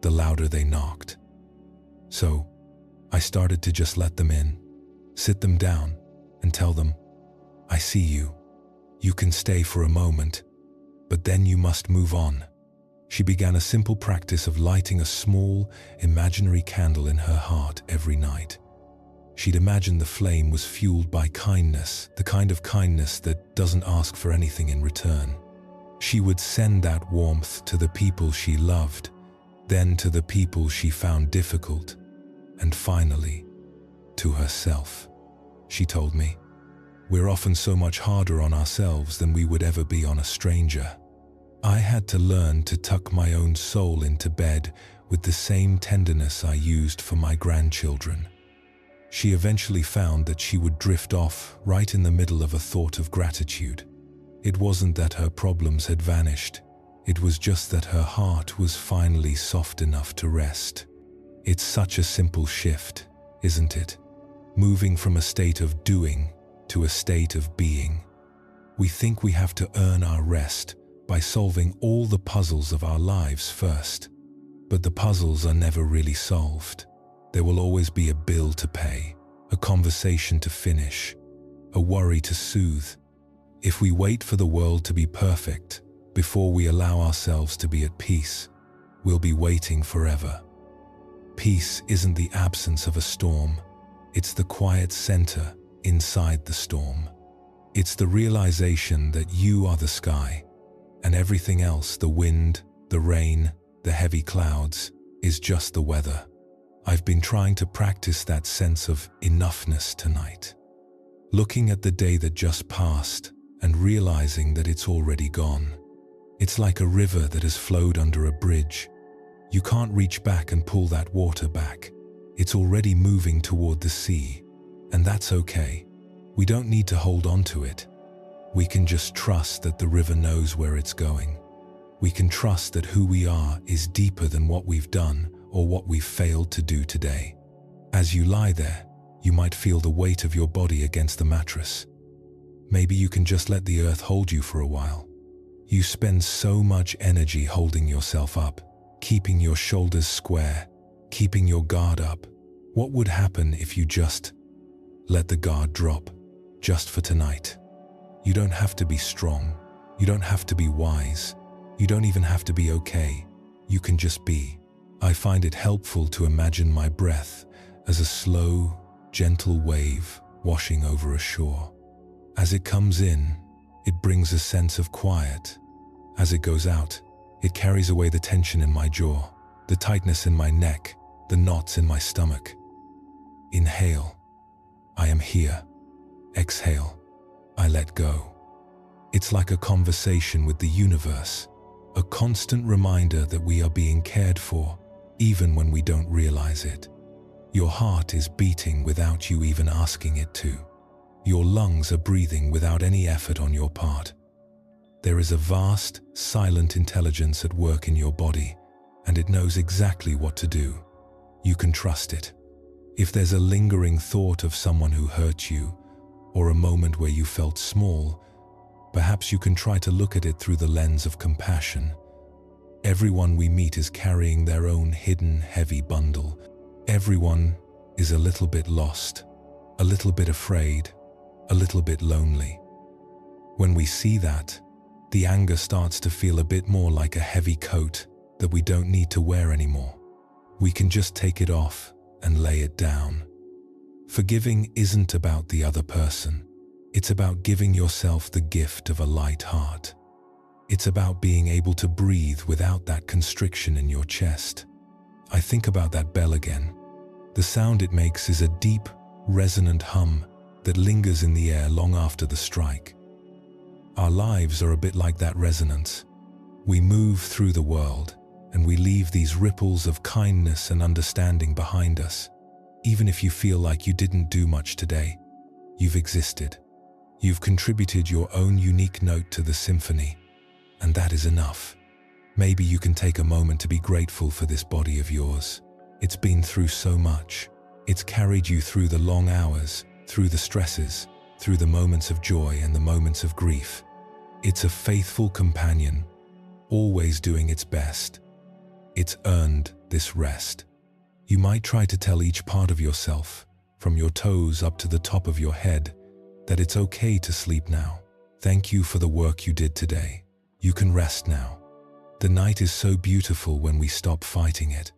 the louder they knocked. So I started to just let them in, sit them down, and tell them, 'I see you. You can stay for a moment, but then you must move on.'" She began a simple practice of lighting a small, imaginary candle in her heart every night. She'd imagined the flame was fueled by kindness, the kind of kindness that doesn't ask for anything in return. She would send that warmth to the people she loved, then to the people she found difficult, and finally, to herself. She told me, "We're often so much harder on ourselves than we would ever be on a stranger." I had to learn to tuck my own soul into bed with the same tenderness I used for my grandchildren. She eventually found that she would drift off right in the middle of a thought of gratitude. It wasn't that her problems had vanished. It was just that her heart was finally soft enough to rest. It's such a simple shift, isn't it? Moving from a state of doing to a state of being. We think we have to earn our rest by solving all the puzzles of our lives first. But the puzzles are never really solved. There will always be a bill to pay, a conversation to finish, a worry to soothe. If we wait for the world to be perfect before we allow ourselves to be at peace, we'll be waiting forever. Peace isn't the absence of a storm. It's the quiet center inside the storm. It's the realization that you are the sky, and everything else, the wind, the rain, the heavy clouds, is just the weather. I've been trying to practice that sense of enoughness tonight. Looking at the day that just passed and realizing that it's already gone. It's like a river that has flowed under a bridge. You can't reach back and pull that water back. It's already moving toward the sea, and that's okay. We don't need to hold on to it. We can just trust that the river knows where it's going. We can trust that who we are is deeper than what we've done or what we've failed to do today. As you lie there, you might feel the weight of your body against the mattress. Maybe you can just let the earth hold you for a while. You spend so much energy holding yourself up, keeping your shoulders square, keeping your guard up. What would happen if you just let the guard drop, just for tonight? You don't have to be strong. You don't have to be wise. You don't even have to be okay. You can just be. I find it helpful to imagine my breath as a slow, gentle wave washing over a shore. As it comes in, it brings a sense of quiet. As it goes out, it carries away the tension in my jaw, the tightness in my neck, the knots in my stomach. Inhale, I am here. Exhale, I let go. It's like a conversation with the universe, a constant reminder that we are being cared for, even when we don't realize it. Your heart is beating without you even asking it to. Your lungs are breathing without any effort on your part. There is a vast, silent intelligence at work in your body, and it knows exactly what to do. You can trust it. If there's a lingering thought of someone who hurt you, or a moment where you felt small, perhaps you can try to look at it through the lens of compassion. Everyone we meet is carrying their own hidden, heavy bundle. Everyone is a little bit lost, a little bit afraid, a little bit lonely. When we see that, the anger starts to feel a bit more like a heavy coat that we don't need to wear anymore. We can just take it off and lay it down. Forgiving isn't about the other person. It's about giving yourself the gift of a light heart. It's about being able to breathe without that constriction in your chest. I think about that bell again. The sound it makes is a deep, resonant hum that lingers in the air long after the strike. Our lives are a bit like that resonance. We move through the world, and we leave these ripples of kindness and understanding behind us. Even if you feel like you didn't do much today, you've existed. You've contributed your own unique note to the symphony, and that is enough. Maybe you can take a moment to be grateful for this body of yours. It's been through so much. It's carried you through the long hours, through the stresses, through the moments of joy and the moments of grief. It's a faithful companion, always doing its best. It's earned this rest. You might try to tell each part of yourself, from your toes up to the top of your head, that it's okay to sleep now. Thank you for the work you did today. You can rest now. The night is so beautiful when we stop fighting it.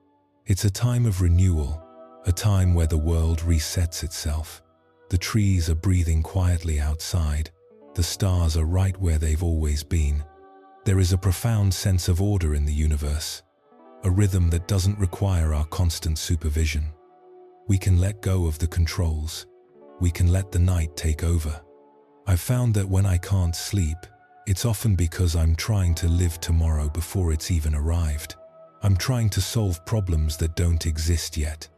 It's a time of renewal, a time where the world resets itself. The trees are breathing quietly outside. The stars are right where they've always been. There is a profound sense of order in the universe, a rhythm that doesn't require our constant supervision. We can let go of the controls. We can let the night take over. I've found that when I can't sleep, it's often because I'm trying to live tomorrow before it's even arrived. I'm trying to solve problems that don't exist yet.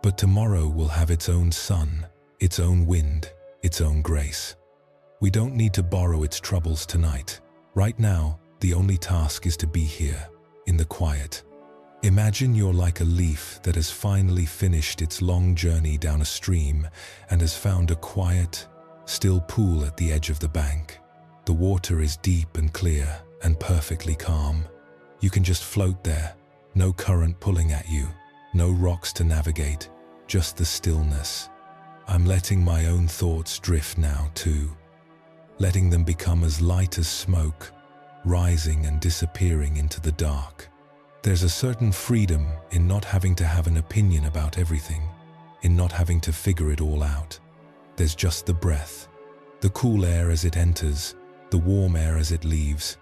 But tomorrow will have its own sun, its own wind, its own grace. We don't need to borrow its troubles tonight. Right now, the only task is to be here, in the quiet. Imagine you're like a leaf that has finally finished its long journey down a stream and has found a quiet, still pool at the edge of the bank. The water is deep and clear and perfectly calm. You can just float there, no current pulling at you, no rocks to navigate, just the stillness. I'm letting my own thoughts drift now too, letting them become as light as smoke, rising and disappearing into the dark. There's a certain freedom in not having to have an opinion about everything, in not having to figure it all out. There's just the breath, the cool air as it enters, the warm air as it leaves.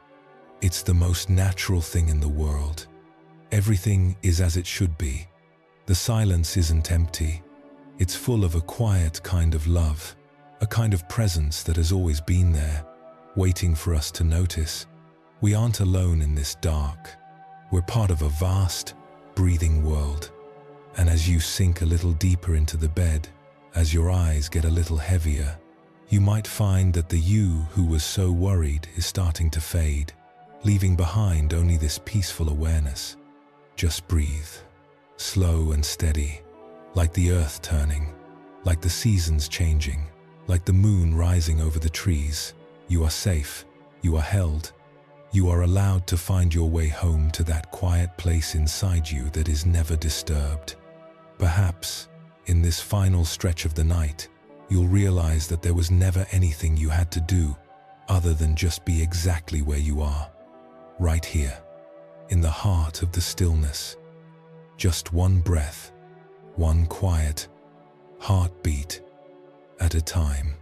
It's the most natural thing in the world. Everything is as it should be. The silence isn't empty. It's full of a quiet kind of love, a kind of presence that has always been there, waiting for us to notice. We aren't alone in this dark. We're part of a vast, breathing world. And as you sink a little deeper into the bed, as your eyes get a little heavier, you might find that the you who was so worried is starting to fade, leaving behind only this peaceful awareness. Just breathe, slow and steady, like the earth turning, like the seasons changing, like the moon rising over the trees. You are safe, you are held, you are allowed to find your way home to that quiet place inside you that is never disturbed. Perhaps, in this final stretch of the night, you'll realize that there was never anything you had to do other than just be exactly where you are, right here, in the heart of the stillness. just one breath, one quiet heartbeat at a time.